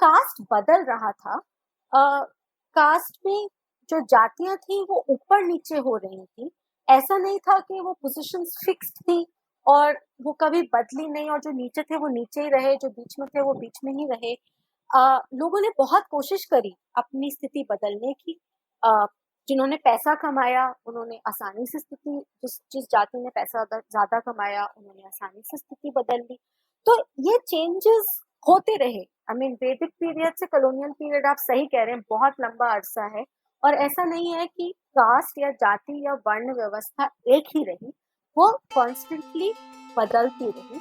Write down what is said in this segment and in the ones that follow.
Cast बदल रहा था। कास्ट में जो जातियां थी वो ऊपर नीचे हो रही थी। ऐसा नहीं था कि वो पोजीशंस फिक्स्ड थी और वो कभी बदली नहीं, और जो नीचे थे वो नीचे ही रहे, जो बीच में थे वो बीच में ही रहे। लोगों ने बहुत कोशिश करी अपनी स्थिति बदलने की। जिन्होंने पैसा कमाया उन्होंने आसानी से स्थिति, जिस जिस जाति ने पैसा ज्यादा कमाया उन्होंने आसानी से स्थिति बदल ली। तो ये चेंजेस होते रहे। आई मीन वैदिक पीरियड से कॉलोनियल पीरियड, आप सही कह रहे हैं, बहुत लंबा अरसा है। और ऐसा नहीं है कि कास्ट या जाति या वर्ण व्यवस्था एक ही रही, वो कॉन्स्टेंटली बदलती रही।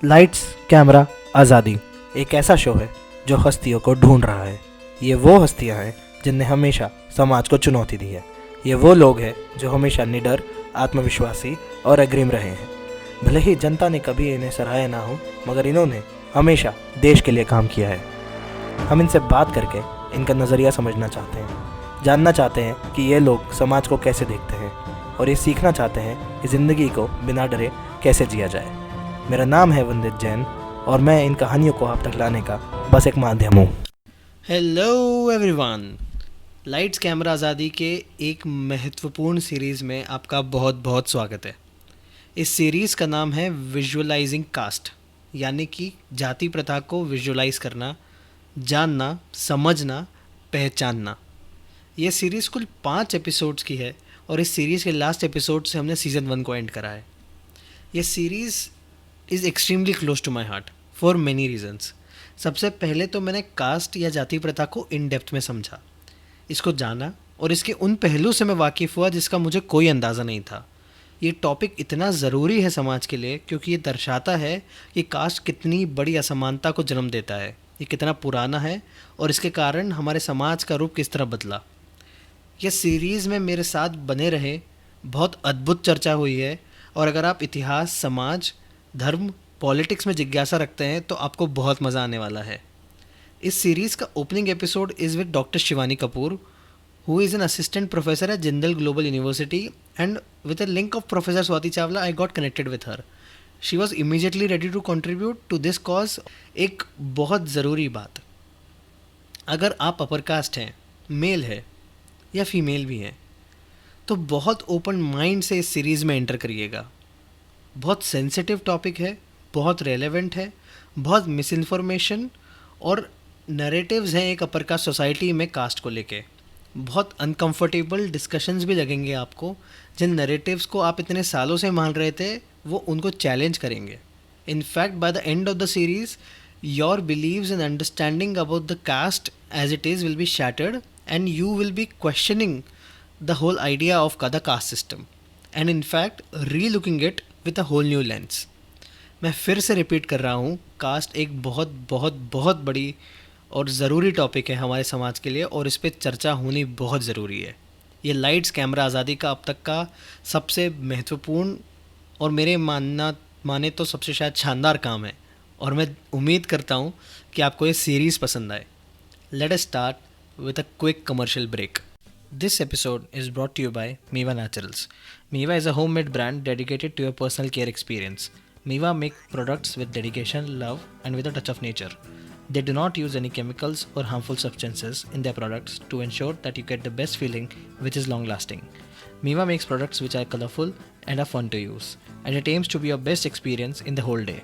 लाइट्स कैमरा आज़ादी एक ऐसा शो है जो हस्तियों को ढूंढ रहा है। ये वो हस्तियां हैं जिनने हमेशा समाज को चुनौती दी है। ये वो लोग हैं जो हमेशा निडर, आत्मविश्वासी और अग्रिम रहे हैं। भले ही जनता ने कभी इन्हें सराहा ना हो, मगर इन्होंने हमेशा देश के लिए काम किया है। हम इनसे बात करके इनका नज़रिया समझना चाहते हैं, जानना चाहते हैं कि ये लोग समाज को कैसे देखते हैं, और ये सीखना चाहते हैं कि ज़िंदगी को बिना डरे कैसे जिया जाए। मेरा नाम है वंदित जैन और मैं इन कहानियों को आप तक लाने का बस एक माध्यम हूँ। हेलो एवरीवन, लाइट्स कैमरा आज़ादी के एक महत्वपूर्ण सीरीज़ में आपका बहुत बहुत स्वागत है। इस सीरीज़ का नाम है विजुअलाइजिंग कास्ट, यानी कि जाति प्रथा को विजुअलाइज करना, जानना, समझना, पहचानना। ये सीरीज़ कुल 5 एपिसोड्स की है और इस सीरीज़ के लास्ट एपिसोड से हमने सीज़न 1 को एंड करा है। ये series is extremely close to my heart for many reasons. सबसे पहले तो मैंने कास्ट या जाति प्रथा को इन डेप्थ में समझा, इसको जाना और इसके उन पहलू से मैं वाकिफ़ हुआ जिसका मुझे कोई अंदाज़ा नहीं था। ये टॉपिक इतना ज़रूरी है समाज के लिए क्योंकि ये दर्शाता है कि कास्ट कितनी बड़ी असमानता को जन्म देता है, ये कितना पुराना है और इसके कारण हमारे समाज का रूप किस तरह बदला। ये सीरीज़ में मेरे साथ बने रहे, बहुत अद्भुत चर्चा हुई है और अगर आप इतिहास, समाज, धर्म, पॉलिटिक्स में जिज्ञासा रखते हैं तो आपको बहुत मज़ा आने वाला है। इस सीरीज़ का opening episode is with doctor Shivani Kapoor, who is an assistant professor at Jindal Global University, and with a link of Professor Swati Chawla I got connected with her. She was immediately ready to contribute to this cause. एक बहुत ज़रूरी बात, अगर आप upper caste हैं, mail है या female भी हैं, तो बहुत ओपन माइंड से इस सीरीज़ में एंटर करिएगा। बहुत सेंसिटिव टॉपिक है, बहुत रेलेवेंट है, बहुत मिस इन्फॉर्मेशन और नरेटिव्स हैं एक अपर कास्ट सोसाइटी में कास्ट को लेके। बहुत अनकंफर्टेबल डिस्कशंस भी लगेंगे आपको, जिन नरेटिव्स को आप इतने सालों से मान रहे थे वो उनको चैलेंज करेंगे। In fact by the end of the series your beliefs and understanding about the caste as it is will be shattered and you will be questioning the whole idea of the caste system and in fact relooking it with a whole new lens. मैं फिर से repeat कर रहा हूँ, cast एक बहुत बहुत बहुत बड़ी और ज़रूरी टॉपिक है हमारे समाज के लिए और इस पर चर्चा होनी बहुत ज़रूरी है। ये लाइट्स कैमरा आज़ादी का अब तक का सबसे महत्वपूर्ण और मेरे माने तो सबसे शायद शानदार काम है और मैं उम्मीद करता हूँ कि आपको ये सीरीज़ पसंद आए। Let us start with a quick commercial break. This episode is brought to you by Miva Naturals. Miva is a homemade brand dedicated to your personal care experience. Miva make products with dedication, love, and with a touch of nature. They do not use any chemicals or harmful substances in their products to ensure that you get the best feeling which is long lasting. Miva makes products which are colorful and are fun to use, and it aims to be your best experience in the whole day.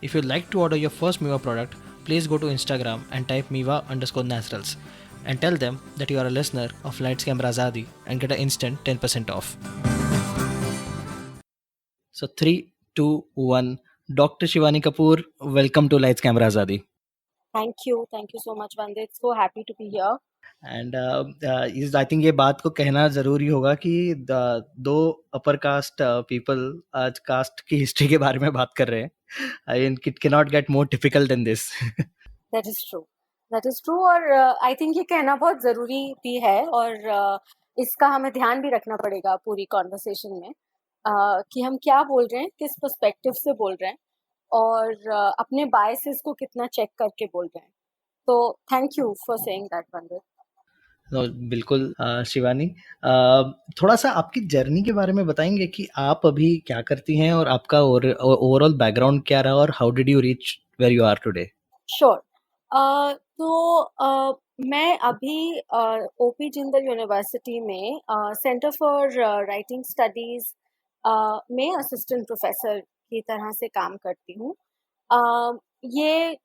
If you'd like to order your first Miva product, please go to Instagram and type Miva_naturals and tell them that you are a listener of Lights Camera Azadi and get an instant 10% off. So 3, 2, 1. Dr. Shivani Kapoor, welcome to Lights Camera Azadi. Thank you so much, Vandit. So happy to be here. And I think ये बात को कहना ज़रूरी होगा कि दो upper caste people आज caste की हिस्ट्री के बारे में बात कर रहे हैं। I mean it can not get more typical than this. That is true और आई थिंक ये कहना बहुत ज़रूरी भी है और इसका हमें ध्यान भी रखना पड़ेगा पूरी कॉन्वर्सेशन में, कि हम क्या बोल रहे हैं, किस पर्सपेक्टिव से बोल रहे हैं और अपने बायसेस को कितना चेक करके बोल रहे हैं। तो thank you for saying that, Vandit. बिल्कुल शिवानी, थोड़ा सा आपकी जर्नी के बारे में बताएंगे कि आप अभी क्या करती हैं और आपका ओवरऑल बैकग्राउंड क्या रहा और how did you reach where you are today? Sure. मैं अभी ओपी जिंदल यूनिवर्सिटी में सेंटर फॉर राइटिंग स्टडीज में असिस्टेंट प्रोफेसर की तरह से काम करती हूँ। ये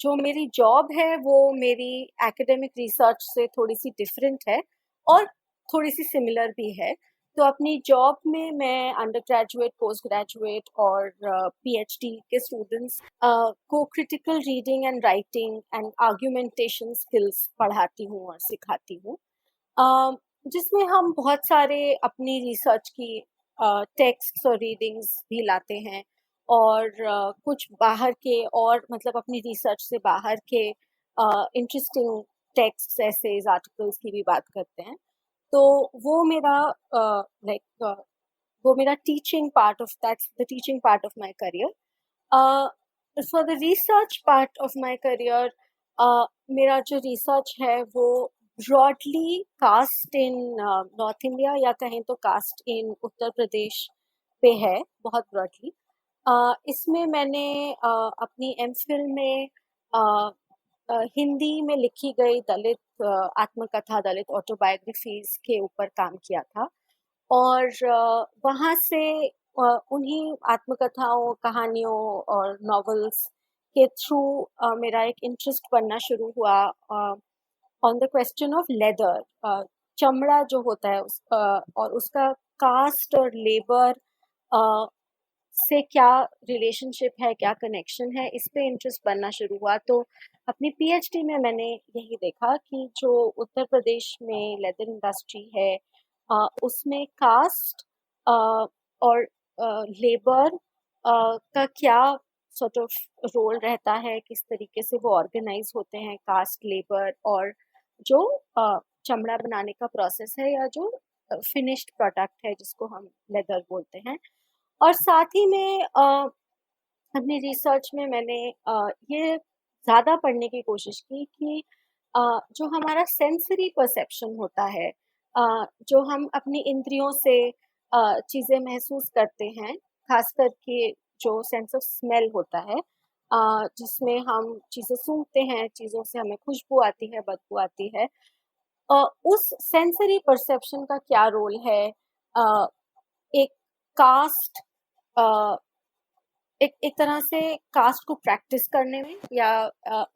जो मेरी जॉब है वो मेरी एकेडमिक रिसर्च से थोड़ी सी डिफरेंट है और थोड़ी सी सिमिलर भी है। तो अपनी जॉब में मैं अंडर ग्रेजुएट, पोस्ट ग्रेजुएट और पीएचडी के स्टूडेंट्स को critical reading and writing and argumentation skills पढ़ाती हूँ और सिखाती हूँ, जिसमें हम बहुत सारे अपनी रिसर्च की टेक्स्ट और रीडिंग्स भी लाते हैं और कुछ बाहर के और मतलब अपनी रिसर्च से बाहर के इंटरेस्टिंग टेक्स्ट, एसेज, आर्टिकल्स की भी बात करते हैं। तो वो मेरा लाइक वो मेरा teaching part of that's the teaching part of my career. For the research part of my career, मेरा जो रिसर्च है वो ब्रॉडली कास्ट इन नॉर्थ इंडिया या कहें तो कास्ट इन उत्तर प्रदेश पे है, बहुत ब्रॉडली। इसमें मैंने अपनी एमफिल में हिंदी में लिखी गई दलित आत्मकथा, दलित ऑटोबायोग्राफीज के ऊपर काम किया था और वहाँ से उन्हीं आत्मकथाओं, कहानियों और नॉवेल्स के थ्रू मेरा एक इंटरेस्ट बनना शुरू हुआ on the question of leather, चमड़ा जो होता है और उसका कास्ट और लेबर से क्या रिलेशनशिप है, क्या कनेक्शन है, इस पे इंटरेस्ट बनना शुरू हुआ। तो अपनी पीएचडी में मैंने यही देखा कि जो उत्तर प्रदेश में लेदर इंडस्ट्री है उसमें कास्ट और लेबर का क्या सॉर्ट ऑफ रोल रहता है, किस तरीके से वो ऑर्गेनाइज होते हैं, कास्ट, लेबर और जो चमड़ा बनाने का प्रोसेस है या जो फिनिश्ड प्रोडक्ट है जिसको हम लेदर बोलते हैं। और साथ ही में अपनी रिसर्च में मैंने ये ज़्यादा पढ़ने की कोशिश की कि जो हमारा सेंसरी परसेप्शन होता है, जो हम अपनी इंद्रियों से चीज़ें महसूस करते हैं, खास करके जो सेंस ऑफ स्मेल होता है, जिसमें हम चीज़ें सूंघते हैं, चीज़ों से हमें खुशबू आती है, बदबू आती है। उस सेंसरी परसेप्शन का क्या रोल है अ, एक कास्ट एक एक तरह से कास्ट को प्रैक्टिस करने में या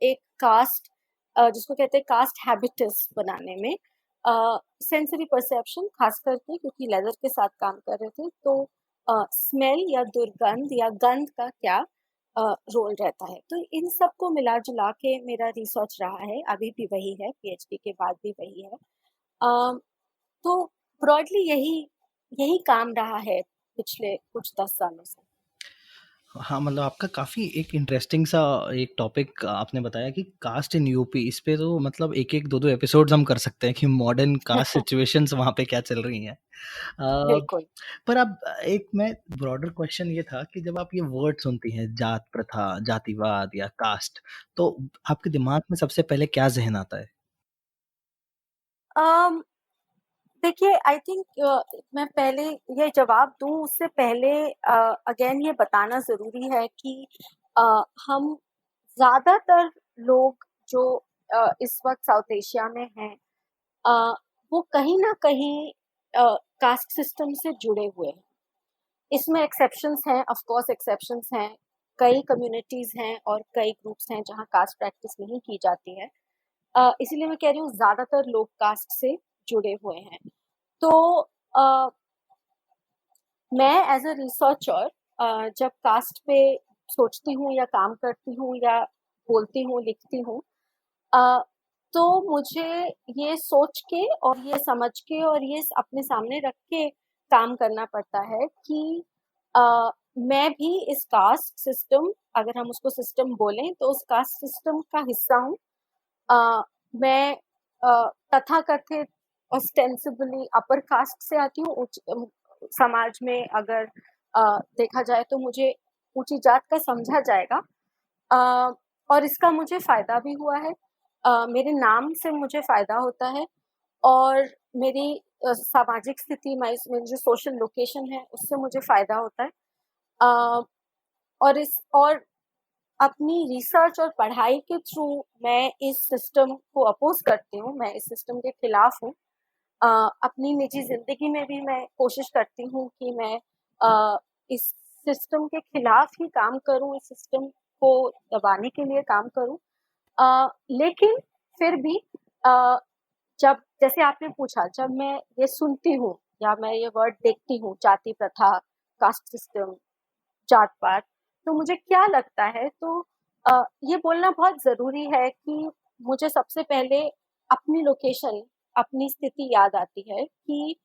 एक कास्ट जिसको कहते हैं कास्ट हैबिटस बनाने में, सेंसरी परसेप्शन खास करके क्योंकि लेदर के साथ काम कर रहे थे तो स्मेल या दुर्गंध या गंध का क्या रोल रहता है। तो इन सब को मिला जुला के मेरा रिसर्च रहा है, अभी भी वही है, पीएचडी के बाद भी वही है। तो ब्रॉडली यही यही काम रहा है पिछले कुछ 10 सालों से। हाँ, मतलब आपका काफ़ी एक इंटरेस्टिंग सा एक टॉपिक आपने बताया कि कास्ट इन यूपी। इस पे तो मतलब एक-एक, 2-2 एपिसोड्स हम कर सकते हैं कि मॉडर्न कास्ट सिचुएशंस वहाँ पे क्या चल रही हैं। बिल्कुल। पर अब एक मैं ब्रॉडर क्वेश्चन ये था कि जब आप ये वर्ड सुनती हैं जात प्रथा, जातिवाद या कास्ट, तो आपके दिमाग में सबसे पहले क्या ज़हन आता है? अम, देखिए आई थिंक मैं पहले ये जवाब दूं उससे पहले अगेन ये बताना ज़रूरी है कि अ, हम ज़्यादातर लोग जो इस वक्त साउथ एशिया में हैं, अ, वो कहीं ना कहीं कास्ट सिस्टम से जुड़े हुए हैं। इसमें एक्सेप्शंस हैं, ऑफ कोर्स एक्सेप्शंस हैं, कई कम्युनिटीज़ हैं और कई ग्रुप्स हैं जहाँ कास्ट प्रैक्टिस नहीं की जाती है। इसीलिए मैं कह रही हूँ ज़्यादातर लोग कास्ट से जुड़े हुए हैं। तो अ, मैं एज अ रिसर्चर जब कास्ट पे सोचती हूँ या काम करती हूँ या बोलती हूँ, लिखती हूँ, अ, तो मुझे ये सोच के और ये समझ के और ये अपने सामने रख के काम करना पड़ता है कि मैं भी इस कास्ट सिस्टम, अगर हम उसको सिस्टम बोलें तो उस कास्ट सिस्टम का हिस्सा हूँ। मैं तथाकथित ऑस्टेंसिबली अपर कास्ट से आती हूँ। समाज में अगर देखा जाए तो मुझे ऊंची जात का समझा जाएगा, और इसका मुझे फायदा भी हुआ है। मेरे नाम से मुझे फायदा होता है और मेरी सामाजिक स्थिति, मेरी जो सोशल लोकेशन है उससे मुझे फायदा होता है। और अपनी रिसर्च और पढ़ाई के थ्रू मैं इस सिस्टम को अपोज करती हूँ, मैं इस सिस्टम के खिलाफ हूँ। अपनी निजी ज़िंदगी में भी मैं कोशिश करती हूँ कि मैं इस सिस्टम के खिलाफ ही काम करूँ, इस सिस्टम को दबाने के लिए काम करूँ। लेकिन फिर भी जब जैसे आपने पूछा, जब मैं ये सुनती हूँ या मैं ये वर्ड देखती हूँ, जाति प्रथा, कास्ट सिस्टम, जात पात, तो मुझे क्या लगता है, तो ये बोलना बहुत ज़रूरी है कि मुझे सबसे पहले अपनी लोकेशन, अपनी स्थिति याद आती है कि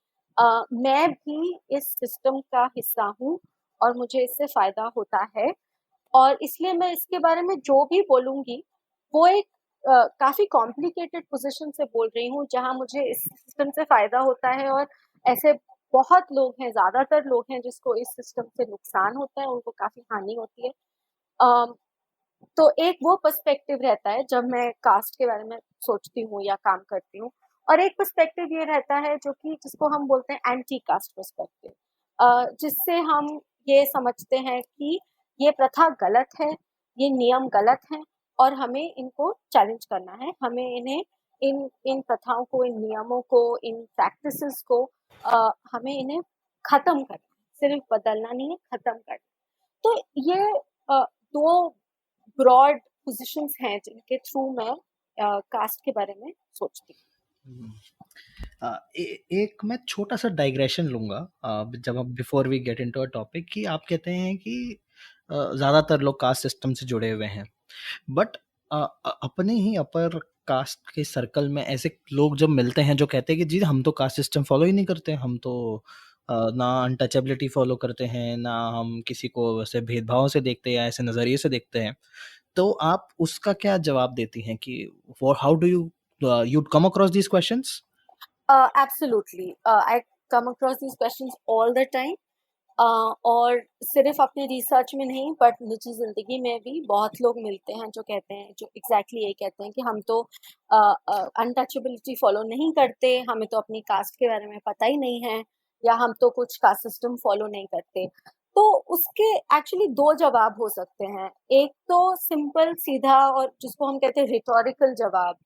मैं भी इस सिस्टम का हिस्सा हूँ और मुझे इससे फ़ायदा होता है, और इसलिए मैं इसके बारे में जो भी बोलूँगी, वो एक काफ़ी कॉम्प्लिकेटेड पोज़ीशन से बोल रही हूँ, जहाँ मुझे इस सिस्टम से फ़ायदा होता है, और ऐसे बहुत लोग हैं, ज़्यादातर लोग हैं जिसको इस सिस्टम से नुकसान होता है, उनको काफ़ी हानि होती है। अम, तो एक वो पर्सपेक्टिव रहता है जब मैं कास्ट के बारे में सोचती हूँ या काम करती हूँ, और एक पर्सपेक्टिव ये रहता है जो कि जिसको हम बोलते हैं एंटी कास्ट पर्सपेक्टिव, जिससे हम ये समझते हैं कि ये प्रथा गलत है, ये नियम गलत हैं, और हमें इनको चैलेंज करना है, हमें इन्हें इन इन प्रथाओं को, इन नियमों को, इन प्रैक्टिसेस को हमें इन्हें खत्म करना है, सिर्फ बदलना नहीं है, खत्म करना। तो ये दो ब्रॉड पोजीशंस हैं जिनके थ्रू मैं कास्ट के बारे में सोचती हूँ। एक मैं छोटा सा डाइग्रेशन लूंगा, जब हम before we get into a topic, कि आप कहते हैं कि ज़्यादातर लोग कास्ट सिस्टम से जुड़े हुए हैं, बट अपने ही अपर कास्ट के सर्कल में ऐसे लोग जब मिलते हैं जो कहते हैं कि जी हम तो कास्ट सिस्टम फॉलो ही नहीं करते, हम तो ना अनटचेबिलिटी फॉलो करते हैं, ना हम किसी को वैसे भेदभाव से देखते हैं या ऐसे नज़रिए से देखते हैं, तो आप उसका क्या जवाब देती हैं कि for how do you you come across these questions? Absolutely. I come across these questions all the time. और सिर्फ अपने रिसर्च में नहीं, बट निजी ज़िंदगी में भी बहुत लोग मिलते हैं जो कहते हैं, जो एग्जैक्टली यही कहते हैं कि हम तो अनटचेबिलिटी फॉलो नहीं करते, हमें तो अपनी कास्ट के बारे में पता ही नहीं है, या हम तो कुछ कास्ट सिस्टम फॉलो नहीं करते। तो उसके एक्चुअली दो जवाब हो सकते हैं। एक तो सिंपल सीधा, और जिसको हम कहते हैं रिटोरिकल जवाब,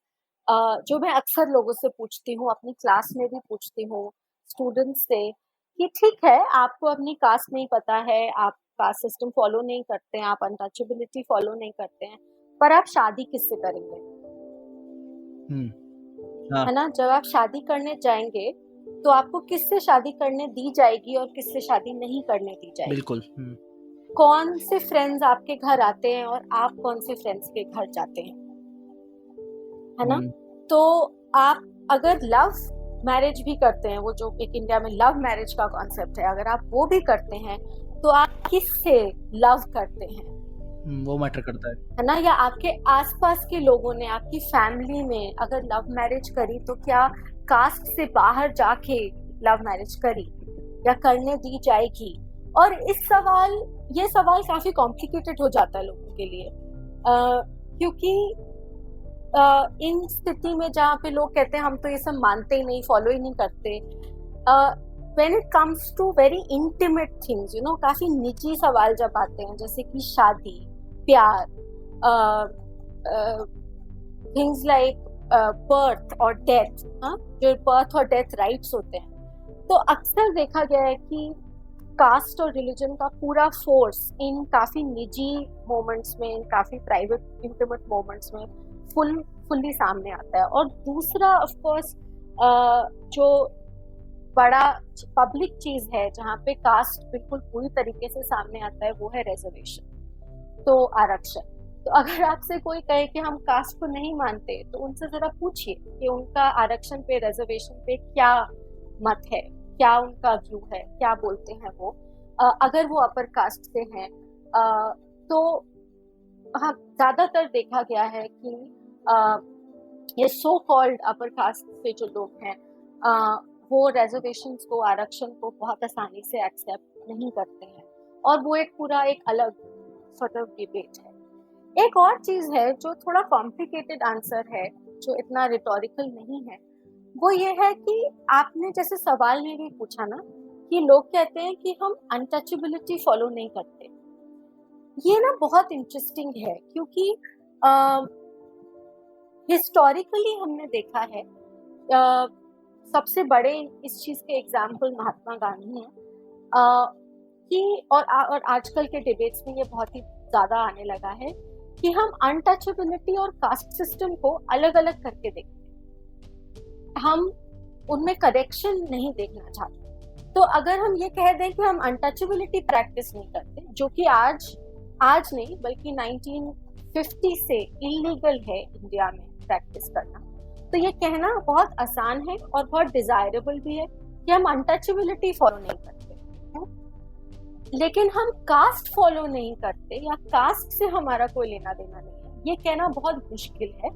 जो मैं अक्सर लोगों से पूछती हूँ, अपनी क्लास में भी पूछती हूँ स्टूडेंट्स से, कि ठीक है, आपको अपनी कास्ट नहीं पता है, आप कास्ट सिस्टम फॉलो नहीं करते हैं, आप अनटचेबिलिटी फॉलो नहीं करते हैं, पर आप शादी किससे करेंगे? हाँ, है ना? जब आप शादी करने जाएंगे, तो आपको किससे शादी करने दी जाएगी और किससे शादी नहीं करने दी जाएगी? बिल्कुल। कौन से फ्रेंड्स आपके घर आते हैं और आप कौन से फ्रेंड्स के घर जाते हैं? है ना? तो आप अगर लव मैरिज भी करते हैं, वो जो एक इंडिया में लव मैरिज का कॉन्सेप्ट है, अगर आप वो भी करते हैं, तो आप किससे लव करते हैं? वो मैटर करता है ना? या आपके आसपास के लोगों ने, आपकी फैमिली में अगर लव मैरिज करी, तो क्या कास्ट से बाहर जाके लव मैरिज करी या करने दी जाएगी? और ये सवाल काफी कॉम्प्लिकेटेड हो जाता है लोगों के लिए, क्योंकि इन स्थिति में जहाँ पे लोग कहते हैं हम तो ये सब मानते ही नहीं, फॉलो ही नहीं करते, when it comes to very intimate things, काफी निजी सवाल जब आते हैं, जैसे कि शादी, प्यार, थिंग्स लाइक बर्थ और डेथ, जो बर्थ और डेथ राइट्स होते हैं, तो अक्सर देखा गया है कि कास्ट और रिलीजन का पूरा फोर्स इन काफी निजी मोमेंट्स में, इन काफी प्राइवेट इंटिमेट मोमेंट्स में फुल्ली सामने आता है। और दूसरा ऑफ कोर्स जो बड़ा पब्लिक चीज है जहाँ पे कास्ट बिल्कुल पूरी तरीके से सामने आता है, वो है रिजर्वेशन, तो आरक्षण। तो अगर आपसे कोई कहे कि हम कास्ट को नहीं मानते, तो उनसे जरा पूछिए कि उनका आरक्षण पे, रिजर्वेशन पे क्या मत है, क्या उनका व्यू है, क्या बोलते हैं वो। अगर वो अपर कास्ट से हैं, तो हाँ, ज्यादातर देखा गया है कि ये सो कॉल्ड अपर कास्ट से जो लोग हैं, वो रिजर्वेशंस को, आरक्षण को बहुत आसानी से एक्सेप्ट नहीं करते हैं, और वो एक पूरा एक अलग सॉर्ट ऑफ डिबेट है। एक और चीज है जो थोड़ा कॉम्प्लिकेटेड आंसर है, जो इतना रिटोरिकल नहीं है, वो ये है कि आपने जैसे सवाल में भी पूछा ना, कि लोग कहते हैं कि हम अनटचेबिलिटी फॉलो नहीं करते, ये ना बहुत इंटरेस्टिंग है क्योंकि हिस्टोरिकली हमने देखा है सबसे बड़े इस चीज के एग्जाम्पल महात्मा गांधी हैं कि और आजकल के डिबेट्स में ये बहुत ही ज्यादा आने लगा है कि हम अनटचेबिलिटी और कास्ट सिस्टम को अलग अलग करके देखते हैं, हम उनमें करेक्शन नहीं देखना चाहते। तो अगर हम ये कह दें कि हम अनटचेबिलिटी प्रैक्टिस नहीं करते, जो कि आज नहीं बल्कि 1950 से इलीगल है इंडिया में प्रैक्टिस करना, तो ये कहना बहुत आसान है और बहुत डिजायरेबल भी है कि हम अनटचेबिलिटी फॉलो नहीं करते, लेकिन हम कास्ट फॉलो नहीं करते या कास्ट से हमारा कोई लेना देना नहीं है, ये कहना बहुत मुश्किल है।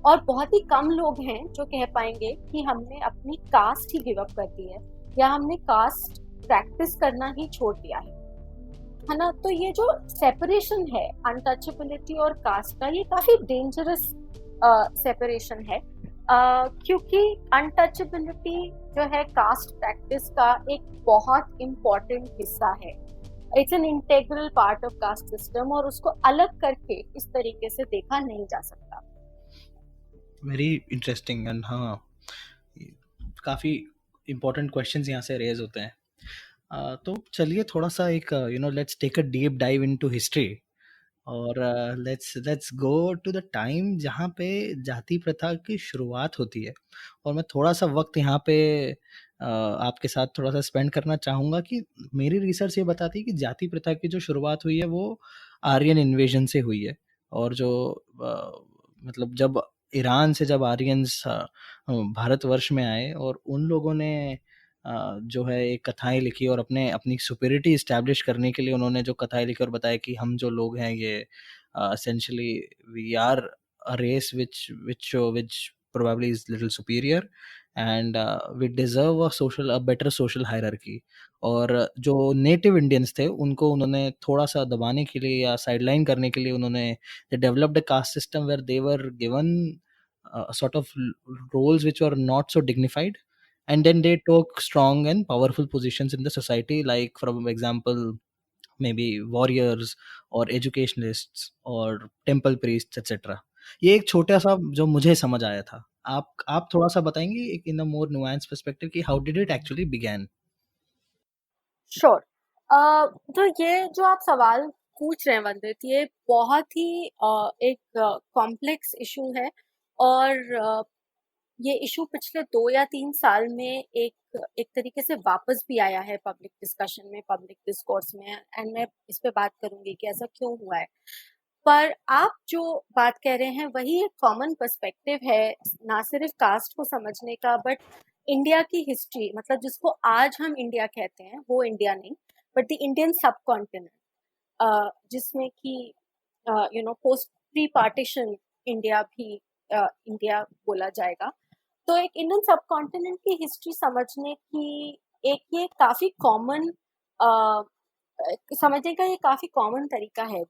और बहुत ही कम लोग हैं जो कह पाएंगे कि हमने अपनी कास्ट ही गिव अप कर दी है या हमने कास्ट प्रैक्टिस करना ही छोड़ दिया है ना। तो ये जो सेपरेशन है अनटचेबिलिटी और कास्ट का, ये काफी डेंजरस सेपरेशन है क्योंकि अनटचेबिलिटी जो है कास्ट प्रैक्टिस का एक बहुत इम्पोर्टेंट हिस्सा है। It's an integral part of caste system और उसको अलग करके इस तरीके से देखा नहीं जा सकता। वेरी इंटरेस्टिंग एंड हाँ, काफ़ी इम्पोर्टेंट क्वेश्चंस यहाँ से रेज होते हैं। तो चलिए थोड़ा सा एक let's take a deep dive into history और let's go to the time जहाँ पे जाति प्रथा की शुरुआत होती है। और मैं थोड़ा सा वक्त यहाँ पे आपके साथ थोड़ा सा स्पेंड करना चाहूँगा कि मेरी रिसर्च ये बताती है कि जाति प्रथा की जो शुरुआत हुई है वो आर्यन इन्वेजन से हुई है। और जो मतलब जब ईरान से जब आर्यंस भारतवर्ष में आए और उन लोगों ने जो है एक कथाएं लिखी और अपनी सुपीरियरिटी इस्टेब्लिश करने के लिए उन्होंने जो कथाएं लिखी और बताया कि हम जो लोग हैं ये essentially we are a race which probably is little superior and we deserve a better social hierarchy। और जो नेटिव इंडियंस थे उनको उन्होंने थोड़ा सा दबाने के लिए या साइडलाइन करने के लिए उन्होंने developed a caste system where they were given sort of roles which were not so dignified, and then they took strong and powerful positions in the society, like for example maybe warriors or educationalists or temple priests etc। ये एक छोटा सा जो मुझे समझ आया था, आप थोड़ा सा बताएंगे एक इन अ मोर नुआंस पर्सपेक्टिव कि how did it actually began. Sure. तो ये जो आप सवाल पूछ रहे हैं वंदित, ये बहुत ही एक कॉम्प्लेक्स इशू है और ये इशू पिछले 2 या 3 साल में एक तरीके से वापस भी आया है पब्लिक डिस्कशन में, पब्लिक डिस्कोर्स में, एंड मैं इस पे बात करूंगी कि ऐसा क्यों हुआ है। पर आप जो बात कह रहे हैं वही एक कॉमन पर्सपेक्टिव है, ना सिर्फ कास्ट को समझने का बट इंडिया की हिस्ट्री, मतलब जिसको आज हम इंडिया कहते हैं वो इंडिया नहीं बट द इंडियन सब कॉन्टिनेंट, जिसमें कि पोस्ट प्री पार्टीशन इंडिया भी इंडिया बोला जाएगा। तो एक इंडियन सब कॉन्टिनेंट की हिस्ट्री समझने की एक ये काफी कॉमन समझने का ये काफी कॉमन तरीका है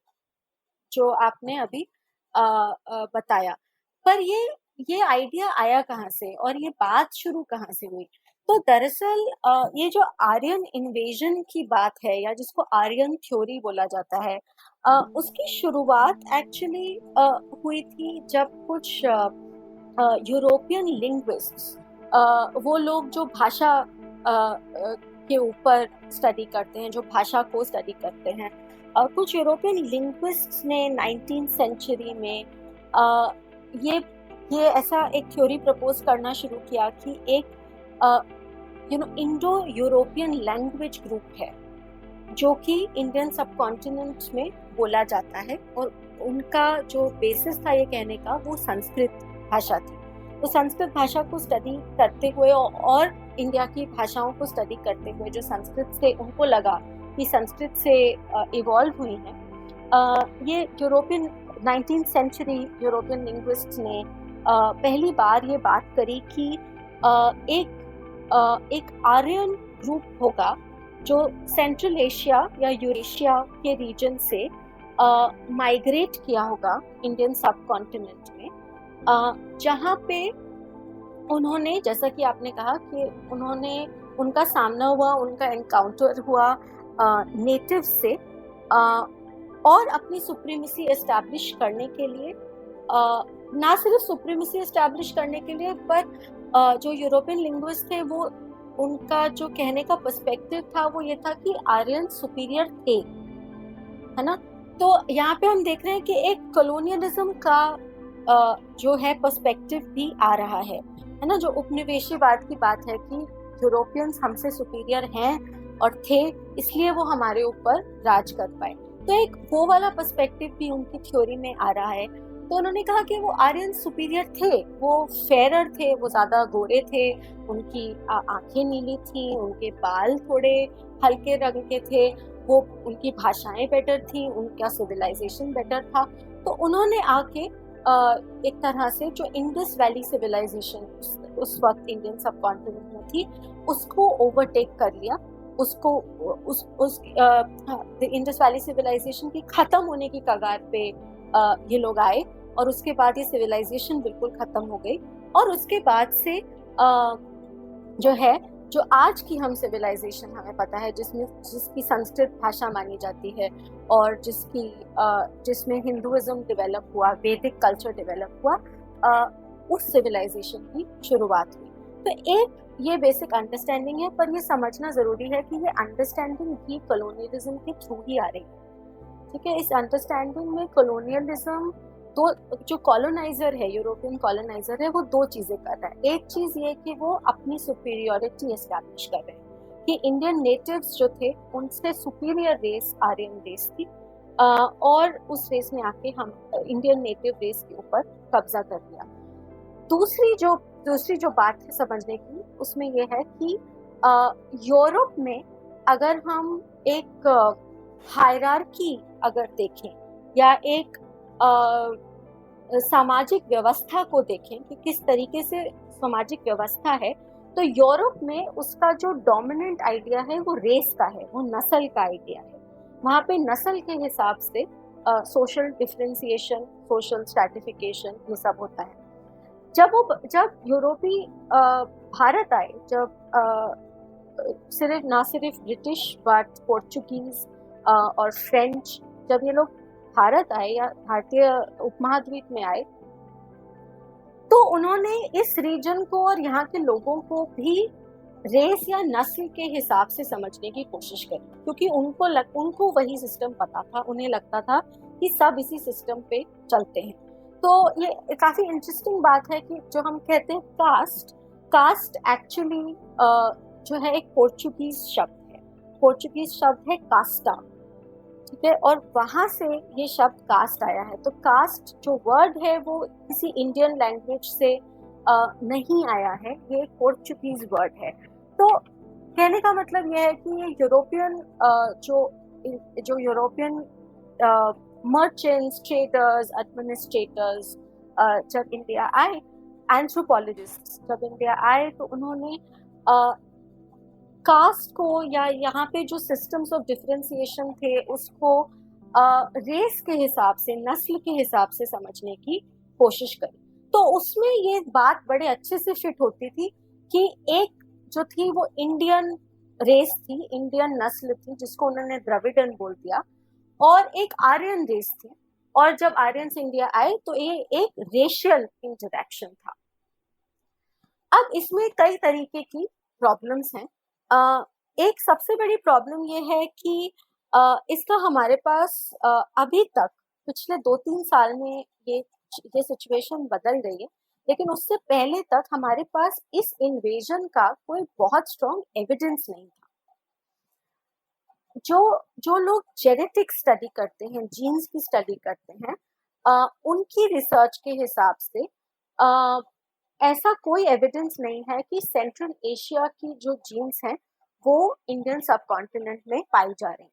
जो आपने अभी बताया। पर ये आइडिया आया कहाँ से और ये बात शुरू कहाँ से हुई? तो दरअसल ये जो आर्यन इन्वेजन की बात है या जिसको आर्यन थ्योरी बोला जाता है, उसकी शुरुआत एक्चुअली हुई थी जब कुछ यूरोपियन लिंग्विस्ट्स, वो लोग जो भाषा के ऊपर स्टडी करते हैं, जो भाषा को स्टडी करते हैं, कुछ यूरोपियन लिंग्विस्ट्स ने 19th सेंचुरी में ये ऐसा एक थ्योरी प्रपोज करना शुरू किया कि एक इंडो यूरोपियन लैंग्वेज ग्रुप है जो कि इंडियन सब कॉन्टिनेंट में बोला जाता है और उनका जो बेसिस था ये कहने का वो संस्कृत भाषा थी। तो संस्कृत भाषा को स्टडी करते हुए और इंडिया की भाषाओं को स्टडी करते हुए जो संस्कृत से उनको लगा कि संस्कृत से इवॉल्व हुई हैं, ये European 19th century European linguists ने पहली बार ये बात करी कि एक आर्यन ग्रुप होगा जो सेंट्रल एशिया या यूरेशिया के रीजन से माइग्रेट किया होगा इंडियन सब कॉन्टिनेंट में, जहाँ पे उन्होंने, जैसा कि आपने कहा कि उनका सामना हुआ, उनका एनकाउंटर हुआ नेटिव से, और अपनी सुप्रीमेसी एस्टैब्लिश करने के लिए ना सिर्फ सुप्रीमेसी एस्टैब्लिश करने के लिए पर जो यूरोपियन लिंग्विस्ट थे वो उनका जो कहने का पर्सपेक्टिव था वो ये था कि आर्यन सुपीरियर थे, है ना। तो यहाँ पे हम देख रहे हैं कि एक कॉलोनियलिज्म का जो है पर्सपेक्टिव भी आ रहा है ना। जो उपनिवेशीवाद की बात है कि यूरोपियंस हमसे सुपीरियर हैं और थे, इसलिए वो हमारे ऊपर राज कर पाए। तो एक वो वाला पर्सपेक्टिव भी उनकी थ्योरी में आ रहा है। तो उन्होंने कहा कि वो आर्यन सुपीरियर थे, वो फेरर थे, वो ज्यादा गोरे थे, उनकी आंखें नीली थी, उनके बाल थोड़े हल्के रंग के थे, वो उनकी भाषाएं बेटर थी, उनका सिविलाइजेशन बेटर था। तो उन्होंने आके एक तरह से जो इंडस वैली सिविलाइजेशन उस वक्त इंडियन सब कॉन्टिनेंट में थी उसको ओवरटेक कर लिया। उसको इंडस वैली सिविलाइजेशन की खत्म होने की कगार पे ये लोग आए और उसके बाद ये सिविलाइजेशन बिल्कुल खत्म हो गई। और उसके बाद से जो है जो आज की हम सिविलाइजेशन हमें पता है जिसकी संस्कृत भाषा मानी जाती है और जिसमें हिंदुइज्म डेवलप हुआ, वैदिक कल्चर डेवलप हुआ, उस सिविलाइजेशन की शुरुआत हुई। तो एक ये बेसिक अंडरस्टैंडिंग है, पर ये समझना जरूरी है कि ये अंडरस्टैंडिंग भी कॉलोनियलिज्म के थ्रू ही आ रही है। ठीक है, इस अंडरस्टैंडिंग में कॉलोनियलिज्म जो कॉलोनाइजर है, यूरोपियन कॉलोनाइजर है, वो दो चीजें कर रहा है। एक चीज ये कि वो अपनी सुपीरियोरिटी एस्टैब्लिश कर रहे हैं कि इंडियन नेटिव्स जो थे उनसे सुपीरियर रेस आर्यन रेस थी, और उस रेस में आके हम इंडियन नेटिव रेस के ऊपर कब्जा कर लिया। दूसरी जो बात है समझने की उसमें यह है कि यूरोप में अगर हम एक हायरार्की अगर देखें या एक सामाजिक व्यवस्था को देखें कि किस तरीके से सामाजिक व्यवस्था है, तो यूरोप में उसका जो डोमिनेंट आइडिया है वो रेस का है, वो नस्ल का आइडिया है। वहाँ पे नस्ल के हिसाब से सोशल डिफरेंशिएशन, सोशल स्ट्रैटिफिकेशन ये सब होता है। जब यूरोपी भारत आए, जब ना सिर्फ ब्रिटिश बट पोर्चुगीज और फ्रेंच, जब ये लोग भारत आए या भारतीय उपमहाद्वीप में आए, तो उन्होंने इस रीजन को और यहाँ के लोगों को भी रेस या नस्ल के हिसाब से समझने की कोशिश करी, क्योंकि उनको वही सिस्टम पता था, उन्हें लगता था कि सब इसी सिस्टम पे चलते हैं। तो ये काफी इंटरेस्टिंग बात है कि जो हम कहते हैं कास्ट एक्चुअली जो है एक पोर्चुगीज शब्द है। पोर्चुगीज शब्द है कास्टा, ठीक है, और वहां से ये शब्द कास्ट आया है। तो कास्ट जो वर्ड है वो किसी इंडियन लैंग्वेज से नहीं आया है, ये एक पोर्चुगीज वर्ड है। तो कहने का मतलब यह है कि ये यूरोपियन जो यूरोपियन मर्चेंट्स, ट्रेडर्स, एडमिनिस्ट्रेटर्स जब इंडिया आए, एंथ्रोपोलॉजिस्ट जब इंडिया आए, तो उन्होंने कास्ट को या यहाँ पे जो सिस्टम्स ऑफ डिफरेंशिएशन थे उसको रेस के हिसाब से, नस्ल के हिसाब से समझने की कोशिश करी। तो उसमें ये बात बड़े अच्छे से फिट होती थी कि एक जो थी वो इंडियन रेस थी, इंडियन नस्ल थी, जिसको उन्होंने द्रविडन बोल दिया, और एक आर्यन रेस थी। और जब आर्यंस इंडिया आए तो ये एक रेशियल इंटरैक्शन था। अब इसमें कई तरीके की प्रॉब्लम्स हैं। एक सबसे बड़ी प्रॉब्लम ये है कि इसका हमारे पास अभी तक पिछले 2-3 साल में ये सिचुएशन बदल गई है, लेकिन उससे पहले तक हमारे पास इस इन्वेजन का कोई बहुत स्ट्रॉन्ग एविडेंस नहीं था। जो लोग जेनेटिक स्टडी करते हैं, जीन्स की स्टडी करते हैं, उनकी रिसर्च के हिसाब से ऐसा कोई एविडेंस नहीं है कि सेंट्रल एशिया की जो जीन्स हैं वो इंडियन सब कॉन्टिनेंट में पाई जा रही हैं।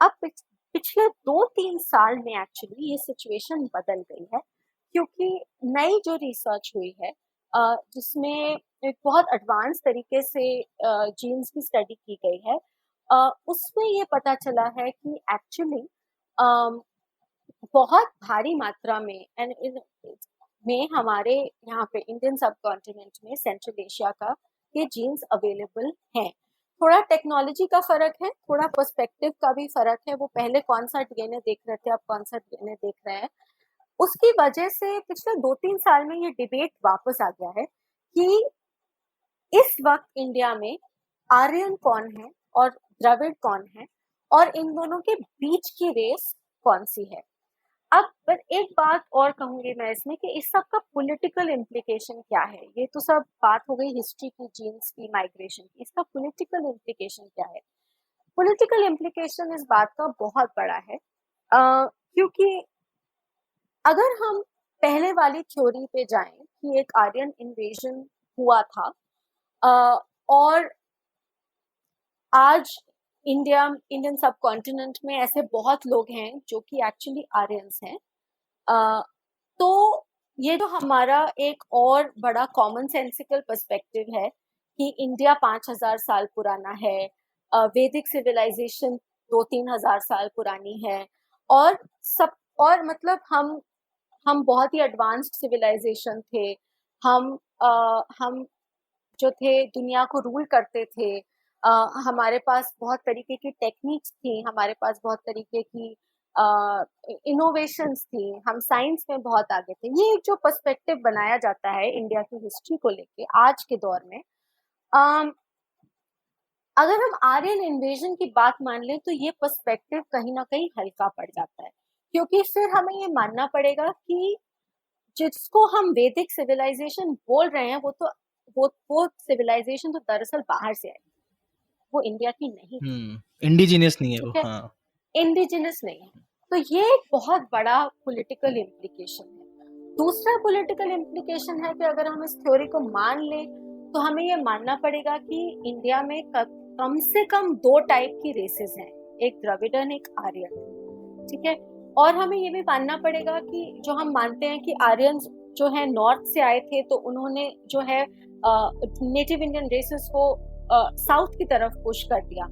अब पिछले 2-3 साल में एक्चुअली ये सिचुएशन बदल गई है, क्योंकि नई जो रिसर्च हुई है जिसमें एक बहुत एडवांस तरीके से जीन्स की स्टडी की गई है, उसमें ये पता चला है कि एक्चुअली बहुत भारी मात्रा में हमारे यहाँ पे इंडियन सब कॉन्टिनेंट में, सेंट्रल एशिया का, ये जीन्स अवेलेबल हैं। थोड़ा टेक्नोलॉजी का फर्क है, थोड़ा पर्सपेक्टिव का भी फर्क है। वो पहले कौन सा डीएनए देख रहे थे, अब कौन सा डीएनए देख रहे हैं। उसकी वजह से पिछले 2-3 साल में ये डिबेट वापस आ गया है कि इस वक्त इंडिया में आर्यन कौन है और द्रविड़ कौन है, और इन दोनों के बीच की रेस कौन सी है। अब पर एक बात और कहूंगी मैं इसमें कि इस सब का पॉलिटिकल इम्प्लीकेशन क्या है। ये तो सब बात हो गई हिस्ट्री की, जीन्स की, माइग्रेशन की। इसका पॉलिटिकल इम्प्लीकेशन क्या है? पॉलिटिकल इम्प्लीकेशन इस बात का बहुत बड़ा है, क्योंकि अगर हम पहले वाली थ्योरी पे जाएं कि एक आर्यन इन्वेजन हुआ था, और आज इंडियन सब कॉन्टिनेंट में ऐसे बहुत लोग हैं जो कि एक्चुअली आर्यंस हैं, तो ये जो हमारा एक और बड़ा कॉमन सेंसिकल पर्सपेक्टिव है कि इंडिया 5,000 साल पुराना है, वैदिक सिविलाइजेशन 2-3 हजार साल पुरानी है, और मतलब हम बहुत ही एडवांस्ड सिविलाइजेशन थे। हम जो थे दुनिया को रूल करते थे। हमारे पास बहुत तरीके की टेक्निक्स थी, हमारे पास बहुत तरीके की इनोवेशंस थी, हम साइंस में बहुत आगे थे। ये एक जो पर्सपेक्टिव बनाया जाता है इंडिया की हिस्ट्री को लेके आज के दौर में, अगर हम आर्यन इन्वेजन की बात मान लें तो ये पर्सपेक्टिव कहीं ना कहीं हल्का पड़ जाता है, क्योंकि फिर हमें ये मानना पड़ेगा कि जिसको हम वैदिक सिविलाइजेशन बोल रहे हैं वो सिविलाइजेशन तो दरअसल बाहर से आई, वो इंडिया की नहीं थी। इंडिजिनियस नहीं है वो, ठीक है, हाँ। इंडिजिनस नहीं है। तो ये एक बहुत बड़ा पॉलिटिकल इम्प्लीकेशन है। दूसरा पॉलिटिकल इम्प्लीकेशन है कि अगर हम इस थ्योरी को मान लें तो हमें ये मानना पड़ेगा कि इंडिया में कम से कम 2 टाइप की रेसेस हैं, एक द्रविडन, एक आर्यन। ठीक है, और हमें ये भी मानना पड़ेगा कि जो हम मानते हैं कि आर्यंस जो है नॉर्थ से आए थे, तो उन्होंने जो है नेटिव इंडियन रेसेस को साउथ की तरफ पुश कर दिया।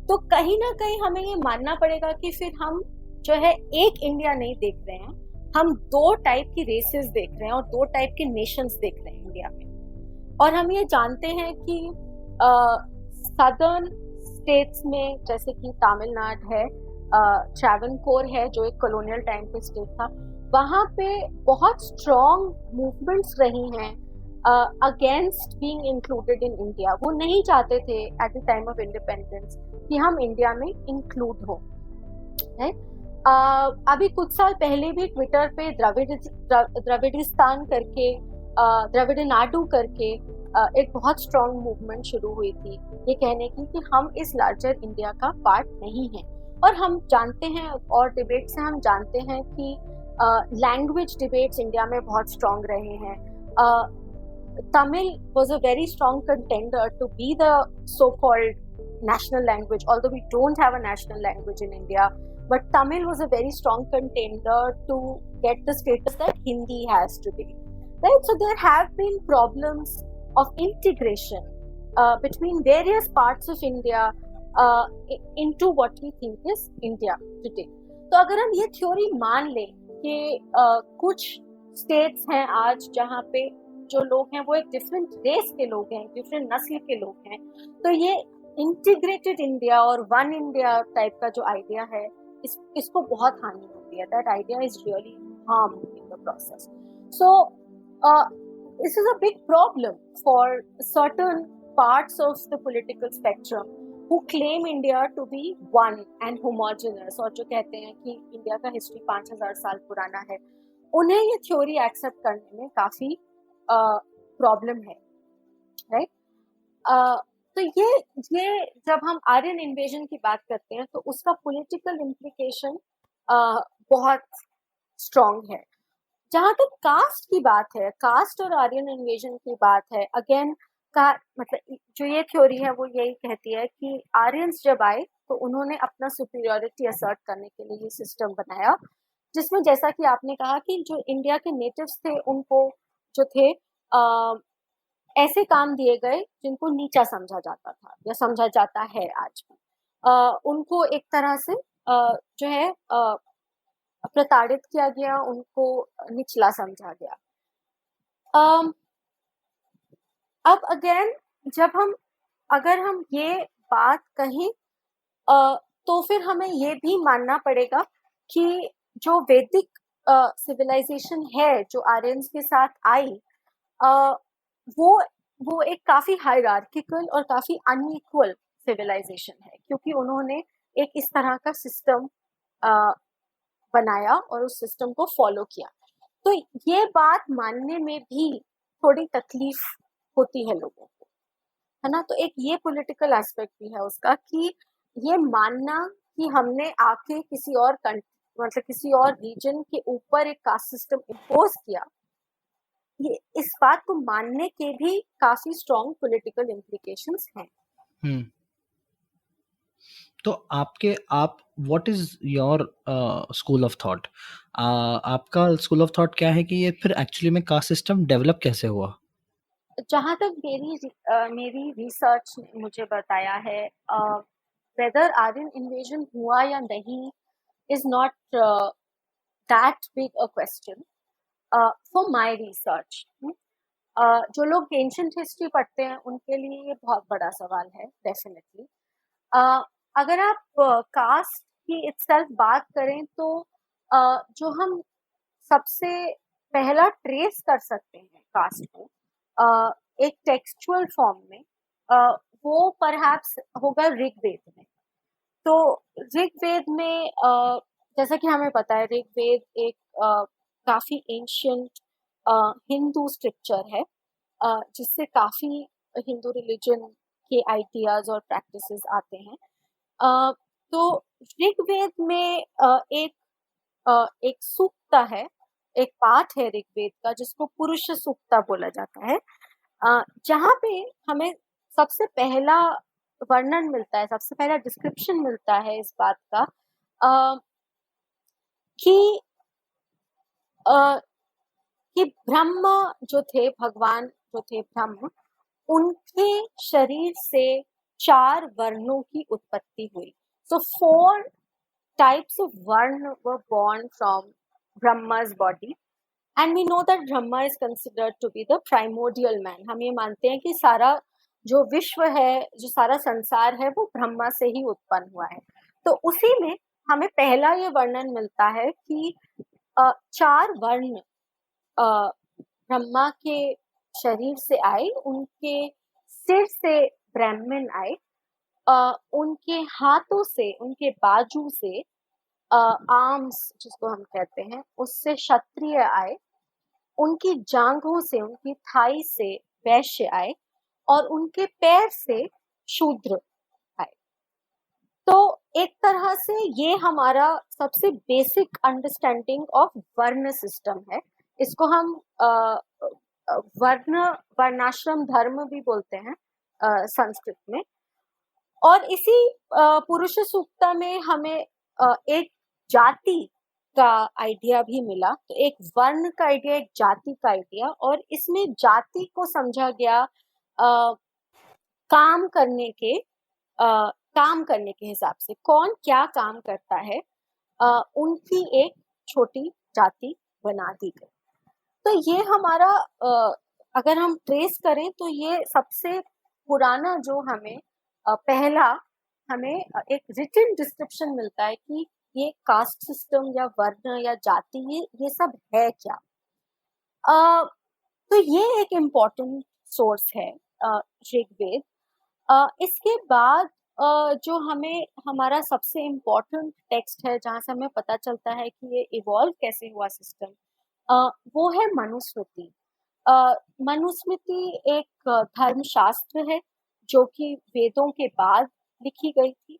तो कहीं ना कहीं हमें ये मानना पड़ेगा कि फिर हम जो है एक इंडिया नहीं देख रहे हैं, हम 2 टाइप की रेसेस देख रहे हैं और 2 टाइप के नेशंस देख रहे हैं इंडिया में। और हम ये जानते हैं कि सदर्न स्टेट्स में जैसे कि तमिलनाडु है, ट्रावनकोर है जो एक कॉलोनियल टाइम पे स्टेट था, वहां पे बहुत स्ट्रॉन्ग मूवमेंट्स रही हैं against being included in India. वो नहीं चाहते थे at the time of independence कि हम इंडिया में इंक्लूड हो। अभी कुछ साल पहले भी ट्विटर पे द्रविडिस्तान करके, द्रविडनाडु करके एक बहुत स्ट्रॉन्ग मूवमेंट शुरू हुई थी ये कहने की कि हम इस लार्जर इंडिया का पार्ट नहीं हैं। और हम जानते हैं और डिबेट से हम जानते हैं कि लैंग्वेज डिबेट्स इंडिया में बहुत स्ट्रॉन्ग रहे हैं। Tamil was a very strong contender to be the so-called national language, although we don't have a national language in India. But Tamil was a very strong contender to get the status that Hindi has today. Right? So there have been problems of integration between various parts of India into what we think is India today. तो अगर हम ये theory मान लें कि कुछ states हैं आज जहाँ पे जो लोग हैं वो एक डिफरेंट रेस के लोग हैं, डिफरेंट नस्ल के लोग हैं, तो ये इंटीग्रेटेड इंडिया और वन इंडिया टाइप का जो आइडिया है इसको बहुत हानि होती है। That idea is really harm in the process. So this is a big problem for certain parts of the political spectrum who claim India to be one and homogeneous, और जो कहते हैं कि इंडिया का हिस्ट्री 5,000 साल पुराना है, उन्हें ये थ्योरी एक्सेप्ट करने में काफी प्रॉब्लम है। राइट? तो ये जब हम आर्यन इन्वेजन की बात करते हैं तो उसका पॉलिटिकल इम्प्लीकेशन बहुत स्ट्रॉन्ग है। जहां तक कास्ट की बात है, कास्ट और आर्यन इन्वेजन की बात है, अगेन का मतलब जो ये थ्योरी है वो यही कहती है कि आर्यंस जब आए तो उन्होंने अपना सुपीरियरिटी असर्ट करने के लिए ये सिस्टम बनाया, जिसमें जैसा कि आपने कहा कि जो इंडिया के नेटिव्स थे उनको जो थे ऐसे काम दिए गए जिनको नीचा समझा जाता था या समझा जाता है आज भी। उनको एक तरह से जो है प्रताड़ित किया गया, उनको निचला समझा गया। अब अगेन अगर हम ये बात कहें तो फिर हमें ये भी मानना पड़ेगा कि जो वैदिक सिविलाइजेशन है जो आर्यंस के साथ आई, वो वो एक काफी हायरार्किकल और काफी अनइक्वल सिविलाइजेशन है, क्योंकि उन्होंने एक इस तरह का सिस्टम बनाया और उस सिस्टम को फॉलो किया। तो ये बात मानने में भी थोड़ी तकलीफ होती है लोगों को, है ना। तो एक ये पॉलिटिकल एस्पेक्ट भी है उसका कि ये मानना कि हमने आके किसी और मतलब किसी और रीजन के ऊपर एक कास्ट सिस्टम इम्पोज किया, ये इस बात को मानने के भी काफी स्ट्रॉन्ग पॉलिटिकल इम्प्लीकेशंस हैं। हम्म तो आप what is your school of thought? आपका स्कूल ऑफ थॉट क्या है कि ये फिर एक्चुअली में कास्ट सिस्टम डेवलप कैसे हुआ? जहाँ तक मेरी रिसर्च ने मुझे बताया है, वेदर आर्यन इन्वेजन हुआ या नहीं is not that big a question for my research. जो लोग एंशिएंट हिस्ट्री पढ़ते हैं उनके लिए ये बहुत बड़ा सवाल है डेफिनेटली। अगर आप कास्ट की इटसेल्फ बात करें तो जो हम सबसे पहला ट्रेस कर सकते हैं कास्ट को एक टेक्सचुअल फॉर्म में, वो परहैप्स होगा ऋग्वेद में। तो ऋग्वेद में जैसा कि हमें पता है ऋग्वेद एक काफी एंशियंट हिंदू स्क्रिप्चर है, जिससे काफी हिंदू रिलीजन के आइडियाज और प्रैक्टिसेस आते हैं। तो ऋग्वेद में एक सूक्ता है, एक पाठ है ऋग्वेद का जिसको पुरुष सूक्ता बोला जाता है, जहाँ पे हमें सबसे पहला वर्णन मिलता है, सबसे पहला डिस्क्रिप्शन मिलता है इस बात का कि कि ब्रह्म जो थे, भगवान जो थे ब्रह्म, उनके शरीर से 4 वर्णों की उत्पत्ति हुई। So 4 types of varna were born from Brahma's body, and we know that Brahma is considered to be the primordial man. हम ये मानते हैं कि सारा जो विश्व है, जो सारा संसार है, वो ब्रह्मा से ही उत्पन्न हुआ है। तो उसी में हमें पहला ये वर्णन मिलता है कि 4 वर्ण ब्रह्मा के शरीर से आए, उनके सिर से ब्राह्मण आए, उनके हाथों से, उनके बाजू से आर्म्स जिसको हम कहते हैं उससे क्षत्रिय आए, उनकी जांघों से, उनकी थाई से वैश्य आए, और उनके पैर से शूद्र आए। तो एक तरह से ये हमारा सबसे बेसिक अंडरस्टैंडिंग ऑफ वर्ण सिस्टम है। इसको हम वर्णाश्रम धर्म भी बोलते हैं संस्कृत में। और इसी पुरुष सूक्ता में हमें एक जाति का आइडिया भी मिला। तो एक वर्ण का आइडिया, एक जाति का आइडिया, और इसमें जाति को समझा गया काम करने के हिसाब से, कौन क्या काम करता है, उनकी एक छोटी जाति बना दी गई। तो ये हमारा अगर हम ट्रेस करें तो ये सबसे पुराना जो हमें पहला हमें एक रिटन डिस्क्रिप्शन मिलता है कि ये कास्ट सिस्टम या वर्ण या जाति ये सब है क्या। तो ये एक इम्पोर्टेंट सोर्स है ऋग्वेद। इसके बाद जो हमें हमारा सबसे इम्पोर्टेंट टेक्स्ट है जहाँ से हमें पता चलता है कि ये इवॉल्व कैसे हुआ सिस्टम, वो है मनुस्मृति। मनुस्मृति एक धर्मशास्त्र है जो कि वेदों के बाद लिखी गई थी।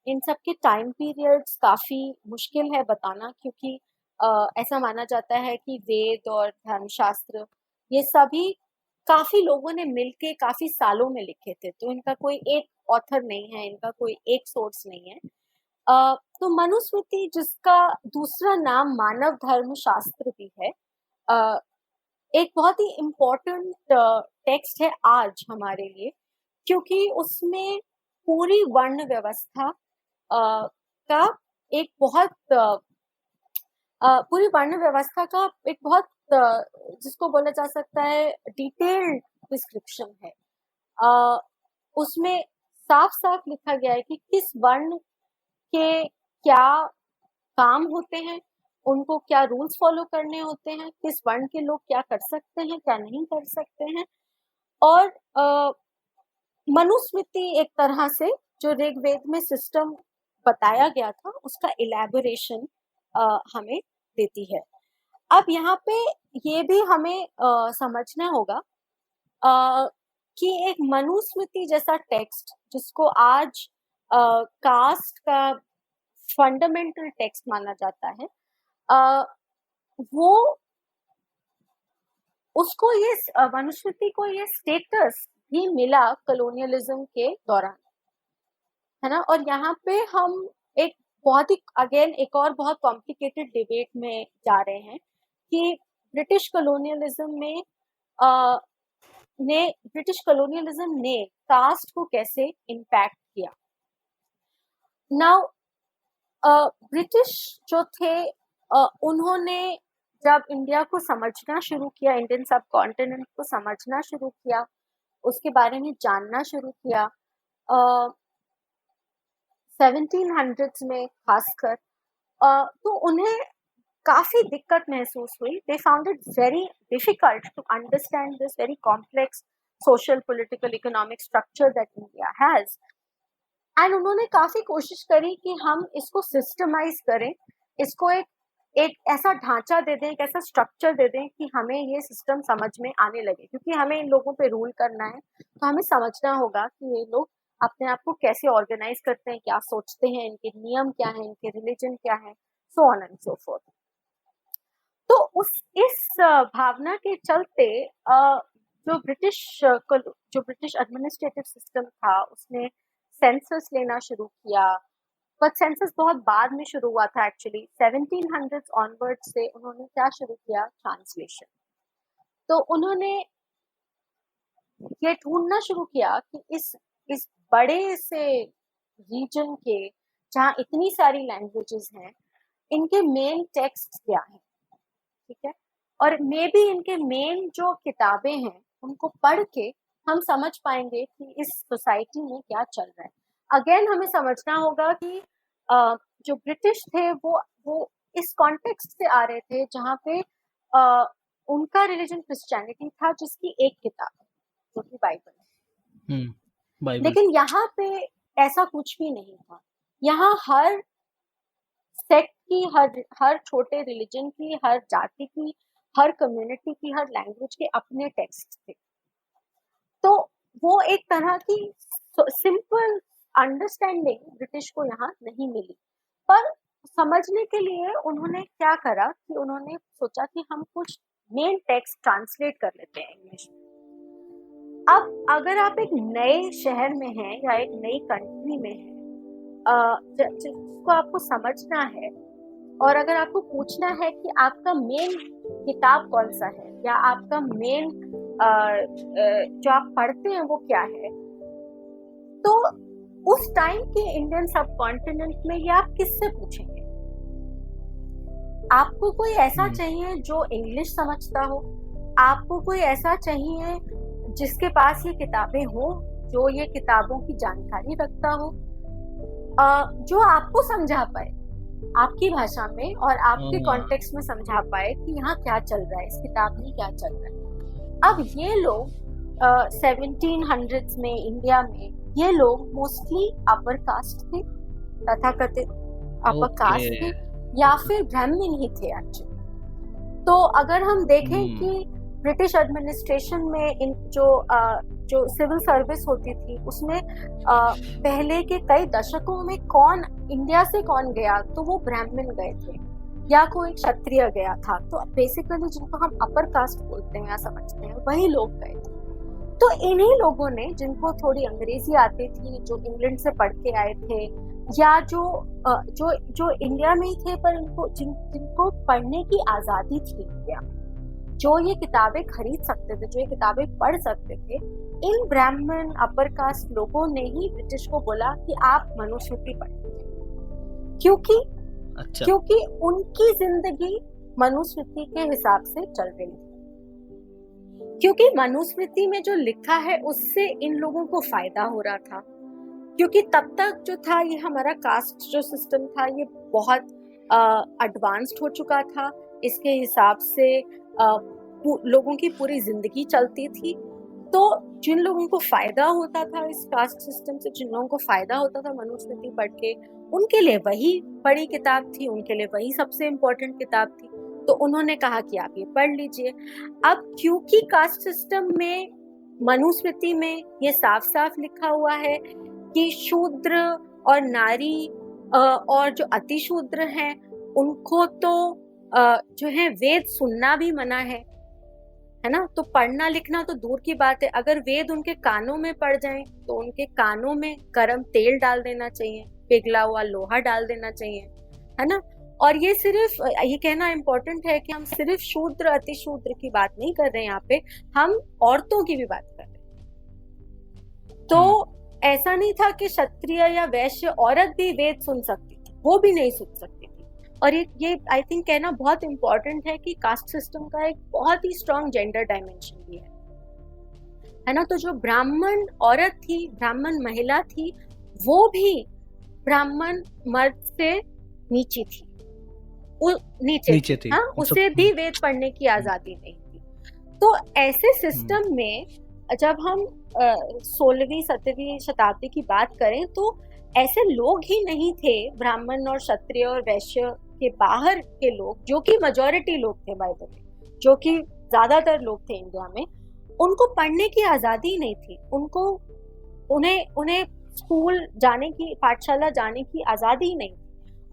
इन सब के टाइम पीरियड्स काफ़ी मुश्किल है बताना, क्योंकि ऐसा माना जाता है कि वेद और धर्मशास्त्र ये सभी काफ़ी लोगों ने मिलके काफ़ी सालों में लिखे थे, तो इनका कोई एक ऑथर नहीं है, इनका कोई एक सोर्स नहीं है। तो मनुस्मृति, जिसका दूसरा नाम मानव धर्म शास्त्र भी है, एक बहुत ही इम्पोर्टेंट टेक्स्ट है आज हमारे लिए, क्योंकि उसमें पूरी वर्ण व्यवस्था का एक बहुत पूरी वर्ण व्यवस्था का एक बहुत जिसको बोला जा सकता है डिटेल्ड डिस्क्रिप्शन है। उसमें साफ साफ लिखा गया है कि किस वर्ण के क्या काम होते हैं, उनको क्या रूल्स फॉलो करने होते हैं, किस वर्ण के लोग क्या कर सकते हैं, क्या नहीं कर सकते हैं। और मनुस्मृति एक तरह से जो ऋग्वेद में सिस्टम बताया गया था उसका इलेबोरेशन हमें देती है। अब यहाँ पे ये भी हमें समझना होगा कि एक मनुस्मृति जैसा टेक्स्ट जिसको आज कास्ट का फंडामेंटल टेक्स्ट माना जाता है, वो उसको ये मनुस्मृति को ये स्टेटस भी मिला कॉलोनियलिज्म के दौरान, है ना। और यहाँ पे हम एक बहुत ही अगेन एक और बहुत कॉम्प्लिकेटेड डिबेट में जा रहे हैं कि ब्रिटिश कॉलोनियलिज्म ने कास्ट को कैसे इम्पैक्ट किया। नाउ ब्रिटिश जो थे उन्होंने जब इंडिया को समझना शुरू किया, इंडियन सब कॉन्टिनेंट को समझना शुरू किया, उसके बारे में जानना शुरू किया 1700s में खासकर, तो उन्हें काफी दिक्कत महसूस हुई। They found it very difficult to understand this very complex social political economic structure that India has, and उन्होंने काफी कोशिश करी कि हम इसको सिस्टमाइज करें, इसको एक ऐसा ढांचा दे दें, एक ऐसा स्ट्रक्चर दे दें कि हमें ये सिस्टम समझ में आने लगे, क्योंकि हमें इन लोगों पे रूल करना है तो हमें समझना होगा कि ये लोग अपने आप को कैसे ऑर्गेनाइज करते हैं, क्या सोचते हैं, इनके नियम क्या हैं, इनके रिलीजन क्या है, so on and so fourth. तो इस भावना के चलते जो ब्रिटिश एडमिनिस्ट्रेटिव सिस्टम था उसने सेंसस लेना शुरू किया, पर सेंसस बहुत बाद में शुरू हुआ था एक्चुअली। 1700s ऑनवर्ड से उन्होंने क्या शुरू किया, ट्रांसलेशन। तो उन्होंने ये ढूंढना शुरू किया कि इस बड़े से रीजन के जहाँ इतनी सारी लैंग्वेजेस हैं, इनके मेन टेक्स्ट क्या हैं, ठीक है, और मे बी इनके मेन जो किताबें हैं उनको पढ़ के हम समझ पाएंगे कि इस सोसाइटी में क्या चल रहा है। अगेन हमें समझना होगा कि जो ब्रिटिश थे वो इस कॉन्टेक्स्ट से आ रहे थे जहाँ पे उनका रिलीजन क्रिश्चियनिटी था, जिसकी एक किताब है जो कि बाइबल है। लेकिन यहाँ पे ऐसा कुछ भी नहीं था। यहाँ हर सेक्ट की, हर छोटे रिलीजन की, हर जाति की, हर कम्युनिटी की, हर लैंग्वेज के अपने टेक्स्ट थे। तो वो एक तरह की सिंपल अंडरस्टैंडिंग ब्रिटिश को यहाँ नहीं मिली, पर समझने के लिए उन्होंने क्या करा कि उन्होंने सोचा कि हम कुछ मेन टेक्स्ट ट्रांसलेट कर लेते हैं इंग्लिश में। अब अगर आप एक नए शहर में हैं या एक नई कंट्री में हैं जिसको आपको समझना है, और अगर आपको पूछना है कि आपका मेन किताब कौन सा है या आपका मेन जो आप पढ़ते हैं वो क्या है, तो उस टाइम के इंडियन सब कॉन्टिनेंट में ये आप किससे पूछेंगे? आपको कोई ऐसा चाहिए जो इंग्लिश समझता हो, आपको कोई ऐसा चाहिए जिसके पास ये किताबें हो, जो ये किताबों की जानकारी रखता हो, जो आपको समझा पाए आपकी भाषा में और आपके कॉन्टेक्स्ट में समझा पाए कि यहाँ क्या चल रहा है, इस किताब में क्या चल रहा है। अब ये लोग 1700s में इंडिया में ये लोग मोस्टली अपर कास्ट थे, तथाकथित अपर कास्ट थे, या फिर ब्राह्मण ही थे एक्चुअली। तो अगर हम देखें कि ब्रिटिश एडमिनिस्ट्रेशन में इन जो सिविल सर्विस होती थी उसमें पहले के कई दशकों में कौन इंडिया से कौन गया, तो वो ब्राह्मण गए थे या कोई क्षत्रिय गया था। तो बेसिकली जिनको हम अपर कास्ट बोलते हैं या समझते हैं वही लोग गए थे। तो इन्हीं लोगों ने, जिनको थोड़ी अंग्रेजी आती थी, जो इंग्लैंड से पढ़ के आए थे, या जो इंडिया में ही थे पर जिनको पढ़ने की आजादी थी इंडिया में, जो ये किताबें खरीद सकते थे, जो ये किताबें पढ़ सकते थे, इन ब्राह्मण अपर कास्ट लोगों ने ही ब्रिटिश को बोला कि आप मनुस्मृति पढ़िए, क्योंकि उनकी जिंदगी मनुस्मृति के हिसाब से चल रही थी। क्योंकि मनुस्मृति में जो लिखा है उससे इन लोगों को फायदा हो रहा था। क्योंकि तब तक जो था ये हमारा कास्ट जो सिस्टम था ये बहुत एडवांस्ड हो चुका था। इसके हिसाब से लोगों की पूरी जिंदगी चलती थी। तो जिन लोगों को फायदा होता था इस कास्ट सिस्टम से, जिन लोगों को फायदा होता था मनुस्मृति पढ़ के, उनके लिए वही बड़ी किताब थी, उनके लिए वही सबसे इम्पोर्टेंट किताब थी। तो उन्होंने कहा कि आप ये पढ़ लीजिए। अब क्योंकि कास्ट सिस्टम में मनुस्मृति में ये साफ साफ लिखा हुआ है कि शूद्र और नारी और जो अतिशूद्र हैं उनको तो जो है वेद सुनना भी मना है ना। तो पढ़ना लिखना तो दूर की बात है, अगर वेद उनके कानों में पड़ जाएं तो उनके कानों में गरम तेल डाल देना चाहिए, पिघला हुआ लोहा डाल देना चाहिए, है ना। और ये सिर्फ ये कहना इम्पोर्टेंट है कि हम सिर्फ शूद्र अतिशूद्र की बात नहीं कर रहे हैं, यहाँ पे हम औरतों की भी बात कर रहे हैं। तो ऐसा नहीं था कि क्षत्रिय या वैश्य औरत भी वेद सुन सकती थी, वो भी नहीं सुन सकती थी। और ये आई थिंक कहना बहुत इंपॉर्टेंट है कि कास्ट सिस्टम का एक बहुत ही स्ट्रॉन्ग जेंडर डायमेंशन भी है ना। तो जो ब्राह्मण औरत थी, ब्राह्मण महिला थी, वो भी ब्राह्मण मर्द से नीचे थी, नीचे थी। हाँ, उसे भी वेद पढ़ने की आजादी नहीं थी। तो ऐसे सिस्टम में जब हम 16वीं 17वीं शताब्दी की बात करें तो ऐसे लोग ही नहीं थे, ब्राह्मण और क्षत्रिय और वैश्य के बाहर के लोग, जो कि मेजॉरिटी लोग थे बाय द वे, जो कि ज्यादातर लोग थे इंडिया में, उनको पढ़ने की आजादी नहीं थी। उन्हें स्कूल जाने की, पाठशाला जाने की आजादी नहीं थी,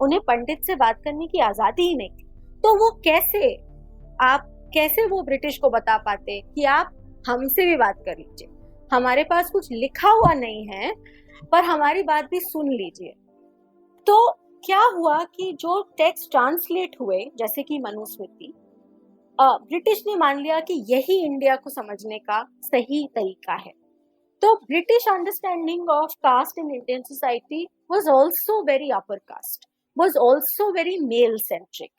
उन्हें पंडित से बात करने की आजादी ही नहीं थी। तो वो कैसे वो ब्रिटिश को बता पाते कि आप हमसे भी बात कर लीजिए, हमारे पास कुछ लिखा हुआ नहीं है पर हमारी बात भी सुन लीजिए। तो क्या हुआ कि जो टेक्स्ट ट्रांसलेट हुए, जैसे कि मनुस्मृति, ब्रिटिश ने मान लिया कि यही इंडिया को समझने का सही तरीका है। तो British understanding of caste in Indian society was also very upper caste, was also very male centric,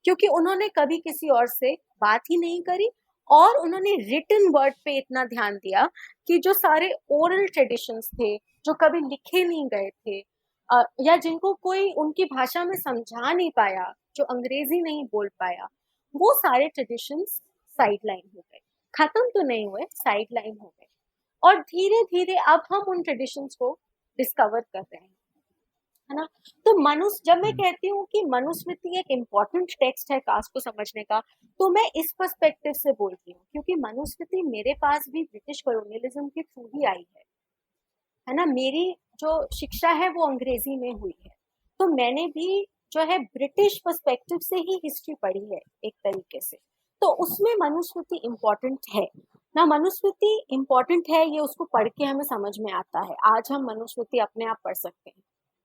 क्योंकि उन्होंने कभी किसी और से बात ही नहीं करी और उन्होंने रिटन वर्ड पे इतना ध्यान दिया कि जो सारे ओरल ट्रेडिशंस थे, जो कभी लिखे नहीं गए थे, या जिनको कोई उनकी भाषा में समझा नहीं पाया, जो अंग्रेजी नहीं बोल पाया, वो सारे ट्रेडिशंस साइडलाइन हो गए, खत्म तो नहीं हुए, साइडलाइन हो गए। और धीरे धीरे अब हम उन ट्रेडिशंस को डिस्कवर कर रहे हैं, है ना। तो जब मैं कहती हूँ कि मनुस्मृति एक इम्पॉर्टेंट टेक्स्ट है कास्ट को समझने का, तो मैं इस पर्सपेक्टिव से बोलती हूँ, क्योंकि मनुस्मृति मेरे पास भी ब्रिटिश कॉलोनियलिज्म के थ्रू ही आई है ना। मेरी जो शिक्षा है वो अंग्रेजी में हुई है, तो मैंने भी जो है ब्रिटिश पर्सपेक्टिव से ही हिस्ट्री पढ़ी है एक तरीके से। तो उसमें मनुस्मृति इम्पोर्टेंट है ना, मनुस्मृति इम्पोर्टेंट है, ये उसको पढ़ के हमें समझ में आता है। आज हम मनुस्मृति अपने आप पढ़ सकते हैं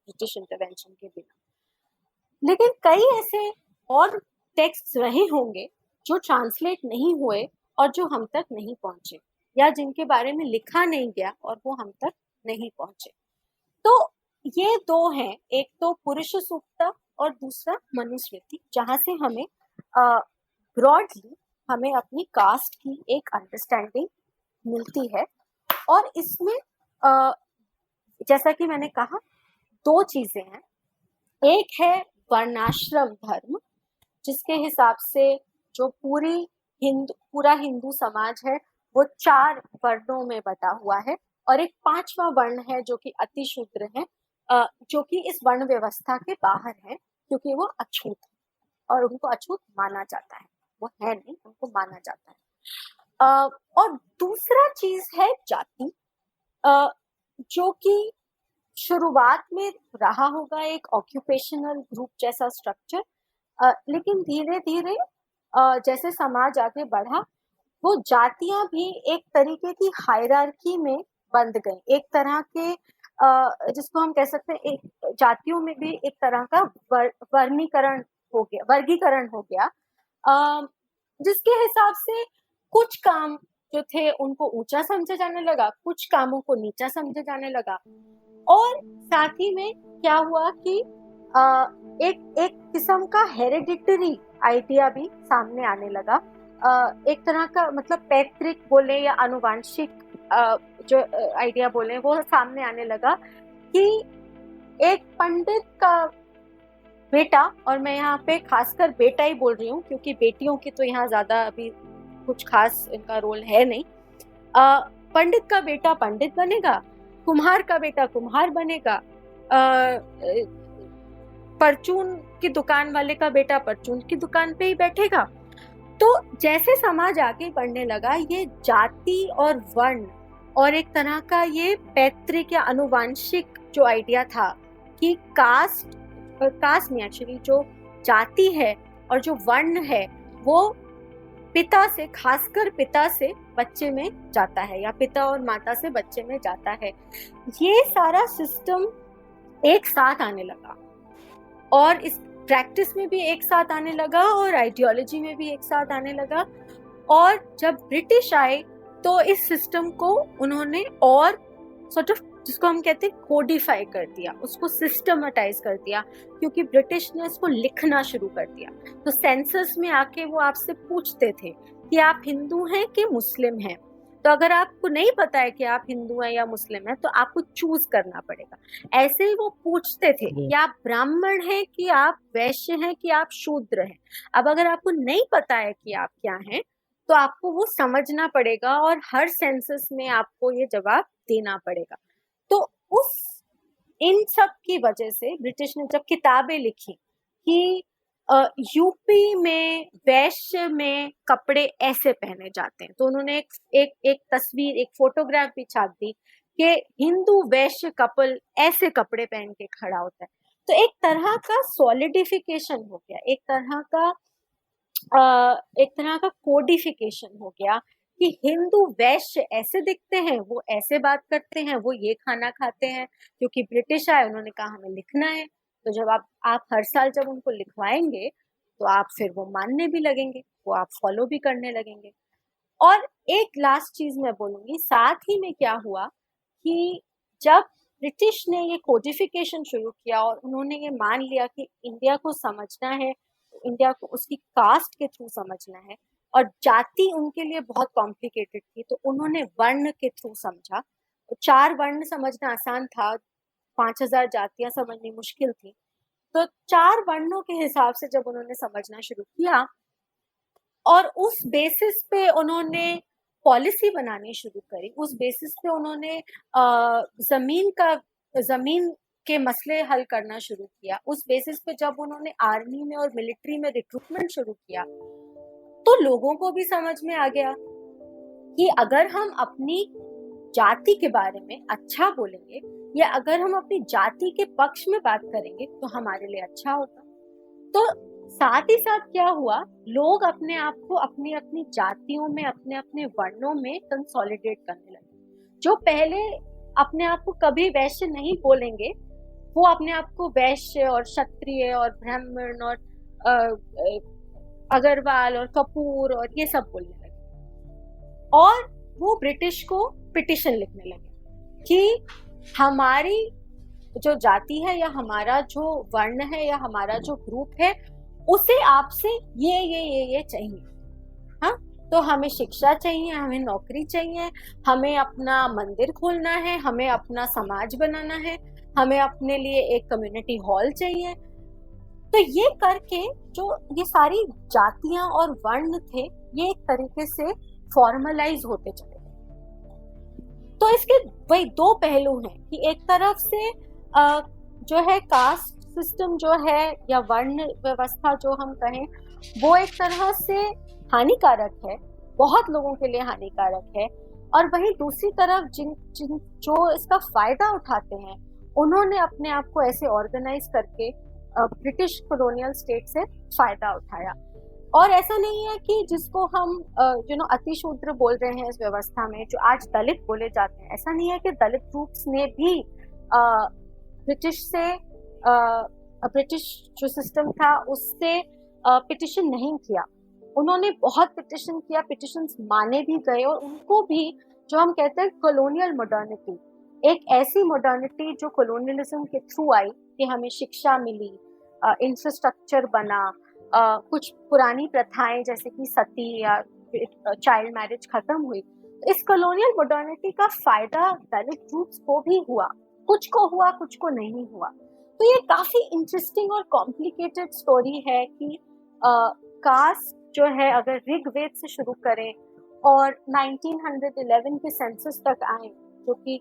ब्रिटिश इंटरवेंशन के बिना। लेकिन कई ऐसे और टेक्स्ट रहे होंगे जो ट्रांसलेट नहीं हुए और जो हम तक नहीं पहुंचे, या जिनके बारे में लिखा नहीं गया और वो हम तक नहीं पहुंचे। तो ये दो हैं, एक तो पुरुष सूक्त और दूसरा मनुस्मृति, जहां से हमें ब्रॉडली हमें अपनी कास्ट की एक अंडरस्टैंडिंग मिलती है। और इसमें जैसा कि मैंने कहा, दो चीजें हैं। एक है वर्णाश्रम धर्म, जिसके हिसाब से जो पूरा हिंदू समाज है वो 4 वर्णों में बटा हुआ है, और एक 5वां वर्ण है जो कि अतिशूद्र है, जो कि इस वर्ण व्यवस्था के बाहर है, क्योंकि वो अछूत है और उनको अछूत माना जाता है। वो है नहीं, उनको माना जाता है। और दूसरा चीज है जाति, जो कि शुरुआत में रहा होगा एक ऑक्यूपेशनल ग्रुप जैसा स्ट्रक्चर, लेकिन धीरे धीरे जैसे समाज आगे बढ़ा, वो जातियां भी एक तरीके की हायरार्की में बंध गई। एक तरह के जिसको हम कह सकते हैं, एक जातियों में भी एक तरह का वर्गीकरण हो गया, जिसके हिसाब से कुछ काम जो थे उनको ऊंचा समझा जाने लगा, कुछ कामों को नीचा समझा जाने लगा। और साथ ही में क्या हुआ कि एक किस्म का हेरिडिटरी आइडिया भी सामने आने लगा, एक तरह का, मतलब पैतृक बोले या आनुवांशिक जो आइडिया बोले, वो सामने आने लगा कि एक पंडित का बेटा, और मैं यहाँ पे खासकर बेटा ही बोल रही हूँ क्योंकि बेटियों की तो यहाँ ज्यादा अभी कुछ खास इनका रोल है नहीं, पंडित का बेटा पंडित बनेगा, कुम्हार का बेटा कुम्हार बनेगा, परचून की दुकान वाले का बेटा परचून की दुकान पे ही बैठेगा। तो जैसे समाज आगे बढ़ने लगा, ये जाति और वर्ण और एक तरह का ये पैतृक या अनुवांशिक जो आइडिया था कि कास्ट में एक्चुअली जो जाति है और जो वर्ण है वो पिता से, खासकर पिता से बच्चे में जाता है या पिता और माता से बच्चे में जाता है। ये सारा सिस्टम एक साथ आने लगा और इस प्रैक्टिस में भी एक साथ आने लगा और आइडियोलॉजी में भी एक साथ आने लगा। और जब ब्रिटिश आए तो इस सिस्टम को उन्होंने और सॉर्ट ऑफ, जिसको हम कहते हैं, कोडिफाई कर दिया, उसको सिस्टमेटाइज कर दिया, क्योंकि ब्रिटिश ने इसको लिखना शुरू कर दिया। तो सेंसस में आके वो आपसे पूछते थे कि आप हिंदू हैं कि मुस्लिम हैं। तो अगर आपको नहीं पता है कि आप हिंदू हैं या मुस्लिम हैं तो आपको चूज करना पड़ेगा। ऐसे ही वो पूछते थे कि आप ब्राह्मण हैं कि आप वैश्य हैं कि आप शूद्र हैं। अब अगर आपको नहीं पता है कि आप क्या हैं तो आपको वो समझना पड़ेगा और हर सेंसस में आपको ये जवाब देना पड़ेगा। तो इन सब की वजह से ब्रिटिश ने जब किताबें लिखी कि यूपी में वैश्य में कपड़े ऐसे पहने जाते हैं, तो उन्होंने एक तस्वीर, एक फोटोग्राफ भी छाप दी कि हिंदू वैश्य कपल ऐसे कपड़े पहन के खड़ा होता है। तो एक तरह का सॉलिडिफिकेशन हो गया, एक तरह का कोडिफिकेशन हो गया कि हिंदू वैश्य ऐसे दिखते हैं, वो ऐसे बात करते हैं, वो ये खाना खाते हैं। क्योंकि ब्रिटिश आए, उन्होंने कहा हमें लिखना है, तो जब आप हर साल जब उनको लिखवाएंगे तो आप फिर वो मानने भी लगेंगे, वो आप फॉलो भी करने लगेंगे। और एक लास्ट चीज मैं बोलूंगी, साथ ही में क्या हुआ कि जब ब्रिटिश ने ये कोडिफिकेशन शुरू किया और उन्होंने ये मान लिया कि इंडिया को समझना है, इंडिया को उसकी कास्ट के थ्रू समझना है, और जाति उनके लिए बहुत कॉम्प्लिकेटेड थी, तो उन्होंने वर्ण के थ्रू समझा। 4 वर्ण समझना आसान था, 5000 जातियां समझनी मुश्किल थी। तो 4 वर्णों के हिसाब से जब उन्होंने समझना शुरू किया और उस बेसिस पे उन्होंने पॉलिसी बनानी शुरू करी, उस बेसिस पे उन्होंने जमीन के मसले हल करना शुरू किया, उस बेसिस पे जब उन्होंने आर्मी में और मिलिट्री में रिक्रूटमेंट शुरू किया, तो लोगों को भी समझ में आ गया कि अगर हम अपनी जाति के बारे में अच्छा बोलेंगे या अगर हम अपनी जाति के पक्ष में बात करेंगे तो हमारे लिए अच्छा होगा। तो साथ ही साथ क्या हुआ, लोग अपने आप को अपनी अपनी जातियों में, अपने अपने वर्णों में कंसोलिडेट करने लगे। जो पहले अपने आप को कभी वैश्य नहीं बोलेंगे, वो अपने आप को वैश्य और क्षत्रिय और ब्राह्मण और अग्रवाल और कपूर और ये सब बोलने लगे। और वो ब्रिटिश को पिटिशन लिखने लगे कि हमारी जो जाति है या हमारा जो वर्ण है या हमारा जो ग्रुप है उसे आपसे ये चाहिए। हाँ, तो हमें शिक्षा चाहिए, हमें नौकरी चाहिए, हमें अपना मंदिर खोलना है, हमें अपना समाज बनाना है, हमें अपने लिए एक कम्युनिटी हॉल चाहिए। तो ये करके जो ये सारी जातियां और वर्ण थे, ये एक तरीके से फॉर्मलाइज होते चले गए। तो इसके वही 2 पहलू हैं कि एक तरफ से जो है कास्ट सिस्टम जो है या वर्ण व्यवस्था जो हम कहें, वो एक तरह से हानिकारक है, बहुत लोगों के लिए हानिकारक है। और वहीं दूसरी तरफ जिन जो इसका फायदा उठाते हैं, उन्होंने अपने आप को ऐसे ऑर्गेनाइज करके ब्रिटिश कॉलोनियल स्टेट से फायदा उठाया। और ऐसा नहीं है कि जिसको हम अतिशूद्र बोल रहे हैं इस व्यवस्था में, जो आज दलित बोले जाते हैं, ऐसा नहीं है कि दलित ग्रुप्स ने भी ब्रिटिश जो सिस्टम था उससे पिटिशन नहीं किया। उन्होंने बहुत पिटिशन किया, पिटिशंस माने भी गए, और उनको भी जो हम कहते हैं कॉलोनियल मॉडर्निटी, एक ऐसी मॉडर्निटी जो कॉलोनियलिज्म के थ्रू आई कि हमें शिक्षा मिली, इंफ्रास्ट्रक्चर बना, कुछ पुरानी प्रथाएं जैसे कि सती या चाइल्ड मैरिज खत्म हुई। इस कॉलोनियल मॉडर्निटी का फायदा दलित ग्रुप्स को भी हुआ, कुछ को हुआ, कुछ को नहीं हुआ। तो ये काफी इंटरेस्टिंग और कॉम्प्लिकेटेड स्टोरी है कि कास्ट जो है, अगर ऋग्वेद से शुरू करें और 1911 के सेंसस तक आए, जो कि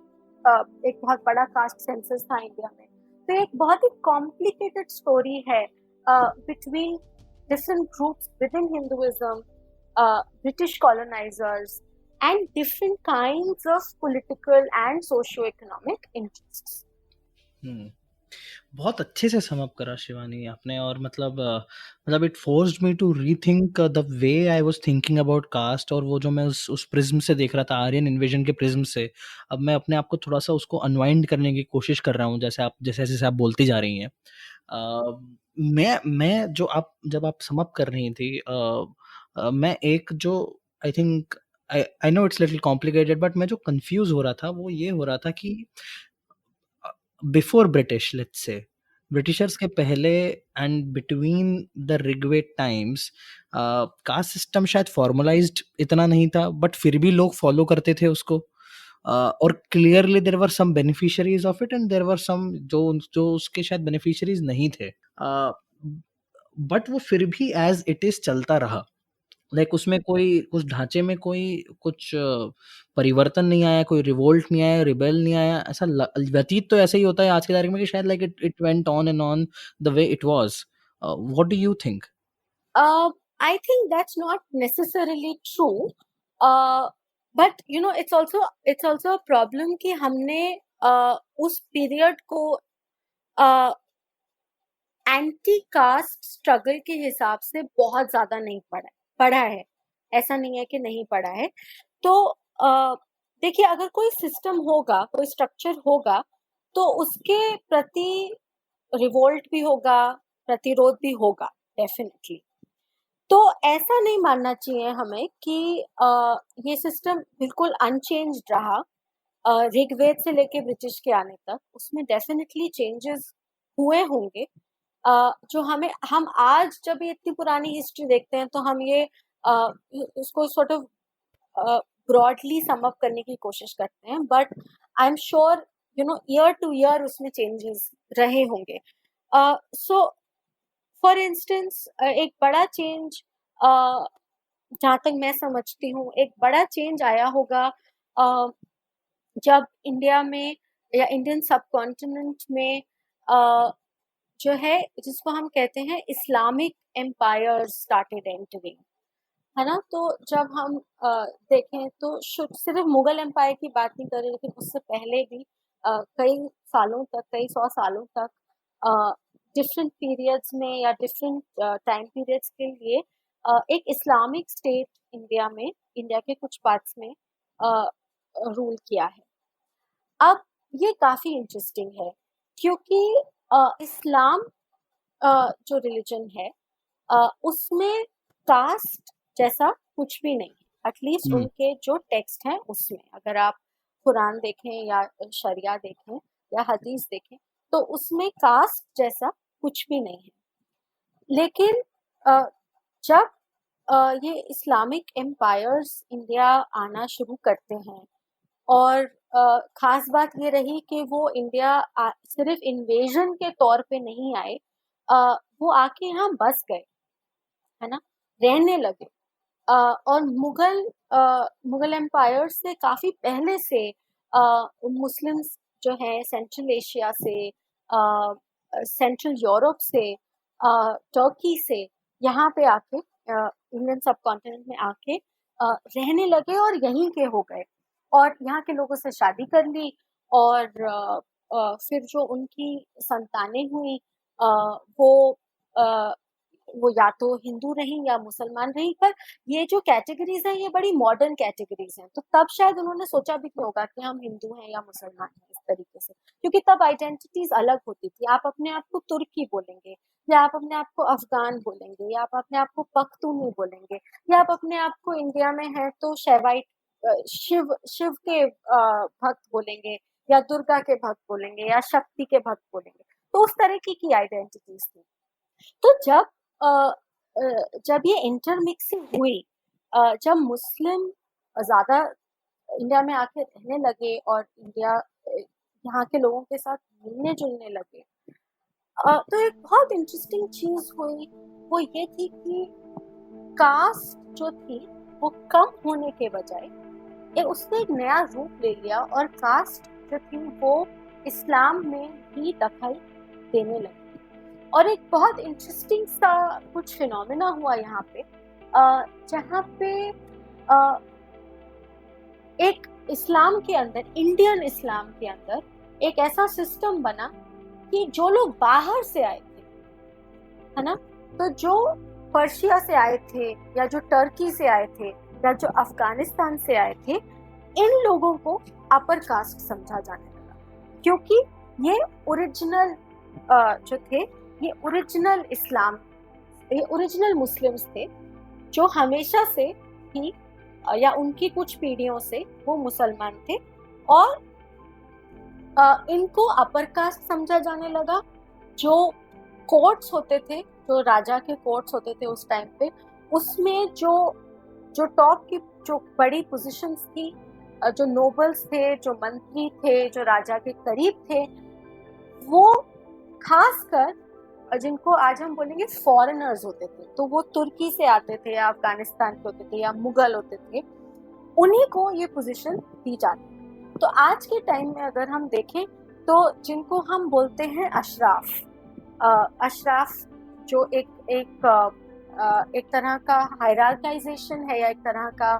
एक बहुत बड़ा कास्ट सेंसस था इंडिया में, तो एक बहुत ही कॉम्प्लिकेटेड स्टोरी है between different groups within Hinduism, British colonizers, and different kinds of political and socio-economic interests. बहुत अच्छे से सम अप करा शिवानी आपने, और मतलब it forced me to rethink the way I was thinking about caste, और वो जो मैं उस प्रिज्म से देख रहा था, आर्यन इन्वेजन के प्रिज्म से, अब मैं अपने आप को थोड़ा सा उसको अनवाइंड करने की कोशिश कर रहा हूँ, जैसे जैसे आप बोलती जा रही हैं। मैं जो आप जब आप सम अप कर रही थी, मैं एक जो I think I know it's little complicated, but मैं जो कंफ्यूज हो रहा था वो ये हो रहा था कि before British, let's say Britishers के पहले and between the Rigveda times, caste system शायद फॉर्मलाइज्ड इतना नहीं था, बट फिर भी लोग फॉलो करते थे उसको। और clearly there were some beneficiaries of it, and there were some जो उसके शायद बेनिफिशियरीज नहीं थे, बट वो फिर भी एज इट इज चलता रहा। लाइक उसमें कोई उस ढांचे में कोई कुछ परिवर्तन नहीं आया, कोई रिवोल्ट नहीं आया, रिबेल नहीं आया, ऐसा व्यतीत तो ऐसे ही होता है आज के तारीख में कि शायद like it went on and on the way it was. What do you think? I think that's not necessarily true, but you know, it's also a problem कि हमने उस पीरियड को एंटी कास्ट स्ट्रगल के हिसाब से बहुत ज्यादा नहीं पढ़ा है। ऐसा नहीं है कि नहीं पढ़ा है। तो देखिए, अगर कोई सिस्टम होगा, कोई स्ट्रक्चर होगा, तो उसके प्रति रिवोल्ट भी होगा, प्रतिरोध भी होगा, डेफिनेटली। तो ऐसा नहीं मानना चाहिए हमें कि ये सिस्टम बिल्कुल अनचेंज्ड रहा ऋग्वेद से लेके ब्रिटिश के आने तक। उसमें डेफिनेटली चेंजेस हुए होंगे, जो हम आज जब ये इतनी पुरानी हिस्ट्री देखते हैं तो हम ये उसको sort of broadly sum up करने की कोशिश करते हैं, but I am sure you know year two year उसमें चेंजेस रहे होंगे। सो फॉर इंस्टेंस, एक बड़ा चेंज, जहाँ तक मैं समझती हूँ, एक बड़ा चेंज आया होगा जब इंडिया में या इंडियन सब कॉन्टिनेंट में जो है, जिसको हम कहते हैं इस्लामिक एम्पायर स्टार्टेड एंटरिंग, है ना। तो जब हम देखें तो सिर्फ मुगल एम्पायर की बात नहीं कर रहे, लेकिन उससे पहले भी कई सालों तक, कई 100 सालों तक डिफरेंट पीरियड्स में या डिफरेंट टाइम पीरियड्स के लिए एक इस्लामिक स्टेट इंडिया में, इंडिया के कुछ पार्ट्स में रूल किया है। अब ये काफी इंटरेस्टिंग है क्योंकि इस्लाम जो रिलीजन है उसमें कास्ट जैसा कुछ भी नहीं है, एटलीस्ट उनके जो टेक्स्ट हैं उसमें। अगर आप कुरान देखें या शरिया देखें या हदीस देखें तो उसमें कास्ट जैसा कुछ भी नहीं है। लेकिन जब ये इस्लामिक एम्पायर्स इंडिया आना शुरू करते हैं, और खास बात ये रही कि वो इंडिया सिर्फ इन्वेजन के तौर पे नहीं आए, वो आके यहाँ बस गए, है ना, रहने लगे। और मुगल एम्पायर से काफी पहले से मुस्लिम्स जो है सेंट्रल एशिया से, सेंट्रल यूरोप से, टर्की से यहाँ पे आके इंडियन सब कॉन्टिनेंट में आके रहने लगे और यहीं के हो गए, और यहाँ के लोगों से शादी कर ली, और फिर जो उनकी संतानें हुई वो या तो हिंदू रही या मुसलमान रही। पर ये जो कैटेगरीज हैं ये बड़ी मॉडर्न कैटेगरीज हैं, तो तब शायद उन्होंने सोचा भी नहीं होगा कि हम हिंदू हैं या मुसलमान हैं इस तरीके से, क्योंकि तब आइडेंटिटीज अलग होती थी। आप अपने आप को तुर्की बोलेंगे, या आप अपने आप को अफगान बोलेंगे, या आप अपने आप को पख्तूनी बोलेंगे, या आप अपने आप को इंडिया में हैं तो शैवाइट, शिव के भक्त बोलेंगे, या दुर्गा के भक्त बोलेंगे, या शक्ति के भक्त बोलेंगे। तो उस तरह की आइडेंटिटीज थी। तो जब ये इंटरमिक्सिंग हुई, जब मुस्लिम ज्यादा इंडिया में आके रहने लगे और इंडिया यहाँ के लोगों के साथ मिलने जुलने लगे। तो एक बहुत इंटरेस्टिंग चीज हुई, वो ये थी कि कास्ट जो थी वो कम होने के बजाय उसने एक नया रूप ले लिया, और कास्ट जो थी वो इस्लाम में भी दखल देने लगी। और एक बहुत इंटरेस्टिंग सा कुछ फिनोमेना हुआ यहाँ पे, जहाँ पे एक इस्लाम के अंदर, इंडियन इस्लाम के अंदर एक ऐसा सिस्टम बना कि जो लोग बाहर से आए थे, है ना, तो जो पर्शिया से आए थे या जो टर्की से आए थे या जो अफगानिस्तान से आए थे, इन लोगों को अपर कास्ट समझा जाने लगा, क्योंकि ये ओरिजिनल जो थे, ये ओरिजिनल इस्लाम, ये ओरिजिनल मुस्लिम्स थे जो हमेशा से ही या उनकी कुछ पीढ़ियों से वो मुसलमान थे, और इनको अपर कास्ट समझा जाने लगा। जो कोर्ट्स होते थे, जो राजा के कोर्ट्स होते थे उस टाइम पे, उसमें जो टॉप की जो बड़ी पोजीशंस थी, जो नोबल्स थे, जो मंत्री थे, जो राजा के करीब थे, वो खासकर जिनको आज हम बोलेंगे फॉरेनर्स होते थे, तो वो तुर्की से आते थे या अफगानिस्तान के होते थे या मुगल होते थे, उन्हीं को ये पोजीशन दी जाती। तो आज के टाइम में अगर हम देखें तो जिनको हम बोलते हैं अशराफ, अशराफ जो एक तरह का हायरार्काइजेशन है या एक तरह का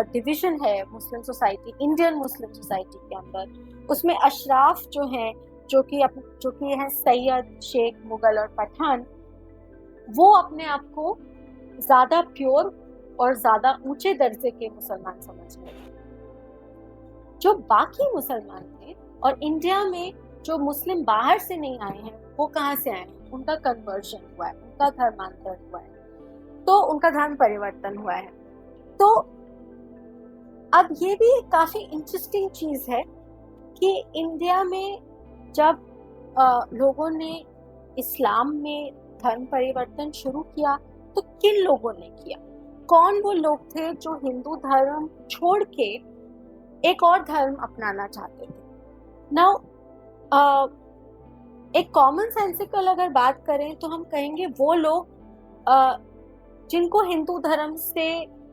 डिवीजन है मुस्लिम सोसाइटी, इंडियन मुस्लिम सोसाइटी के अंदर, उसमें अशराफ जो हैं, जो कि हैं सैयद, शेख, मुगल और पठान, वो अपने आप को ज्यादा प्योर और ज्यादा ऊंचे दर्जे के मुसलमान समझते हैं। जो बाकी मुसलमान थे और इंडिया में जो मुस्लिम बाहर से नहीं आए हैं, वो कहाँ से आए हैं? उनका कन्वर्जन हुआ है, उनका धर्मांतरण हुआ है, तो उनका धर्म परिवर्तन हुआ है। तो अब ये भी काफी इंटरेस्टिंग चीज है कि इंडिया में जब लोगों ने इस्लाम में धर्म परिवर्तन शुरू किया, तो किन लोगों ने किया? कौन वो लोग थे जो हिंदू धर्म छोड़ के एक और धर्म अपनाना चाहते थे? नाउ एक कॉमन सेंसिकल अगर बात करें तो हम कहेंगे वो लोग जिनको हिंदू धर्म से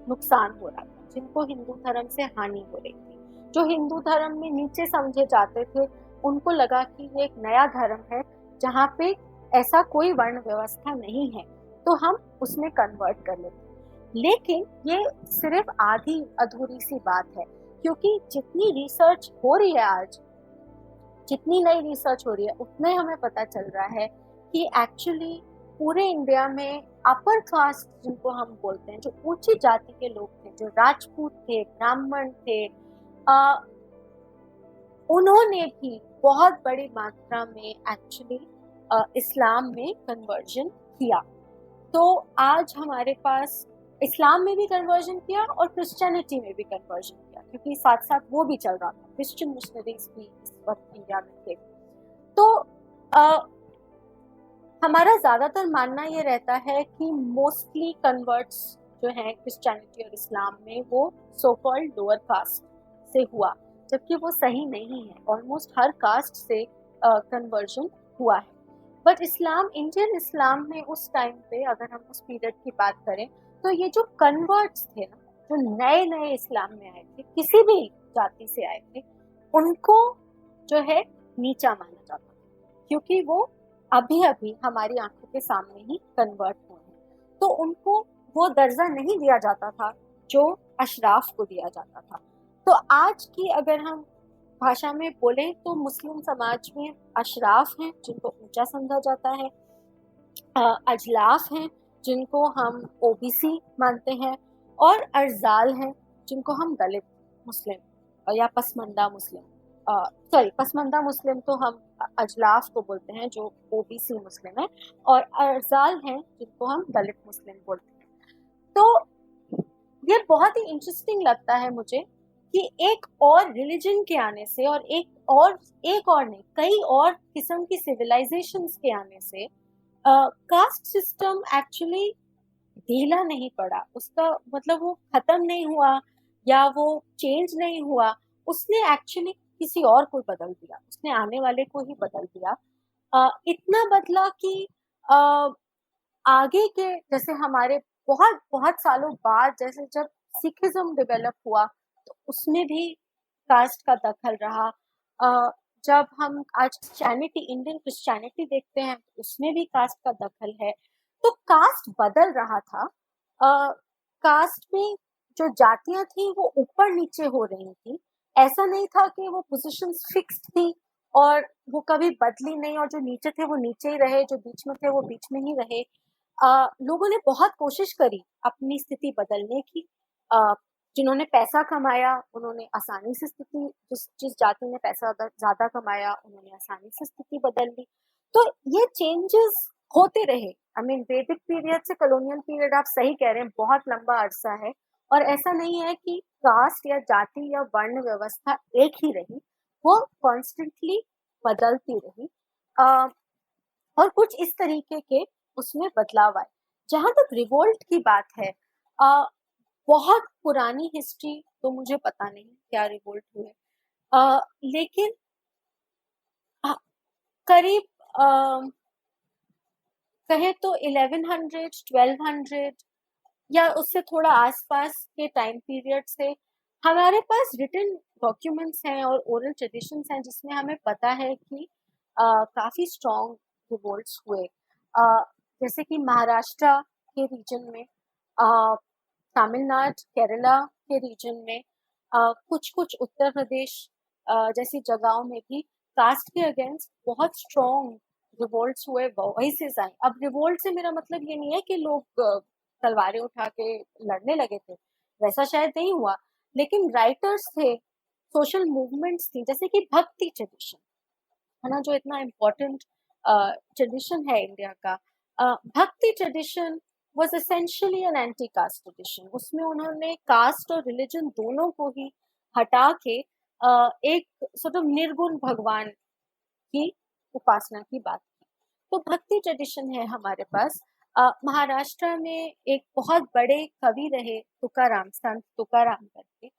नुकसान हो रहा था, जिनको हिंदू धर्म से हानि हो रही थी, जो हिंदू धर्म में नीचे समझे जाते थे, उनको लगा कि ये एक नया धर्म है जहाँ पे ऐसा कोई वर्ण व्यवस्था नहीं है, तो हम उसमें कन्वर्ट कर लेते हैं। लेकिन ये सिर्फ आधी अधूरी सी बात है, क्योंकि जितनी रिसर्च हो रही है आज, जितनी नई रिसर्च हो रही है, उतने हमें पता चल रहा है कि एक्चुअली पूरे इंडिया में अपर कास्ट जिनको हम बोलते हैं, जो ऊंची जाति के लोग थे, जो राजपूत थे, ब्राह्मण थे, उन्होंने भी बहुत बड़ी मात्रा में एक्चुअली इस्लाम में कन्वर्जन किया। तो आज हमारे पास इस्लाम में भी कन्वर्जन किया और क्रिश्चियनिटी में भी कन्वर्जन किया, क्योंकि साथ साथ वो भी चल रहा था, क्रिश्चियन मिशनरीज भी इस वक्त इंडिया में थे। तो हमारा ज्यादातर मानना ये रहता है कि मोस्टली कन्वर्ट्स जो हैं क्रिश्चियनिटी और इस्लाम में, वो सो कॉल्ड लोअर कास्ट से हुआ, जबकि वो सही नहीं है। ऑलमोस्ट हर कास्ट से कन्वर्जन हुआ है। बट इस्लाम, इंडियन इस्लाम में उस टाइम पे अगर हम उस पीरियड की बात करें, तो ये जो कन्वर्ट्स थे ना, जो नए नए इस्लाम में आए थे, किसी भी जाति से आए थे, उनको जो है नीचा माना जाता था, क्योंकि वो अभी अभी हमारी आंखों के सामने ही कन्वर्ट हुए हैं। तो उनको वो दर्जा नहीं दिया जाता था जो अशराफ को दिया जाता था। तो आज की अगर हम भाषा में बोलें तो मुस्लिम समाज में अशराफ हैं जिनको ऊंचा समझा जाता है, अजलाफ हैं जिनको हम ओबीसी मानते हैं, और अर्जाल हैं जिनको हम दलित मुस्लिम या पसमंदा मुस्लिम, पसमंदा मुस्लिम तो हम अजलाफ को बोलते हैं जो ओबीसी मुस्लिम है, और अर्जाल हैं जिनको हम दलित मुस्लिम बोलते हैं। तो ये बहुत ही इंटरेस्टिंग लगता है मुझे कि एक और रिलीजन के आने से और एक और नहीं, कई और किस्म की सिविलाइजेशंस के आने से कास्ट सिस्टम एक्चुअली ढीला नहीं पड़ा, उसका मतलब वो खत्म नहीं हुआ या वो चेंज नहीं हुआ, उसने एक्चुअली किसी और को बदल दिया, उसने आने वाले को ही बदल दिया। इतना बदला कि अ, आगे के जैसे हमारे बहुत बहुत सालों बाद जैसे जब सिखिज्म डेवलप हुआ तो उसमें भी कास्ट का दखल रहा। अ, जब हम आज क्रिश्चियनिटी इंडियन क्रिश्चियनिटी देखते हैं तो उसमें भी कास्ट का दखल है। तो कास्ट बदल रहा था। कास्ट में जो जातियां थी वो ऊपर नीचे हो रही थी। ऐसा नहीं था कि वो पोजीशंस फिक्स्ड थी और वो कभी बदली नहीं, और जो नीचे थे वो नीचे ही रहे, जो बीच में थे वो बीच में ही रहे। लोगों ने बहुत कोशिश करी अपनी स्थिति बदलने की। अ, जिन्होंने पैसा कमाया उन्होंने आसानी से स्थिति, जिस जिस जाति ने पैसा ज्यादा कमाया उन्होंने आसानी से स्थिति बदल ली। तो ये चेंजेस होते रहे। आई मीन वैदिक पीरियड से कॉलोनियल पीरियड, आप सही कह रहे हैं, बहुत लंबा अरसा है। और ऐसा नहीं है कि कास्ट या जाति या वर्ण व्यवस्था एक ही रही, वो कॉन्स्टेंटली बदलती रही। अ, और कुछ इस तरीके के उसमें बदलाव आए। जहां तक रिवोल्ट की बात है, बहुत पुरानी हिस्ट्री तो मुझे पता नहीं क्या रिवोल्ट हुए, लेकिन हाँ, करीब कहे तो 1100 1200 या उससे थोड़ा आसपास के टाइम पीरियड से हमारे पास रिटन डॉक्यूमेंट्स हैं और ओरल ट्रेडिशंस हैं जिसमें हमें पता है कि काफी स्ट्रॉन्ग रिवोल्ट्स हुए। जैसे कि महाराष्ट्र के रीजन में, तमिलनाडु केरला के रीजन में, कुछ कुछ उत्तर प्रदेश जैसी जगहों में भी कास्ट के अगेंस्ट बहुत स्ट्रॉन्ग रिवोल्ट्स हुए, वॉइसेस आए। अब रिवोल्ट से मेरा मतलब ये नहीं है कि लोग तलवारें उठा के लड़ने लगे थे, वैसा शायद नहीं हुआ, लेकिन राइटर्स थे, सोशल मूवमेंट्स थी, जैसे कि भक्ति ट्रेडिशन है ना, जो इतना इम्पोर्टेंट ट्रेडिशन है इंडिया का। भक्ति tradition was essentially an anti cast tradition. उसमें उन्होंने कास्ट और रिलीजन दोनों को ही हटा के एक सॉर्ट ऑफ निर्गुण भगवान की उपासना की बात की। तो भक्ति ट्रेडिशन है हमारे पास। महाराष्ट्र में एक बहुत बड़े कवि रहे तुकाराम, संत तुकाराम करके।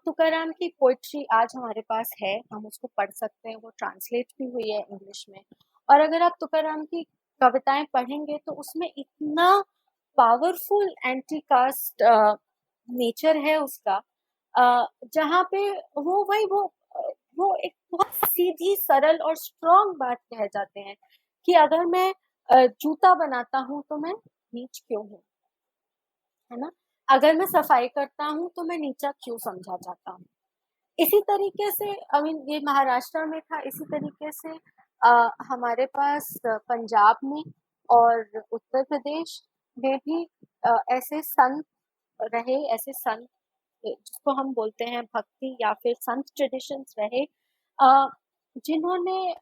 तुकाराम की पोइट्री आज हमारे पास है, हम उसको पढ़ सकते हैं, वो ट्रांसलेट भी हुई है इंग्लिश में। और अगर आप तुकाराम की कविताएं पढ़ेंगे तो उसमें इतना पावरफुल एंटी कास्ट नेचर है उसका, जहाँ पे वो एक बहुत सीधी सरल और स्ट्रॉन्ग बात कह जाते हैं कि अगर मैं जूता बनाता हूँ तो मैं नीच क्यों हूँ, है ना, अगर मैं सफाई करता हूँ तो मैं नीचा क्यों समझा जाता हूँ। इसी तरीके से आई मीन ये महाराष्ट्र में था। इसी तरीके से हमारे पास पंजाब में और उत्तर प्रदेश में भी ऐसे संत रहे, ऐसे संत जिसको हम बोलते हैं भक्ति या फिर संत ट्रेडिशंस रहे, जिन्होंने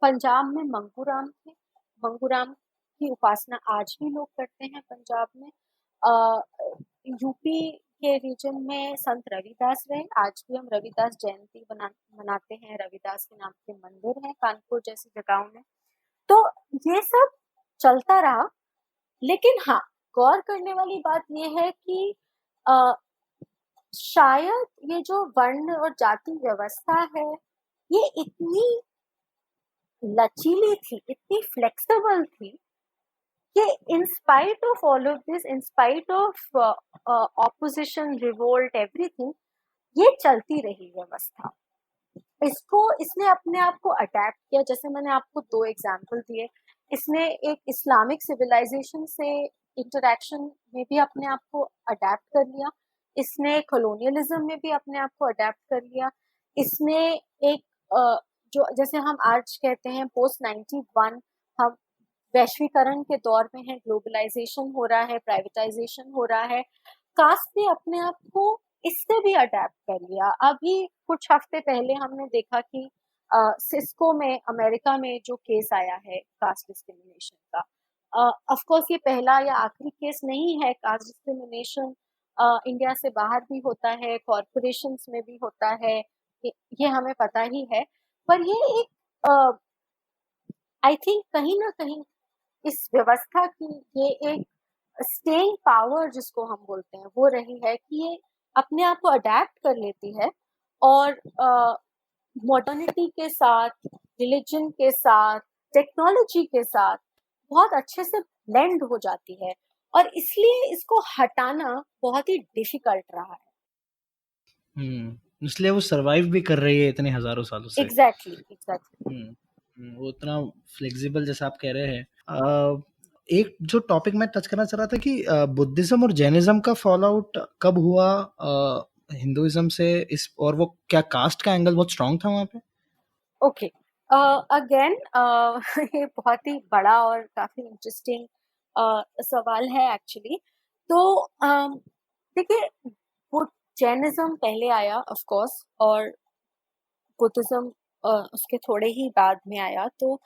पंजाब में मंगूराम थे। मंगूराम की उपासना आज भी लोग करते हैं पंजाब में। यूपी के रीजन में संत रविदास रहे, आज भी हम रविदास जयंती मनाते हैं, रविदास के नाम के मंदिर हैं कानपुर जैसी जगहों में। तो ये सब चलता रहा, लेकिन हाँ, गौर करने वाली बात यह है कि शायद ये जो वर्ण और जाति व्यवस्था है ये इतनी लचीली थी, इतनी फ्लेक्सिबल थी कि in spite of all of this, in spite of opposition, revolt, everything, ये चलती रही व्यवस्था। इसने अपने आप को अडेप्ट किया। जैसे मैंने आपको दो एग्जाम्पल दिए, इसने एक इस्लामिक सिविलाइजेशन से इंटरेक्शन में भी अपने आप को अडेप्ट कर लिया, इसने कॉलोनियलिज्म में भी अपने आप को अडेप्ट कर लिया, इसने एक जो जैसे हम आज कहते हैं पोस्ट 91, हम वैश्वीकरण के दौर में है, ग्लोबलाइजेशन हो रहा है, प्राइवेटाइजेशन हो रहा है, कास्ट ने अपने आप को इससे भी अडेप्ट कर लिया। अभी कुछ हफ्ते पहले हमने देखा कि सिस्को में अमेरिका में जो केस आया है कास्ट डिस्क्रिमिनेशन का, ऑफ कोर्स ये पहला या आखिरी केस नहीं है। कास्ट डिस्क्रिमिनेशन इंडिया से बाहर भी होता है, कॉरपोरेशंस में भी होता है, ये हमें पता ही है। पर ये एक आई थिंक कहीं ना कहीं इस व्यवस्था की ये एक स्टेइंग पावर जिसको हम बोलते हैं वो रही है कि ये अपने आप को अडेप्ट कर लेती है और मॉडर्निटी के साथ, रिलीजन के साथ, टेक्नोलॉजी के साथ बहुत अच्छे से ब्लेंड हो जाती है, और इसलिए इसको हटाना बहुत ही डिफिकल्ट रहा है। इसलिए वो सरवाइव भी कर रही है इतने हजारों सालों से। एग्जैक्टली। वो इतना फ्लेक्सिबल जैसा आप कह रहे हैं। एक जो टॉपिक मैं टच करना चाह रहा था कि बुद्धिज्म और जैनिज्म का फॉल आउट कब हुआ हिंदुइज्म से, इस और वो क्या कास्ट का एंगल बहुत स्ट्रांग था वहाँ पे? ओके, अगेन ये बहुत ही बड़ा और काफी इंटरेस्टिंग सवाल है एक्चुअली। तो देखिए, जैनिज्म पहले आया ऑफ कोर्स, और बुद्धिज्म उसके थोड़े ही बाद में आया। तो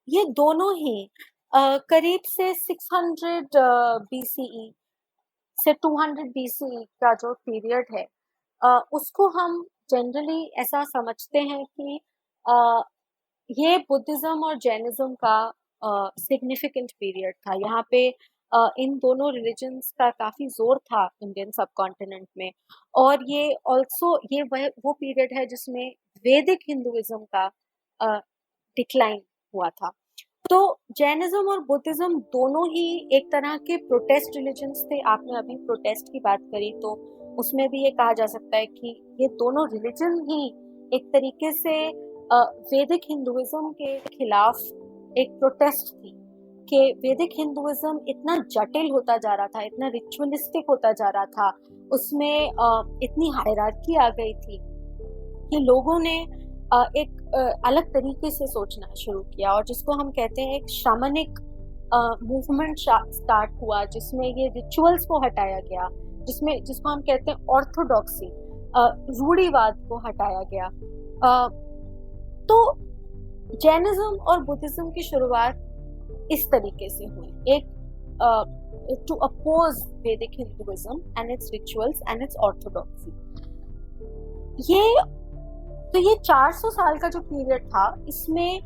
ये दोनों ही करीब से 600 BCE से 200 BCE का जो पीरियड है, उसको हम जनरली ऐसा समझते हैं कि ये बुद्धिज्म और जैनिज्म का सिग्निफिकेंट पीरियड था। यहाँ पे इन दोनों रिलीजन्स का काफी जोर था इंडियन सब कॉन्टिनेंट में, और ये ऑल्सो ये वो पीरियड है जिसमें वैदिक हिंदुइज्म का डिक्लाइन हुआ था। तो जैनिज्म और बुद्धिज्म दोनों ही एक तरह के प्रोटेस्ट रिलीजन्स थे। आपने अभी प्रोटेस्ट की बात करी, तो उसमें भी ये कहा जा सकता है कि ये दोनों रिलीजन ही एक तरीके से वैदिक हिंदुइज्म के खिलाफ एक प्रोटेस्ट थी, कि वैदिक हिंदुइज्म इतना जटिल होता जा रहा था, इतना रिचुअलिस्टिक होता जा रहा था, उसमें इतनी हायरार्की आ गई थी कि लोगों ने एक अलग तरीके से सोचना शुरू किया, और जिसको हम कहते हैं एक शामनिक मूवमेंट स्टार्ट हुआ, जिसमें ये रिचुअल्स को हटाया गया, जिसको हम कहते हैं ऑर्थोडॉक्सी, रूढ़िवाद को हटाया गया। तो जैनिज्म और बुद्धिज्म की शुरुआत इस तरीके से हुई, एक टू अपोज वैदिक Hinduism and it's rituals and it's orthodoxy. ये 400 साल का जो पीरियड था, इसमें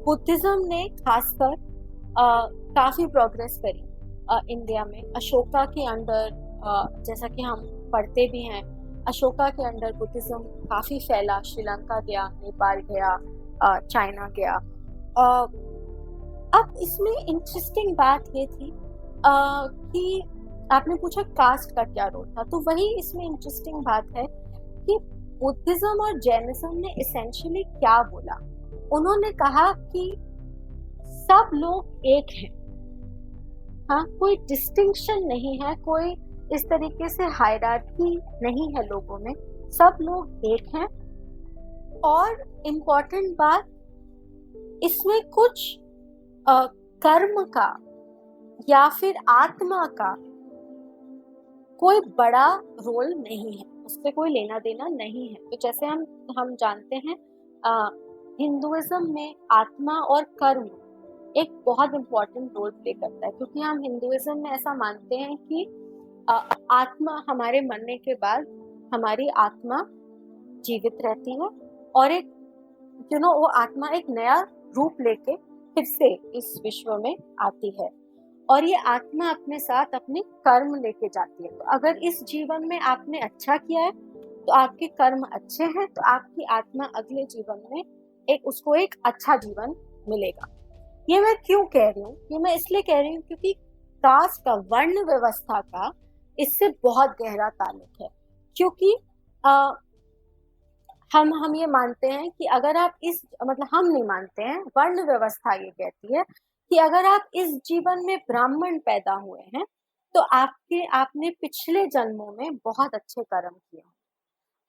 बुद्धिज्म ने खासकर काफी प्रोग्रेस करी इंडिया में। अशोका के अंडर, जैसा कि हम पढ़ते भी हैं, अशोका के अंडर बुद्धिज्म काफी फैला, श्रीलंका गया, नेपाल गया, चाइना गया। अब इसमें इंटरेस्टिंग बात ये थी कि आपने पूछा कास्ट का क्या रोल था, तो वही इसमें इंटरेस्टिंग बात है कि बुद्धिज्म और जैनिज्म ने एसेंशियली क्या बोला। उन्होंने कहा कि सब लोग एक हैं, हाँ, कोई डिस्टिंक्शन नहीं है, कोई इस तरीके से हायरार्की नहीं है लोगों में, सब लोग एक हैं। और इम्पोर्टेंट बात, इसमें कुछ कर्म का या फिर आत्मा का कोई बड़ा रोल नहीं है, उससे कोई लेना देना नहीं है। तो जैसे हम जानते हैं हिंदुइज्म में आत्मा और कर्म एक बहुत इम्पोर्टेंट रोल प्ले करता है, क्योंकि हम हिंदुइज्म में ऐसा मानते हैं कि आत्मा, हमारे मरने के बाद हमारी आत्मा जीवित रहती है, और एक वो आत्मा एक नया रूप लेके फिर से इस विश्व में आती है, और ये आत्मा अपने साथ अपने कर्म लेके जाती है। तो अगर इस जीवन में आपने अच्छा किया है तो आपके कर्म अच्छे हैं, तो आपकी आत्मा अगले जीवन में उसको एक अच्छा जीवन मिलेगा। ये मैं क्यों कह रही हूँ? ये मैं इसलिए कह रही हूँ क्योंकि कास्ट का, वर्ण व्यवस्था का इससे बहुत गहरा ताल्लुक है। क्योंकि हम ये मानते हैं कि अगर आप हम नहीं मानते हैं, वर्ण व्यवस्था ये कहती है कि अगर आप इस जीवन में ब्राह्मण पैदा हुए हैं तो आपने पिछले जन्मों में बहुत अच्छे कर्म किए।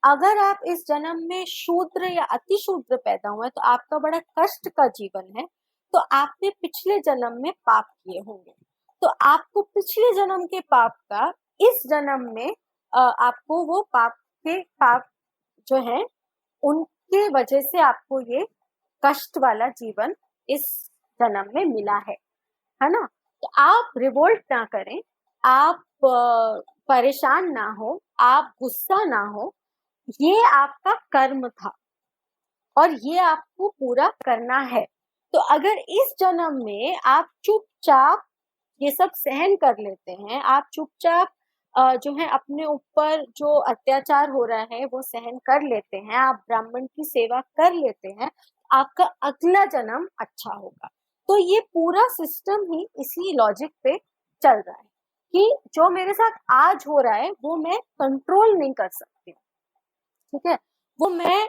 अगर आप इस जन्म में शूद्र या अति शूद्र पैदा हुए तो आपका बड़ा कष्ट का जीवन है, तो आपने पिछले जन्म में पाप किए होंगे, तो आपको पिछले जन्म के पाप का इस जन्म में आपको वो पाप जो है उनके वजह से आपको ये कष्ट वाला जीवन इस जन्म में मिला है ना। तो आप रिवोल्ट ना करें, आप परेशान ना हो, आप गुस्सा ना हो, ये आपका कर्म था और ये आपको पूरा करना है। तो अगर इस जन्म में आप चुपचाप ये सब सहन कर लेते हैं, आप चुपचाप जो है अपने ऊपर जो अत्याचार हो रहा है वो सहन कर लेते हैं, आप ब्राह्मण की सेवा कर लेते हैं, आपका अगला जन्म अच्छा होगा। तो ये पूरा सिस्टम ही इसी लॉजिक पे चल रहा है कि जो मेरे साथ आज हो रहा है वो मैं कंट्रोल नहीं कर सकती हूँ, ठीक है? वो मैं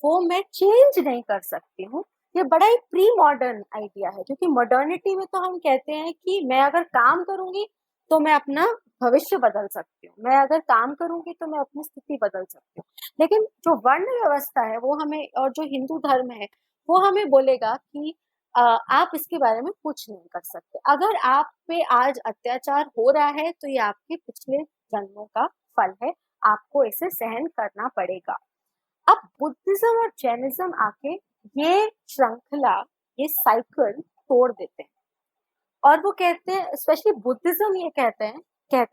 वो मैं चेंज नहीं कर सकती हूँ। ये बड़ा ही प्री मॉडर्न आइडिया है, क्योंकि मॉडर्निटी में तो हम कहते हैं कि मैं अगर काम करूंगी तो मैं अपना भविष्य बदल सकती हूँ, मैं अगर काम करूंगी तो मैं अपनी स्थिति बदल सकती हूँ। लेकिन जो वर्ण व्यवस्था है वो हमें, और जो हिंदू धर्म है वो हमें बोलेगा कि आप इसके बारे में कुछ नहीं कर सकते। अगर आप पे आज अत्याचार हो रहा है तो ये आपके पिछले जन्मों का फल है, आपको इसे सहन करना पड़ेगा। अब बुद्धिज्म और जैनिज्म आके ये श्रृंखला, ये साइकिल तोड़ देते हैं, और वो कहते हैं, स्पेशली बुद्धिज्म ये कहता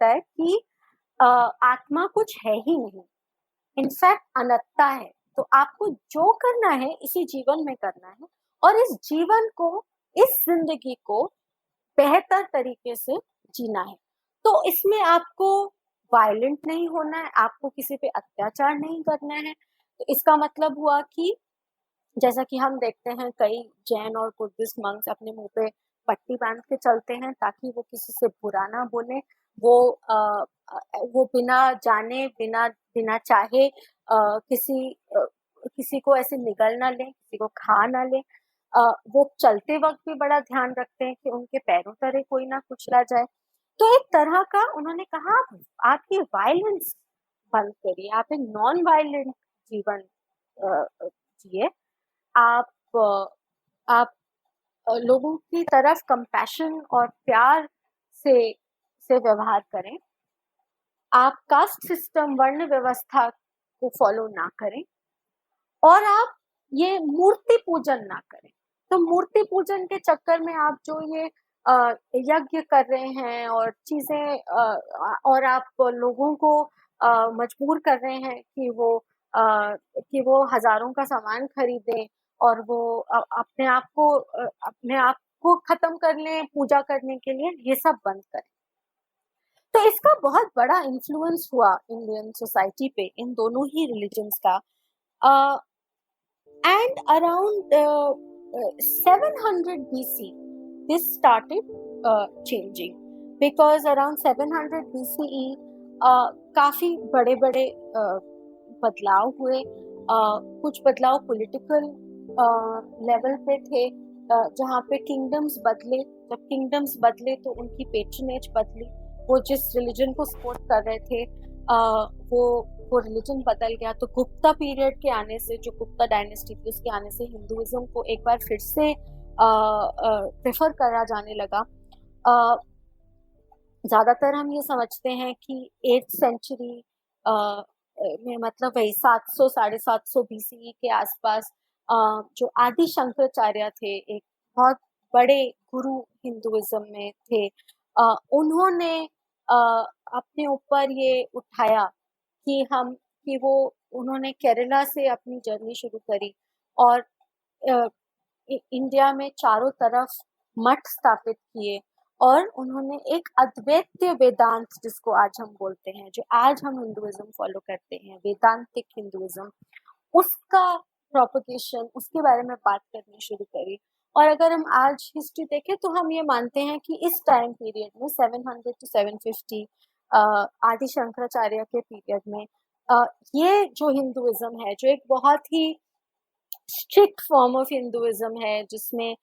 है कि आत्मा कुछ है ही नहीं, इनफैक्ट अनंतता है। तो आपको जो करना है इसी जीवन में करना है, और इस जीवन को, इस जिंदगी को बेहतर तरीके से जीना है। तो इसमें आपको वायलेंट नहीं होना है, आपको किसी पे अत्याचार नहीं करना है। तो इसका मतलब हुआ कि जैसा कि हम देखते हैं कई जैन और बुद्धिस्ट मंक्स अपने मुंह पे पट्टी बांध के चलते हैं ताकि वो किसी से बुरा ना बोले, वो वो बिना जाने बिना बिना चाहे किसी को ऐसे निगल ना ले, किसी को खा ना ले। वो चलते वक्त भी बड़ा ध्यान रखते हैं कि उनके पैरों तले कोई ना कुचला जाए। तो एक तरह का उन्होंने कहा, आप ये वायलेंस बंद करिए, आप एक नॉन वायलेंट जीवन जिए। आप आप लोगों की तरफ कंपैशन और प्यार से व्यवहार करें। आप कास्ट सिस्टम, वर्ण व्यवस्था को फॉलो ना करें, और आप ये मूर्ति पूजन ना करें। तो मूर्ति पूजन के चक्कर में आप जो ये यज्ञ कर रहे हैं और चीजें, और आप लोगों को मजबूर कर रहे हैं कि वो हजारों का सामान खरीदें और वो अपने आप को खत्म कर लें पूजा करने के लिए, ये सब बंद करें। तो इसका बहुत बड़ा इन्फ्लुएंस हुआ इंडियन सोसाइटी पे, इन दोनों ही रिलीजन्स का। And around 700 BC, this started changing, because around 700 BCE काफी बड़े बड़े बदलाव हुए। कुछ बदलाव पॉलिटिकल लेवल पे थे, जहाँ पे किंगडम्स बदले। जब किंगडम्स बदले तो उनकी पेट्रनेज बदली, वो जिस रिलीजन को सपोर्ट कर रहे थे वो रिलीजन बदल गया। तो गुप्ता पीरियड के आने से, जो गुप्ता डायनेस्टी थी उसके आने से हिंदुइज्म को एक बार फिर से प्रेफर करा जाने लगा। ज्यादातर हम ये समझते हैं कि 8th सेंचुरी में, मतलब वही 700 750 BCE के आसपास, जो आदि शंकराचार्य थे, एक बहुत बड़े गुरु हिंदुइज्म में थे, उन्होंने अपने ऊपर ये उठाया कि वो उन्होंने केरला से अपनी जर्नी शुरू करी और इंडिया में चारों तरफ मठ स्थापित किए, और उन्होंने एक अद्वैत वेदांत, जिसको आज हम बोलते हैं, जो आज हम हिंदुइज्म फॉलो करते हैं, वेदांतिक हिंदुइज्म, उसका प्रोपगेशन, उसके बारे में बात करनी शुरू करी। और अगर हम आज हिस्ट्री देखें तो हम ये मानते हैं कि इस टाइम पीरियड में 700 to 750 आदि शंकराचार्य के पीरियड में ये जो हिंदुइज्म है, जो एक बहुत ही स्ट्रिक्ट फॉर्म ऑफ हिंदुइज्म है, जिसमें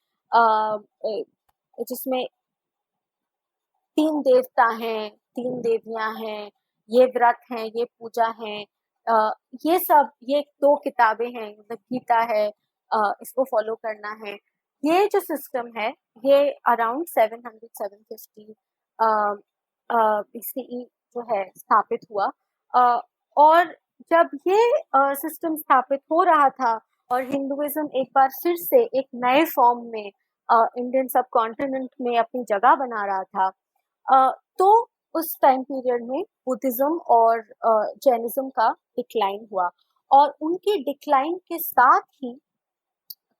3 देवता हैं, 3 देवियां हैं, ये व्रत हैं, ये पूजा है, ये सब, ये 2 किताबें हैं, मतलब गीता है, इसको फॉलो करना है। ये जो सिस्टम है ये अराउंड 700-750 BCE जो है स्थापित हुआ। और जब ये सिस्टम स्थापित हो रहा था और हिंदुइज्म एक बार फिर से एक नए फॉर्म में इंडियन सब कॉन्टिनेंट में अपनी जगह बना रहा था, तो उस टाइम पीरियड में बुद्धिज्म और जैनिज्म का डिक्लाइन हुआ, और उनके डिक्लाइन के साथ ही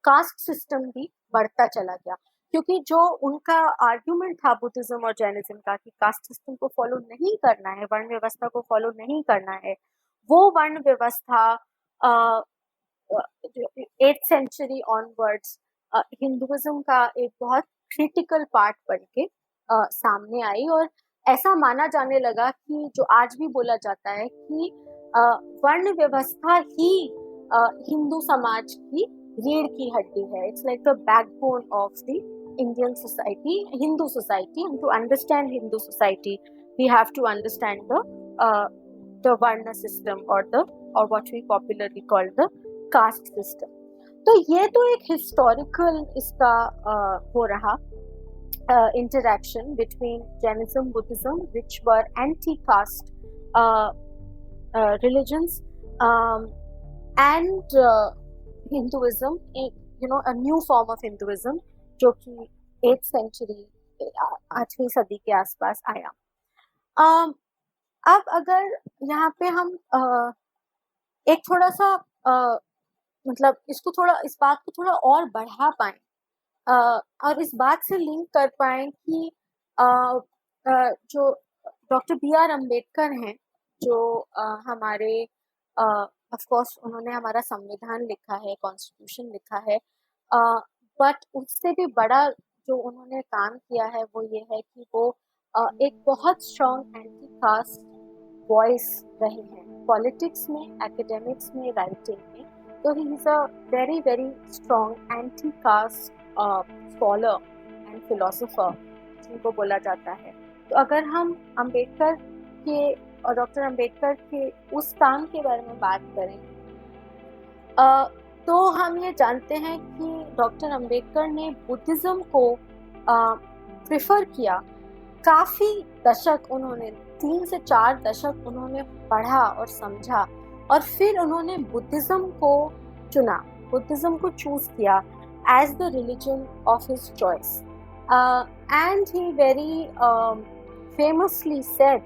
कास्ट सिस्टम भी बढ़ता चला गया। क्योंकि जो उनका आर्ग्यूमेंट था बुद्धिज्म और जैनिज्म का कि कास्ट सिस्टम को फॉलो नहीं करना है, वर्ण व्यवस्था को फॉलो नहीं करना है, वो वर्ण व्यवस्था 8th सेंचुरी ऑनवर्ड्स हिंदुइज्म का एक बहुत क्रिटिकल पार्ट बन के सामने आई। और ऐसा माना जाने लगा कि जो आज भी बोला जाता है कि वर्ण व्यवस्था ही हिंदू समाज की रीढ़ की हड्डी है। It's like the backbone of the Indian society, Hindu society, and to understand Hindu society, we have to understand the Varna system or what we popularly call the caste system. तो ये तो एक historical इसका हो रहा interaction between Jainism, Buddhism, which were anti-caste religions, and Hinduism, a new form of Hinduism, जो कि 8th century 8वीं सदी के आसपास आया। अब अगर यहाँ पे हम एक थोड़ा सा मतलब इस बात को थोड़ा और बढ़ा पाए और इस बात से लिंक कर पाए कि जो डॉक्टर B.R. अम्बेडकर हैं, जो हमारे ऑफ कोर्स उन्होंने हमारा संविधान लिखा है, कॉन्स्टिट्यूशन लिखा है, बट उससे भी बड़ा जो उन्होंने काम किया है वो ये है कि वो एक बहुत स्ट्रॉन्ग एंटी कास्ट वॉइस रहे हैं पॉलिटिक्स में, एकेडमिक्स में, राइटिंग में। तो he is a very very strong anti cast scholar and philosopher जिनको बोला जाता है। तो अगर हम अम्बेडकर के और डॉक्टर अम्बेडकर के उस काम के बारे में बात करें तो हम ये जानते हैं कि डॉक्टर अम्बेडकर ने बुद्धिज्म को प्रिफर किया। काफ़ी दशक उन्होंने 3 से 4 दशक उन्होंने पढ़ा और समझा और फिर उन्होंने बुद्धिज्म को चुना, बुद्धिज्म को चूज किया as the religion of his choice. And he very famously said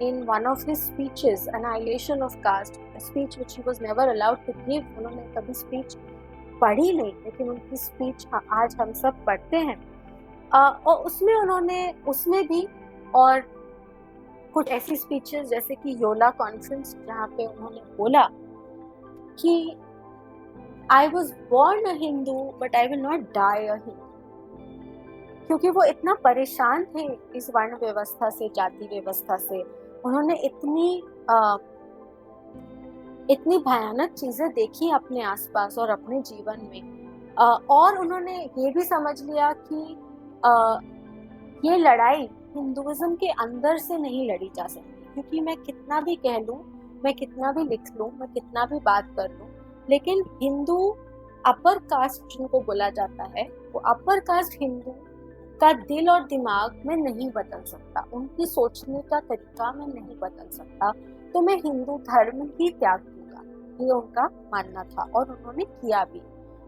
in one of his speeches, Annihilation of Caste, a speech which he was never allowed to give. उन्होंने कभी speech पढ़ी नहीं, लेकिन उनकी speech आज हम सब पढ़ते हैं। और उसमें भी और कुछ ऐसी स्पीचेस जैसे कि योला कॉन्फ्रेंस, जहाँ पे उन्होंने बोला कि I was born a Hindu but I will not die a Hindu, क्योंकि वो इतना परेशान थे इस वर्ण व्यवस्था से, जाति व्यवस्था से। उन्होंने इतनी भयानक चीजें देखी अपने आसपास और अपने जीवन में, और उन्होंने ये भी समझ लिया कि ये लड़ाई हिंदुइज्म के अंदर से नहीं लड़ी जा सकती, क्योंकि मैं कितना भी कह लूं, मैं कितना भी लिख लूं, मैं कितना भी बात कर लूं, लेकिन हिंदू अपर कास्ट जिनको बोला जाता है, वो अपर कास्ट हिंदू का दिल और दिमाग में नहीं बदल सकता, उनकी सोचने का तरीका में नहीं बदल सकता। तो मैं हिंदू धर्म ही त्याग दूंगा, ये उनका मानना था और उन्होंने किया भी।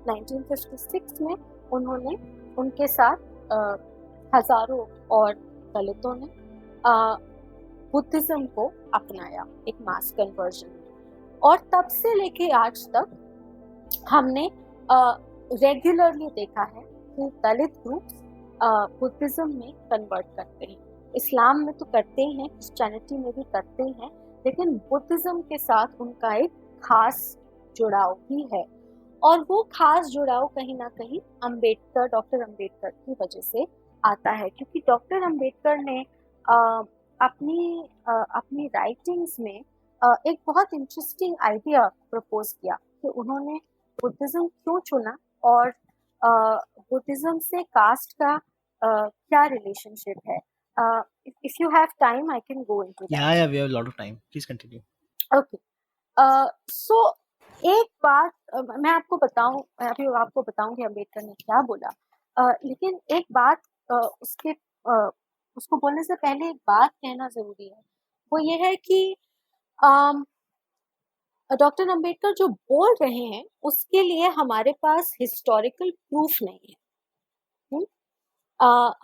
1956 में उन्होंने उनके साथ हजारों और दलितों ने बुद्धिज्म को अपनाया एक मास कन्वर्जन में, और तब से लेके आज तक हमने रेगुलरली देखा है कि दलित ग्रुप्स बुद्धिज्म में कन्वर्ट करते हैं। इस्लाम में तो करते ही हैं, क्रिश्चियनिटी में भी करते हैं, लेकिन बुद्धिज्म के साथ उनका एक खास जुड़ाव भी है। और वो खास जुड़ाव कहीं ना कहीं डॉक्टर अम्बेडकर की वजह से आता है, क्योंकि डॉक्टर अम्बेडकर ने अपनी राइटिंग्स में एक बहुत इंटरेस्टिंग आइडिया प्रपोज किया कि उन्होंने बुद्धिज्म क्यों चुना और बुद्धिज्म से कास्ट का क्या रिलेशनशिप है। if you have time I can go into that. Yeah, we have a lot of time. Please continue. Okay. So एक बात मैं आपको बताऊं कि अम्बेडकर ने क्या बोला, लेकिन एक बात उसको बोलने से पहले एक बात कहना जरूरी है। वो ये है कि डॉक्टर अम्बेडकर जो बोल रहे हैं उसके लिए हमारे पास हिस्टोरिकल प्रूफ नहीं है।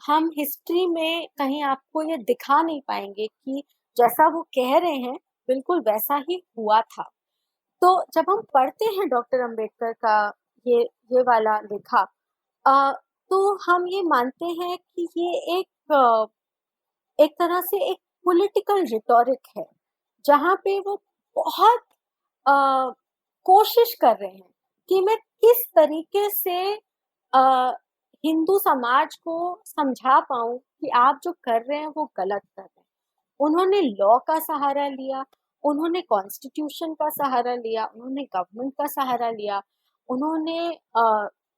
हम हिस्ट्री में कहीं आपको ये दिखा नहीं पाएंगे कि जैसा वो कह रहे हैं बिल्कुल वैसा ही हुआ था। तो जब हम पढ़ते हैं डॉक्टर अम्बेडकर का ये वाला लिखा, तो हम ये मानते हैं कि ये एक तरह से एक पॉलिटिकल रिटोरिक है, जहाँ पे वो बहुत अ, कोशिश कर रहे हैं कि मैं किस तरीके से अ, हिंदू समाज को समझा पाऊँ कि आप जो कर रहे हैं वो गलत कर रहे हैं। उन्होंने लॉ का सहारा लिया, उन्होंने कॉन्स्टिट्यूशन का सहारा लिया, उन्होंने गवर्नमेंट का सहारा लिया, उन्होंने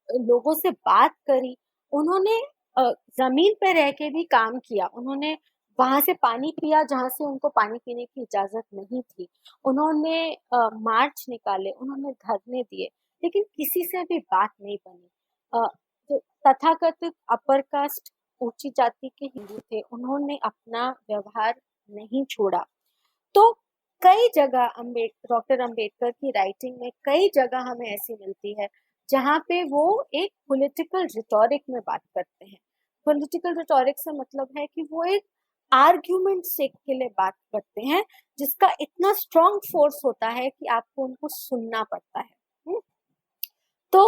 लोगों से बात करी, उन्होंने ज़मीन पे रह के भी काम किया, उन्होंने वहाँ से पानी पिया जहाँ से उनको पानी पीने की इजाज़त नहीं थी। उन्होंने मार्च निकाले, उन्होंने धरने दिए, लेकिन किसी से भी बात नहीं बनी। जो तथाकथित अपर कास्ट ऊंची जाति के हिंदू थे, उन्होंने अपना व्यवहार नहीं छोड़ा। तो कई जगह डॉक्टर अंबेडकर की राइटिंग में कई जगह हमें ऐसी मिलती है जहाँ पे वो एक पॉलिटिकल रिटोरिक में बात करते हैं। पॉलिटिकल रिटोरिक से मतलब है कि वो एक आर्ग्यूमेंट से के लिए बात करते हैं, जिसका इतना स्ट्रॉन्ग फोर्स होता है कि आपको उनको सुनना पड़ता है। हुँ? तो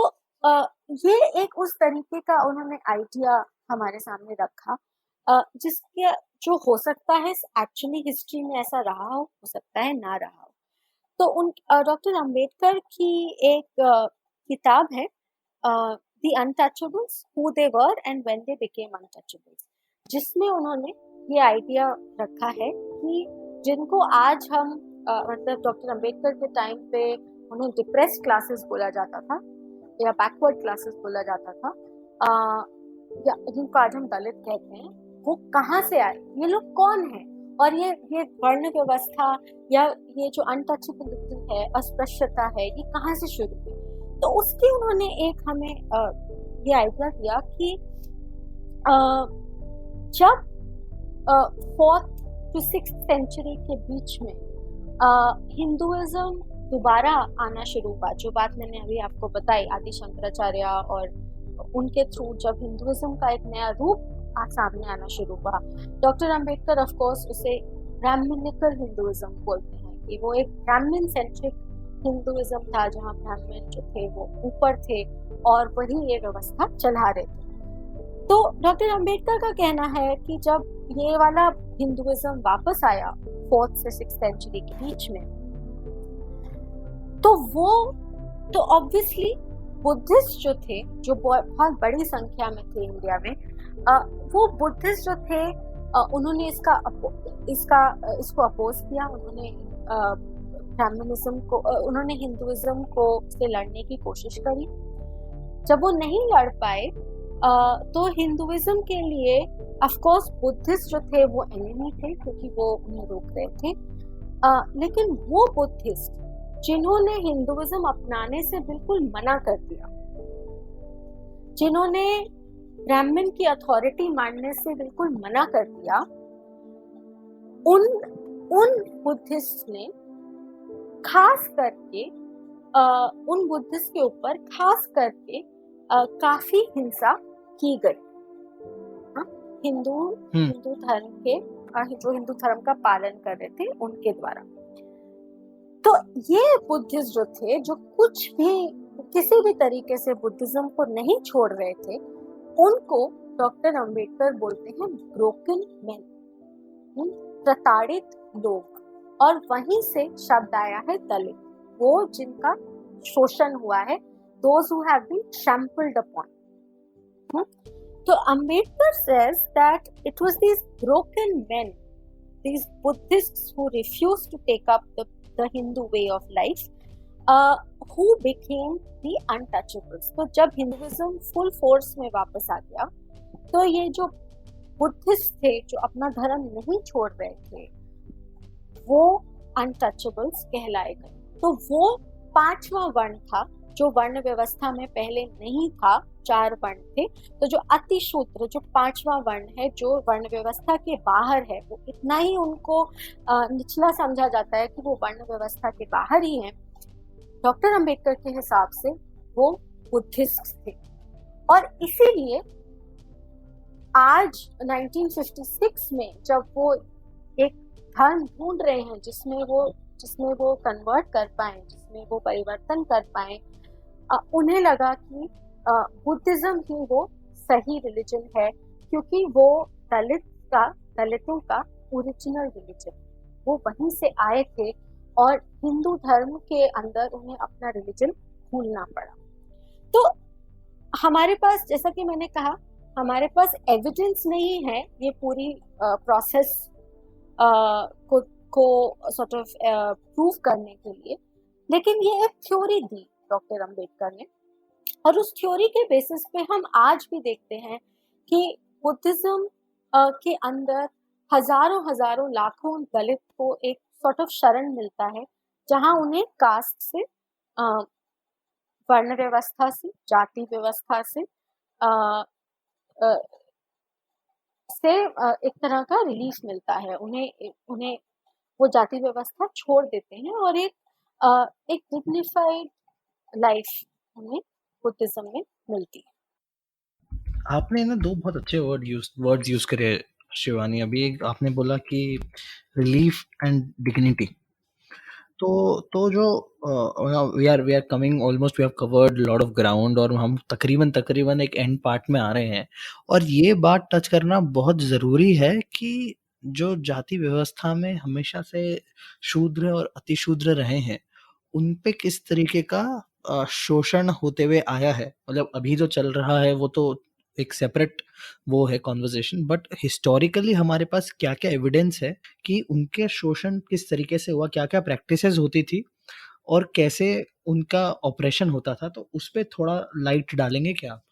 ये एक उस तरीके का उन्होंने आइडिया हमारे सामने रखा, जिसके जो हो सकता है एक्चुअली हिस्ट्री में ऐसा रहा हो सकता है ना रहा हो। तो उन डॉक्टर अंबेडकर की एक किताब है, the untouchables, who they were and when they became untouchables, जिसमें उन्होंने ये आइडिया रखा है कि जिनको आज हम मतलब डॉक्टर अंबेडकर के टाइम पे उन्हें डिप्रेस्ड क्लासेस बोला जाता था या बैकवर्ड क्लासेस बोला जाता था, या जिनको आज हम दलित कहते हैं, वो कहाँ से आए, ये लोग कौन हैं, और ये वर्ण व्यवस्था या ये जो अनटचेबिलिटी है, अस्पृश्यता है, ये कहाँ से शुरू हुई। तो उसकी उन्होंने एक हमें ये आइडिया दिया कि जब 4th to 6th सेंचुरी के बीच में हिंदुइज्म दोबारा आना शुरू हुआ, जो बात मैंने अभी आपको बताई आदि शंकराचार्य और उनके थ्रू जब हिंदुइज्म का एक नया रूप सामने आना शुरू हुआ। डॉक्टर अंबेडकर ऑफ कोर्स उसे ब्राह्मणिकल हिंदुइज्म बोलते हैं कि वो एक ब्राह्मण सेंट्रिक हिंदुइज्म था, जहाँ ब्राह्मण जो थे वो ऊपर थे और वही ये व्यवस्था चला रहे थे। तो डॉक्टर अंबेडकर का कहना है कि जब ये वाला हिंदुइज्म वापस आया 4th से 6th सेंचुरी के बीच में, तो ऑब्वियसली बुद्धिस्ट जो थे, जो बहुत बड़ी संख्या में थे इंडिया में, वो बुद्धिस्ट जो थे, उन्होंने इसको अपोज किया। उन्होंने ब्राह्मणिज्म को, उन्होंने हिंदुइज्म को से लड़ने की कोशिश करी। जब वो नहीं लड़ पाए, तो हिंदुइज्म के लिए ऑफ कोर्स बुद्धिस्ट जो थे वो एनिमी थे, क्योंकि वो उन्हें रोक रहे थे। लेकिन वो बुद्धिस्ट जिन्होंने हिंदुइज्म अपनाने से बिल्कुल मना कर दिया, जिन्होंने ब्राह्मण की अथॉरिटी मानने से बिल्कुल मना कर दिया, उन बुद्धिस्ट ने खास करके उन बुद्धिस्ट के ऊपर खास करके काफी हिंसा की गई। हिंदू धर्म के जो हिंदू धर्म का पालन कर रहे थे उनके द्वारा। तो ये बुद्धिस्ट जो थे, जो कुछ भी किसी भी तरीके से बुद्धिज्म को नहीं छोड़ रहे थे, उनको डॉक्टर अंबेडकर बोलते हैं ब्रोकन मैन, प्रताड़ित लोग। और वहीं से शब्द आया है दलित, वो जिनका शोषण हुआ है, those who have been trampled upon. So Ambedkar says that it was these broken men, these Buddhists who refused to take up the Hindu way of life, who became the untouchables. तो जब Hinduism full force में वापस आ गया, तो ये जो Buddhist थे, जो अपना धर्म नहीं छोड़ रहे थे, वो अनटचेबल्स कहलाए गए। तो वो 5वां वर्ण था जो वर्ण व्यवस्था में पहले नहीं था, 4 वर्ण थे। तो जो अतिशूद्र, जो 5वां वर्ण है, जो वर्ण व्यवस्था के बाहर है, वो इतना ही उनको निचला समझा जाता है कि वो वर्ण व्यवस्था के बाहर ही हैं। डॉक्टर अंबेडकर के हिसाब से वो बुद्धिस्ट थे, और इसीलिए आज 1956 में जब वो एक धर्म ढूंढ रहे हैं जिसमें वो कन्वर्ट कर पाए, जिसमें वो परिवर्तन कर पाए, उन्हें लगा कि बुद्धिज्म ही वो सही रिलीजन है, क्योंकि वो दलितों का ओरिजिनल रिलीजन, वो वहीं से आए थे और हिंदू धर्म के अंदर उन्हें अपना रिलीजन भूलना पड़ा। तो हमारे पास, जैसा कि मैंने कहा, हमारे पास एविडेंस नहीं है ये पूरी प्रोसेस को सॉर्ट ऑफ प्रूव करने के लिए, लेकिन ये एक थ्योरी दी डॉक्टर अंबेडकर ने, और उस थ्योरी के बेसिस पे हम आज भी देखते हैं कि बुद्धिज्म के अंदर हजारों हजारों लाखों दलित को एक सॉर्ट ऑफ शरण मिलता है, जहां उन्हें कास्ट से, वर्ण व्यवस्था से, जाति व्यवस्था से एक तरह का रिलीफ मिलता है। उन्हें वो जाति व्यवस्था छोड़ देते हैं और एक डिग्निफाइड लाइफ उन्हें बुद्धिज्म में मिलती है। आपने ना दो बहुत अच्छे वर्ड्स यूज करे शिवानी। अभी एक आपने बोला कि रिलीफ एंड डिग्निटी। तो जो we are coming almost, we have covered lot of ground और हम तकरीबन एक एंड पार्ट में आ रहे हैं। और ये बात टच करना बहुत ज़रूरी है कि जो जाति व्यवस्था में हमेशा से शूद्र और अतिशूद्र रहे हैं, उन पे किस तरीके का शोषण होते हुए आया है। मतलब अभी जो चल रहा है वो तो एक सेपरेट वो है कॉन्वर्जेशन, बट हिस्टोरिकली हमारे पास क्या क्या एविडेंस है कि उनके शोषण किस तरीके से हुआ, क्या क्या प्रैक्टिसेस होती थी और कैसे उनका ऑपरेशन होता था। तो उस पर थोड़ा लाइट डालेंगे क्या आप?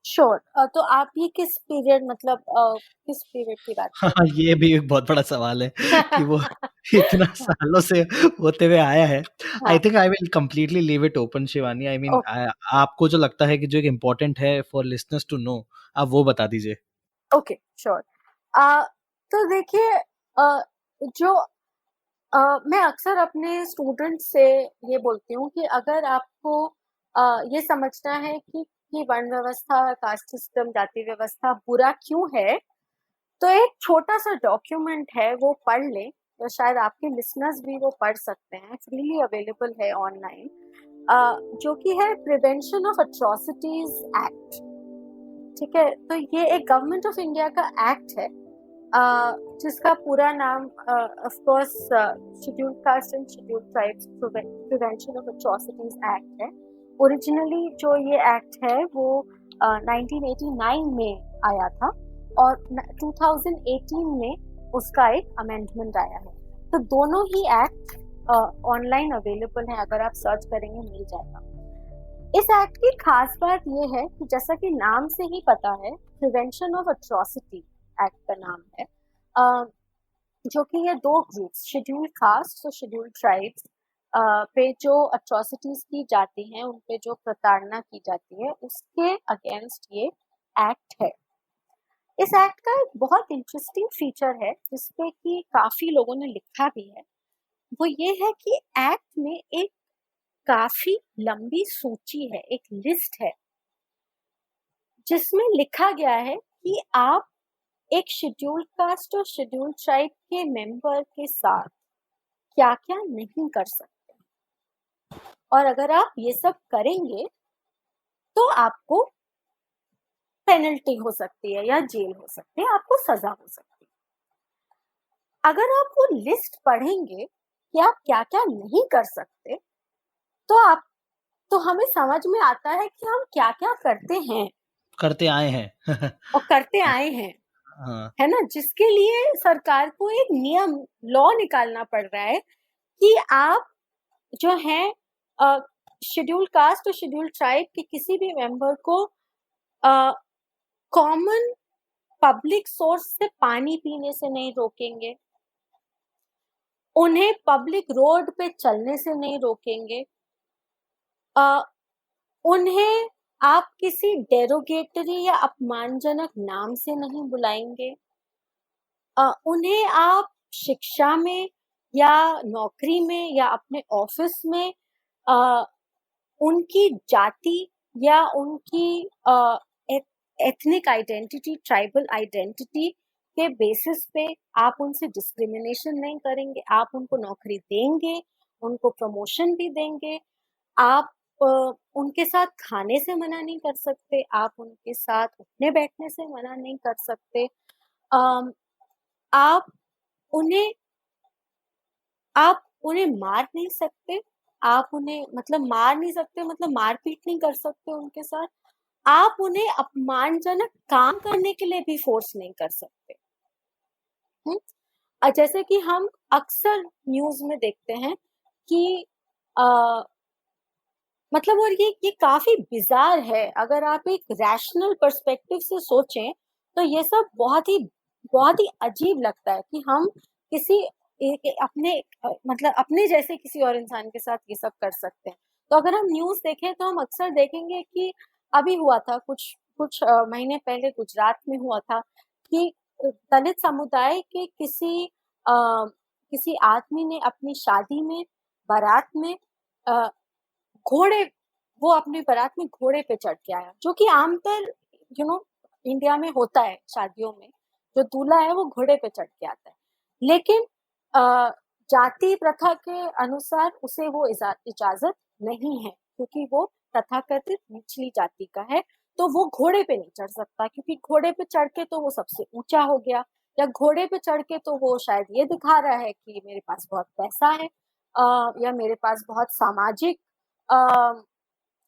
श्योर। तो आप ये किस पीरियड, मतलब किस पीरियड की बात हाँ, कर रहे ये भी एक बहुत बड़ा सवाल है कि वो हैं? इतना सालों से होते हुए आया है। आई हाँ, think I will completely leave it open Shivani. I mean आपको जो लगता है कि जो एक इम्पोर्टेंट है फॉर लिसनर्स टू नो, आप वो बता दीजिए। Okay, sure. तो देखिए, जो मैं अक्सर अपने स्टूडेंट से ये बोलती हूँ कि अगर आपको ये समझना है कि वर्ण व्यवस्था, कास्ट सिस्टम, जाति व्यवस्था बुरा क्यों है, तो एक छोटा सा डॉक्यूमेंट है, वो पढ़ लें, या शायद आपके लिसनर्स भी वो पढ़ सकते हैं, फ्रीली अवेलेबल है ऑनलाइन, जो कि है प्रिवेंशन ऑफ अट्रॉसिटीज एक्ट। ठीक है, तो ये एक गवर्नमेंट ऑफ इंडिया का एक्ट है, जिसका पूरा नाम of course scheduled caste and scheduled tribes prevention of atrocities act है। ओरिजिनली जो ये एक्ट है वो 1989 में आया था, और 2018 में उसका एक अमेंडमेंट आया है। तो दोनों ही एक्ट ऑनलाइन अवेलेबल हैं, अगर आप सर्च करेंगे मिल जाएगा। इस एक्ट की खास बात यह है कि जैसा कि नाम से ही पता है, प्रिवेंशन ऑफ अट्रॉसिटी एक्ट का नाम है, जो कि ये दो ग्रुप्स, शेड्यूल्ड कास्ट और शेड्यूल्ड ट्राइब्स पे जो अट्रॉसिटीज की जाती हैं, उन पे जो प्रताड़ना की जाती है, उसके अगेंस्ट ये एक्ट है। इस एक्ट का एक बहुत इंटरेस्टिंग फीचर है, जिसपे कि काफी लोगों ने लिखा भी है, वो ये है कि एक्ट में एक काफी लंबी सूची है, एक लिस्ट है, जिसमें लिखा गया है कि आप एक शेड्यूल्ड कास्ट और शेड्यूल्ड ट्राइब के मेंबर के साथ क्या क्या नहीं कर सकते, और अगर आप ये सब करेंगे तो आपको पेनल्टी हो सकती है या जेल हो सकती है, आपको सजा हो सकती है। अगर आप वो लिस्ट पढ़ेंगे कि आप क्या क्या नहीं कर सकते, तो हमें समझ में आता है कि हम क्या क्या करते आए हैं। और करते आए हैं, हाँ, है ना, जिसके लिए सरकार को एक नियम, लॉ निकालना पड़ रहा है कि आप जो है शेड्यूल्ड कास्ट और शेड्यूल्ड ट्राइब के किसी भी मेंबर को कॉमन पब्लिक सोर्स से पानी पीने से नहीं रोकेंगे, उन्हें पब्लिक रोड पे चलने से नहीं रोकेंगे, उन्हें आप किसी डेरोगेटरी या अपमानजनक नाम से नहीं बुलाएंगे, उन्हें आप शिक्षा में या नौकरी में या अपने ऑफिस में उनकी जाति या उनकी एथनिक आइडेंटिटी, ट्राइबल आइडेंटिटी के बेसिस पे आप उनसे डिस्क्रिमिनेशन नहीं करेंगे, आप उनको नौकरी देंगे, उनको प्रमोशन भी देंगे, आप उनके साथ खाने से मना नहीं कर सकते, आप उनके साथ उठने बैठने से मना नहीं कर सकते, अम, आप उन्हें आप उन्हें मार नहीं सकते, आप उन्हें मतलब मार नहीं सकते, मतलब मारपीट नहीं कर सकते उनके साथ, आप उन्हें अपमानजनक काम करने के लिए भी फोर्स नहीं कर सकते। जैसे कि हम अक्सर न्यूज में देखते हैं कि आ, मतलब, और ये काफी बिजार है, अगर आप एक रैशनल पर्सपेक्टिव से सोचें तो ये सब बहुत ही अजीब लगता है कि हम किसी अपने मतलब अपने जैसे किसी और इंसान के साथ ये सब कर सकते हैं। तो अगर हम न्यूज देखें तो हम अक्सर देखेंगे कि अभी हुआ था कुछ कुछ महीने पहले गुजरात में हुआ था कि दलित समुदाय के किसी आदमी ने अपनी शादी में बारात में अ, घोड़े वो अपनी बारात में घोड़े पे चढ़ के आया, जो कि आमतौर इंडिया में होता है शादियों में, जो दूल्हा है वो घोड़े पे चढ़ के आता है। लेकिन अ, जाति प्रथा के अनुसार उसे वो इजाजत नहीं है, क्योंकि वो तथाकथित निचली जाति का है, तो वो घोड़े पे नहीं चढ़ सकता, क्योंकि घोड़े पे चढ़ के तो वो सबसे ऊंचा हो गया, या घोड़े पे चढ़ के तो वो शायद ये दिखा रहा है कि मेरे पास बहुत पैसा है, या मेरे पास बहुत सामाजिक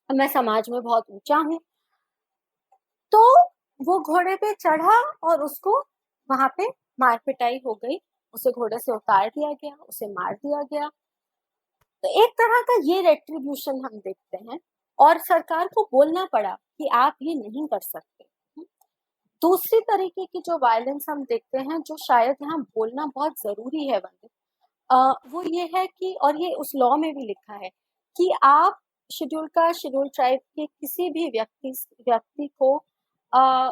मैं समाज में बहुत ऊंचा हूँ। तो वो घोड़े पे चढ़ा और उसको वहां पे मार पिटाई हो गई, उसे घोड़े से उतार दिया गया, उसे मार दिया गया। तो एक तरह का ये रेट्रीब्यूशन हम देखते हैं, और सरकार को बोलना पड़ा कि आप ये नहीं कर सकते। दूसरी तरीके की जो वायलेंस हम देखते हैं, जो शायद यहाँ बोलना बहुत जरूरी है वंदित, वो ये है कि, और ये उस लॉ में भी लिखा है कि आप शेड्यूल ट्राइब के किसी भी व्यक्ति को अ,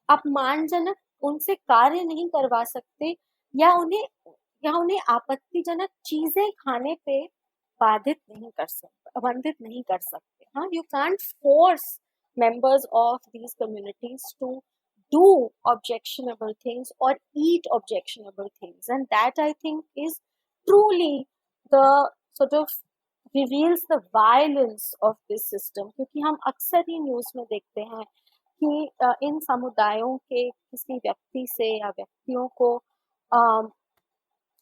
अपमानजनक उनसे कार्य नहीं करवा सकते, या उन्हें आपत्तिजनक चीजें खाने पे बंधित नहीं कर सकते। हाँ, you can't force members of these communities to do objectionable things or eat objectionable things, and that I think is truly the sort of reveals the violence of this system, क्योंकि हम अक्सर ही न्यूज में देखते हैं कि इन समुदायों के किसी व्यक्ति से या व्यक्तियों को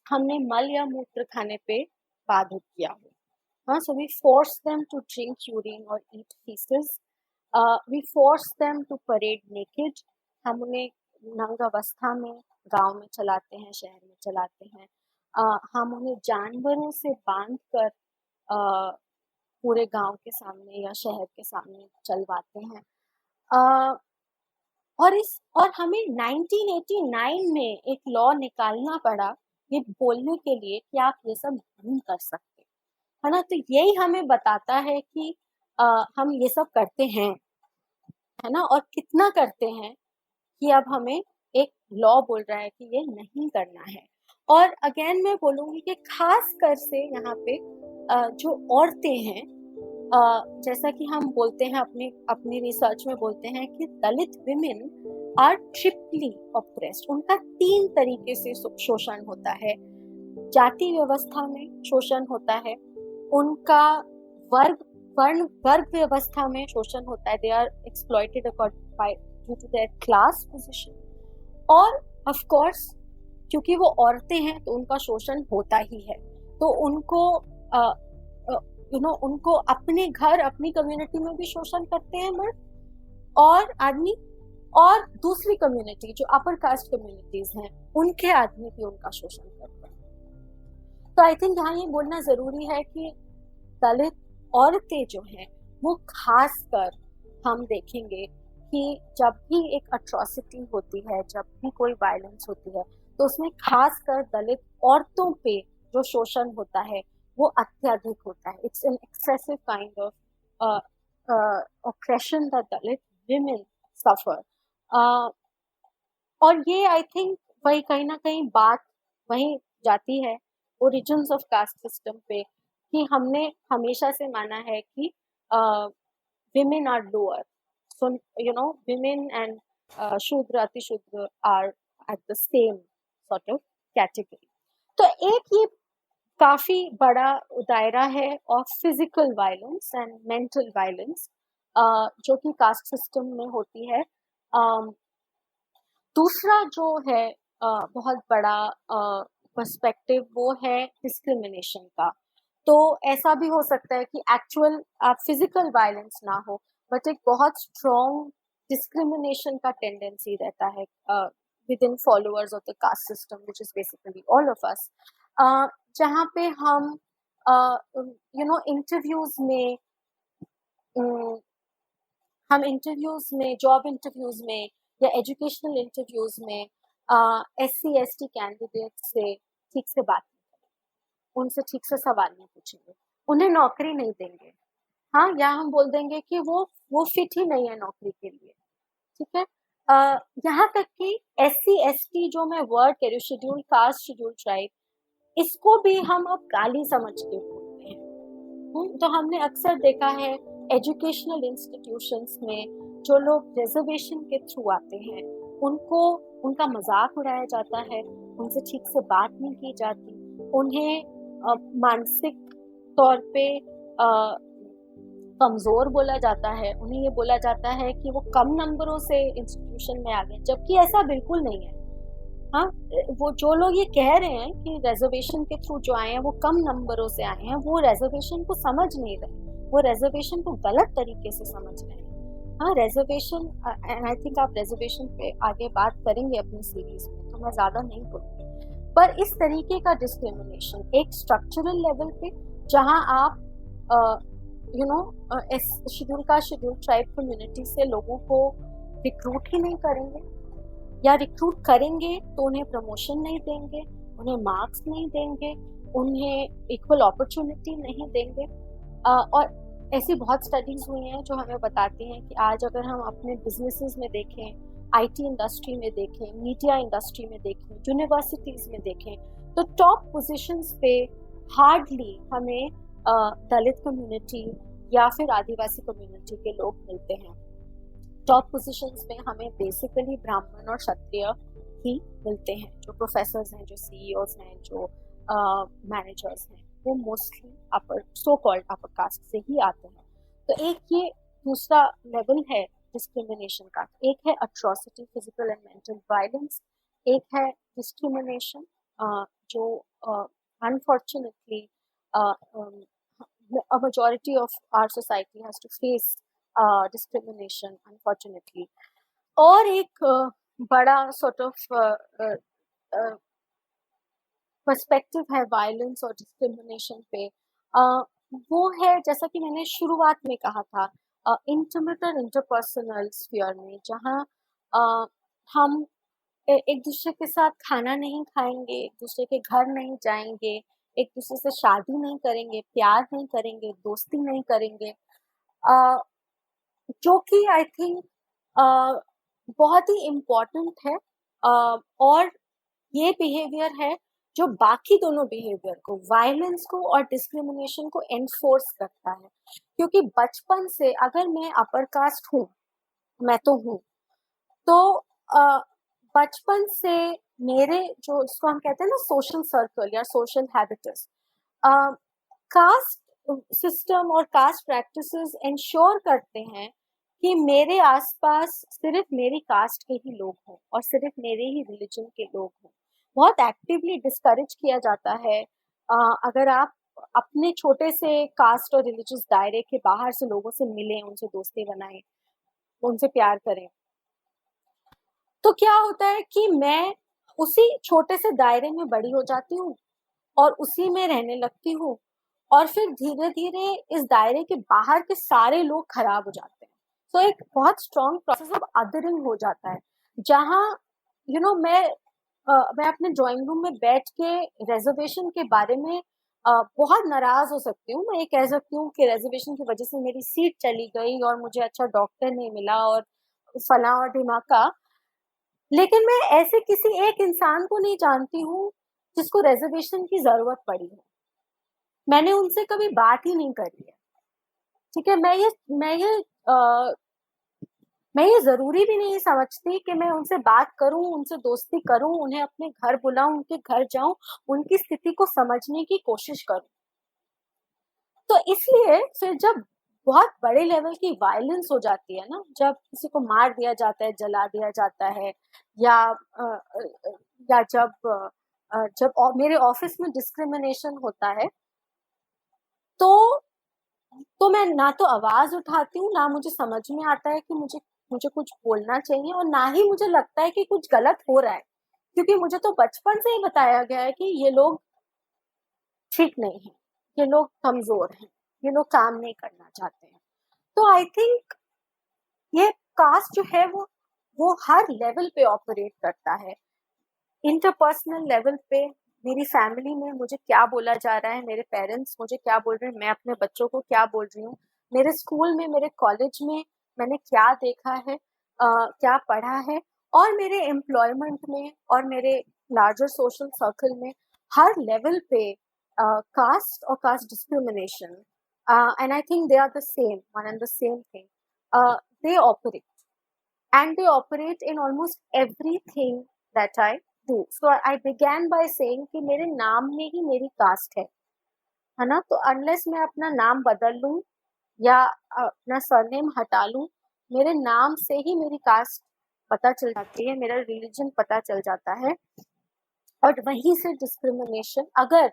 हमने मल या मूत्र खाने पे बाधित किया हो। हाँ, so we force them to drink urine or eat feces. We force them to parade naked. हम उन्हें नंग अवस्था में गांव में चलाते हैं, शहर में चलाते हैं। हम उन्हें जानवरों से बांध कर पूरे गांव के सामने या शहर के सामने चलवाते हैं। और हमें 1989 में एक लॉ निकालना पड़ा ये बोलने के लिए कि आप ये सब नहीं कर सकते, है ना। तो यही हमें बताता है कि हम ये सब करते हैं, है ना, और कितना करते हैं कि अब हमें एक लॉ बोल रहा है कि ये नहीं करना है। और अगेन मैं बोलूंगी कि खास कर से यहाँ पे जो औरतें हैं, जैसा कि हम बोलते हैं अपनी रिसर्च में बोलते हैं कि दलित विमेन आर ट्रिपली ऑप्रेस्ड। उनका 3 तरीके से शोषण होता है। जाति व्यवस्था में शोषण होता है, उनका वर्ग व्यवस्था में शोषण होता है, they are exploited due to their class position, और ऑफ कोर्स क्योंकि वो औरतें हैं तो उनका शोषण होता ही है। तो उनको उनको अपने घर अपनी कम्युनिटी में भी शोषण करते हैं मर्द और आदमी, और दूसरी कम्युनिटी जो अपर कास्ट कम्युनिटीज हैं उनके आदमी भी उनका शोषण करते हैं। तो आई थिंक यहाँ ये बोलना जरूरी है कि दलित औरतें जो हैं वो खास कर हम देखेंगे कि जब भी एक अट्रॉसिटी होती है, जब भी कोई वायलेंस होती है, तो उसमें खास कर दलित औरतों पे जो शोषण होता है वो अत्यधिक होता है। It's an excessive kind of oppression that Dalit women suffer. और ये आई थिंक वही कहीं ना कहीं बात वही जाती है ओरिजिन्स ऑफ कास्ट सिस्टम पे, कि हमने हमेशा से माना है कि women are lower, so women and Shudra Atishudra are at the same sort of category. तो एक ये काफी बड़ा दायरा है of physical violence and mental violence जो कि कास्ट सिस्टम में होती है। दूसरा जो है बहुत बड़ा पर्सपेक्टिव वो है डिस्क्रिमिनेशन का। तो ऐसा भी हो सकता है कि एक्चुअल फिजिकल वायलेंस ना हो, बट एक बहुत स्ट्रॉन्ग डिस्क्रिमिनेशन का टेंडेंसी रहता है with in followers of the caste system which is basically all of us, जहाँ पे हम इंटरव्यूज में हम इंटरव्यूज में, जॉब इंटरव्यूज में या एजुकेशनल इंटरव्यूज में SC ST कैंडिडेट से ठीक से बात नहीं करेंगे, उनसे ठीक से सवाल नहीं पूछेंगे, उन्हें नौकरी नहीं देंगे। हाँ, या हम बोल देंगे कि वो फिट ही नहीं है नौकरी के लिए। ठीक है। यहाँ तक कि SC ST जो मैं वर्ड कह रही हूँ, शेड्यूल कास्ट, शेड्यूल ट्राइब, इसको भी हम अब गाली समझ के बोलते हैं। तो हमने अक्सर देखा है एजुकेशनल इंस्टीट्यूशंस में जो लोग रिजर्वेशन के थ्रू आते हैं उनको, उनका मजाक उड़ाया जाता है, उनसे ठीक से बात नहीं की जाती, उन्हें मानसिक तौर पे कमजोर बोला जाता है, उन्हें ये बोला जाता है कि वो कम नंबरों से इंस्टीट्यूशन में आ गए, जबकि ऐसा बिल्कुल नहीं है। हाँ, वो जो लोग ये कह रहे हैं कि रिजर्वेशन के थ्रू जो आए हैं वो कम नंबरों से आए हैं, वो रिजर्वेशन को समझ नहीं रहे, वो रिजर्वेशन को गलत तरीके से समझ रहे हैं। हाँ, रिजर्वेशन, एंड आई थिंक आप रिजर्वेशन पे आगे बात करेंगे अपनी सीरीज में, तो मैं ज्यादा नहीं बोलूंगी। पर इस तरीके का डिस्क्रिमिनेशन एक स्ट्रक्चरल लेवल पे, जहां आप schedule caste, schedule tribe community से लोगों को रिक्रूट ही नहीं करेंगे, या रिक्रूट करेंगे तो उन्हें प्रमोशन नहीं देंगे, उन्हें मार्क्स नहीं देंगे, उन्हें इक्वल अपॉर्चुनिटी नहीं देंगे। और ऐसी बहुत स्टडीज हुई हैं जो हमें बताती हैं कि आज अगर हम अपने बिजनेसेस में देखें, IT इंडस्ट्री में देखें, मीडिया इंडस्ट्री में देखें, यूनिवर्सिटीज में देखें, तो टॉप पोजीशंस पे हार्डली हमें दलित कम्युनिटी या फिर आदिवासी कम्युनिटी के लोग मिलते हैं। टॉप पोजीशंस में हमें बेसिकली ब्राह्मण और क्षत्रिय ही मिलते हैं। जो प्रोफेसर्स हैं, जो CEOs हैं, जो मैनेजर्स हैं, वो मोस्टली अपर, सो कॉल्ड अपर कास्ट से ही आते हैं। तो एक ये दूसरा लेवल है डिस्क्रिमिनेशन का। एक है atrocity, physical and mental violence, एक है डिस्क्रिमिनेशन जो unfortunately a majority of our society has to face discrimination unfortunately। और एक बड़ा sort of पर्सपेक्टिव है वायलेंस और डिस्क्रिमिनेशन पे, वो है जैसा कि मैंने शुरुआत में कहा था, इंटीमेट और इंटरपर्सनल स्फीयर में, जहाँ हम एक दूसरे के साथ खाना नहीं खाएंगे, एक दूसरे के घर नहीं जाएंगे, एक दूसरे से शादी नहीं करेंगे, प्यार नहीं करेंगे, दोस्ती नहीं करेंगे, जो कि आई थिंक बहुत ही इम्पोर्टेंट है। और ये बिहेवियर है जो बाकी दोनों बिहेवियर को, वायलेंस को और डिस्क्रिमिनेशन को एनफोर्स करता है। क्योंकि बचपन से अगर मैं अपर कास्ट हूँ, मैं तो हूँ, तो बचपन से मेरे जो, इसको हम कहते हैं ना सोशल सर्कल या सोशल हैबिटस, कास्ट सिस्टम और कास्ट प्रैक्टिसेस इंश्योर करते हैं कि मेरे आसपास सिर्फ मेरी कास्ट के ही लोग हों और सिर्फ मेरे ही रिलीजन के लोग हों। बहुत एक्टिवली डिस्करेज किया जाता है अगर आप अपने छोटे से कास्ट और रिलीजियस दायरे के बाहर से लोगों से मिलें, उनसे दोस्ती बनाएं, उनसे प्यार करें। तो क्या होता है कि मैं उसी छोटे से दायरे में बड़ी हो जाती हूँ और उसी में रहने लगती हूँ, और फिर धीरे धीरे इस दायरे के बाहर के सारे लोग खराब हो जाते हैं। तो एक बहुत स्ट्रॉन्ग प्रोसेस ऑफ अदरिंग हो जाता है, जहाँ मैं अपने ड्राइंग रूम में बैठ के रिजर्वेशन के बारे में बहुत नाराज हो सकती हूँ। मैं ये कह सकती हूँ कि रिजर्वेशन की वजह से मेरी सीट चली गई और मुझे अच्छा डॉक्टर नहीं मिला और फला और ढिमाका, लेकिन मैं ऐसे किसी एक इंसान को नहीं जानती हूँ जिसको रिजर्वेशन की जरूरत पड़ी है। मैंने उनसे कभी बात ही नहीं करी है। ठीक है, मैं ये ज़रूरी भी नहीं समझती कि मैं उनसे बात करूँ, उनसे दोस्ती करूँ, उन्हें अपने घर बुलाऊँ, उनके घर जाऊँ, उनकी स्थिति को समझने की कोशिश करूँ। तो इसलिए फिर जब बहुत बड़े लेवल की वायलेंस हो जाती है ना, जब किसी को मार दिया जाता है, जला दिया जाता है, या या जब मेरे ऑफिस में डिस्क्रिमिनेशन होता है, तो मैं ना तो आवाज उठाती हूँ, ना मुझे समझ में आता है कि मुझे मुझे कुछ बोलना चाहिए, और ना ही मुझे लगता है कि कुछ गलत हो रहा है, क्योंकि मुझे तो बचपन से ही बताया गया है कि ये लोग ठीक नहीं है, ये लोग कमजोर हैं, ये लोग काम नहीं करना चाहते हैं। तो आई थिंक ये कास्ट जो है वो हर लेवल पे ऑपरेट करता है। इंटरपर्सनल लेवल पे मेरी फैमिली में मुझे क्या बोला जा रहा है, मेरे पेरेंट्स मुझे क्या बोल रहे हैं, मैं अपने बच्चों को क्या बोल रही हूँ, मेरे स्कूल में, मेरे कॉलेज में मैंने क्या देखा है, क्या पढ़ा है, और मेरे एम्प्लॉयमेंट में और मेरे लार्जर सोशल सर्कल में, हर लेवल पे कास्ट और caste discrimination, and I think they are the same one and the same thing, they operate, and they operate in almost everything that I do. So I began by saying कि मेरे नाम में ही मेरी cast है ना? तो unless मैं अपना नाम बदल लूँ या अपना सरनेम हटा लूँ, मेरे नाम से ही मेरी कास्ट पता चल जाती है, मेरा रिलीजन पता चल जाता है, और वहीं से डिस्क्रिमिनेशन, अगर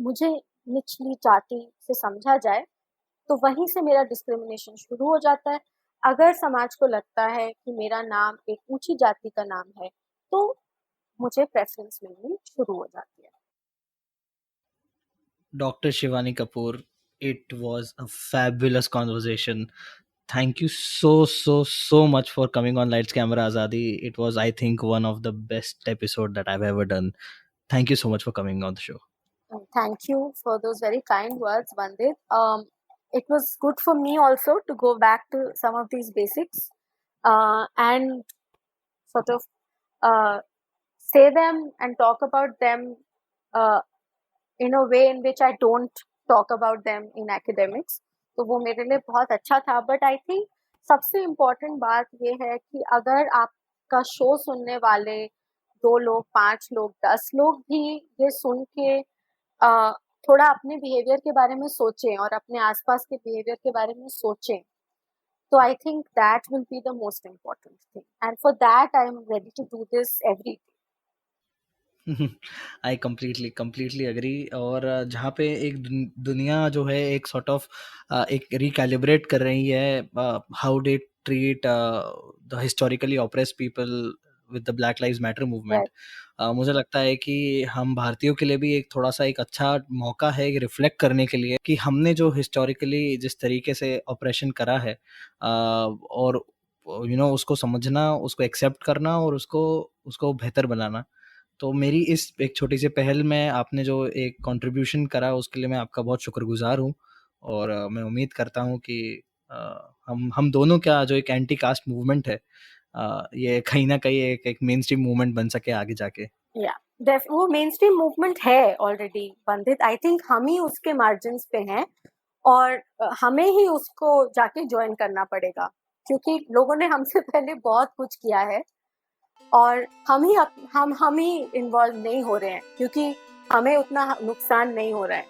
मुझे निचली जाति से समझा जाए, तो वहीं से मेरा डिस्क्रिमिनेशन शुरू हो जाता है। अगर समाज को लगता है कि मेरा नाम एक ऊंची जाति का नाम है, तो मुझे प्रेफरेंस मिलनी शुरू हो जाती है। Dr. Shivani Kapoor, it was a fabulous conversation. Thank you so much for coming on Lights Camera Azadi. It was, I think, one of the best episode that I've ever done. Thank you so much for coming on the show. Thank you for those very kind words, Vandit. It was good for me also to go back to some of these basics, and sort of say them and talk about them uh, in a way in which I don't talk about them in academics. तो वो मेरे लिए बहुत अच्छा था। But I think सबसे important बात ये है कि अगर आपका शो सुनने वाले 2 लोग, 5 लोग, 10 लोग भी ये सुन के थोड़ा अपने बिहेवियर के बारे में सोचें और अपने आसपास के बिहेवियर के बारे में सोचें, तो I think that will be the most important thing, and for that I am ready to do this every day. I completely agree. और जहाँ पे एक दुनिया जो है एक सॉर्ट ऑफ एक रिकैलिब्रेट कर रही है how they treat the historically oppressed people with the black lives matter movement, मुझे लगता है कि हम भारतीयों के लिए भी एक थोड़ा सा एक अच्छा मौका है रिफ्लेक्ट करने के लिए कि हमने जो हिस्टोरिकली जिस तरीके से ऑपरेशन करा है और उसको समझना, उसको एक्सेप्ट करना और उसको बेहतर बनाना। तो मेरी इस एक छोटी सी पहल में आपने जो एक कंट्रीब्यूशन करा उसके लिए मैं आपका बहुत शुक्रगुजार हूँ। और मैं उम्मीद करता हूँ कि हम दोनों का जो एक एंटी कास्ट मूवमेंट है ये कहीं ना कहीं एक मेन स्ट्रीम मूवमेंट बन सके आगे जाके। वो मेन स्ट्रीम मूवमेंट है ऑलरेडी बंदित। आई थिंक हम ही उसके मार्जिन्स पे हैं, और हमें ही उसको जाके ज्वाइन करना पड़ेगा, क्योंकि लोगों ने हमसे पहले बहुत कुछ किया है और हम ही इन्वॉल्व नहीं हो रहे हैं, क्योंकि हमें उतना नुकसान नहीं हो रहा है।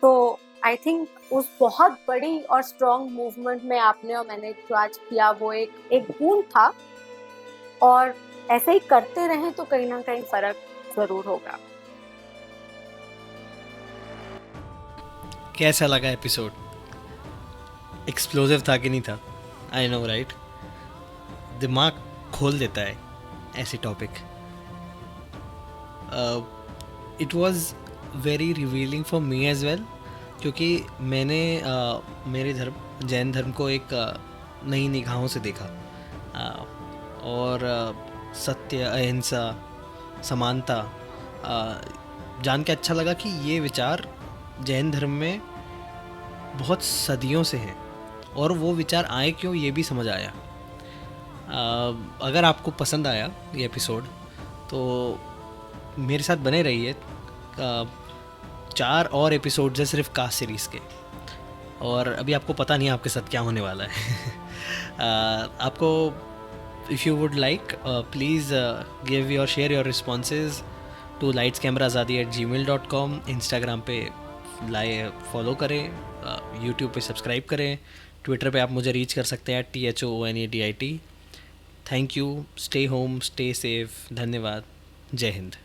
तो आई थिंक उस बहुत बड़ी और स्ट्रॉन्ग मूवमेंट में आपने और मैंने जो आज किया वो एक बूंद था, और ऐसे ही करते रहें तो कहीं ना कहीं फर्क जरूर होगा। कैसा लगा एपिसोड? एक्सप्लोसिव था कि नहीं था? आई नो राइट, दिमाग खोल देता है ऐसे topic. It was very revealing for me as well, क्योंकि मैंने मेरे धर्म जैन धर्म को एक नई निगाहों से देखा, और सत्य, अहिंसा, समानता जान के अच्छा लगा कि ये विचार जैन धर्म में बहुत सदियों से हैं, और वो विचार आए क्यों ये भी समझ आया। अगर आपको पसंद आया ये एपिसोड तो मेरे साथ बने रहिए। 4 और एपिसोड्स हैं सिर्फ कास्ट सीरीज़ के, और अभी आपको पता नहीं है आपके साथ क्या होने वाला है। आपको if you would like please give your share your responses to lightscameraazadi@gmail.com। Instagram पे फॉलो करें, यूट्यूब पे सब्सक्राइब करें, ट्विटर पे आप मुझे रीच कर सकते हैं @THOONADIT। Thank you, stay home, stay safe, धन्यवाद, जय हिंद।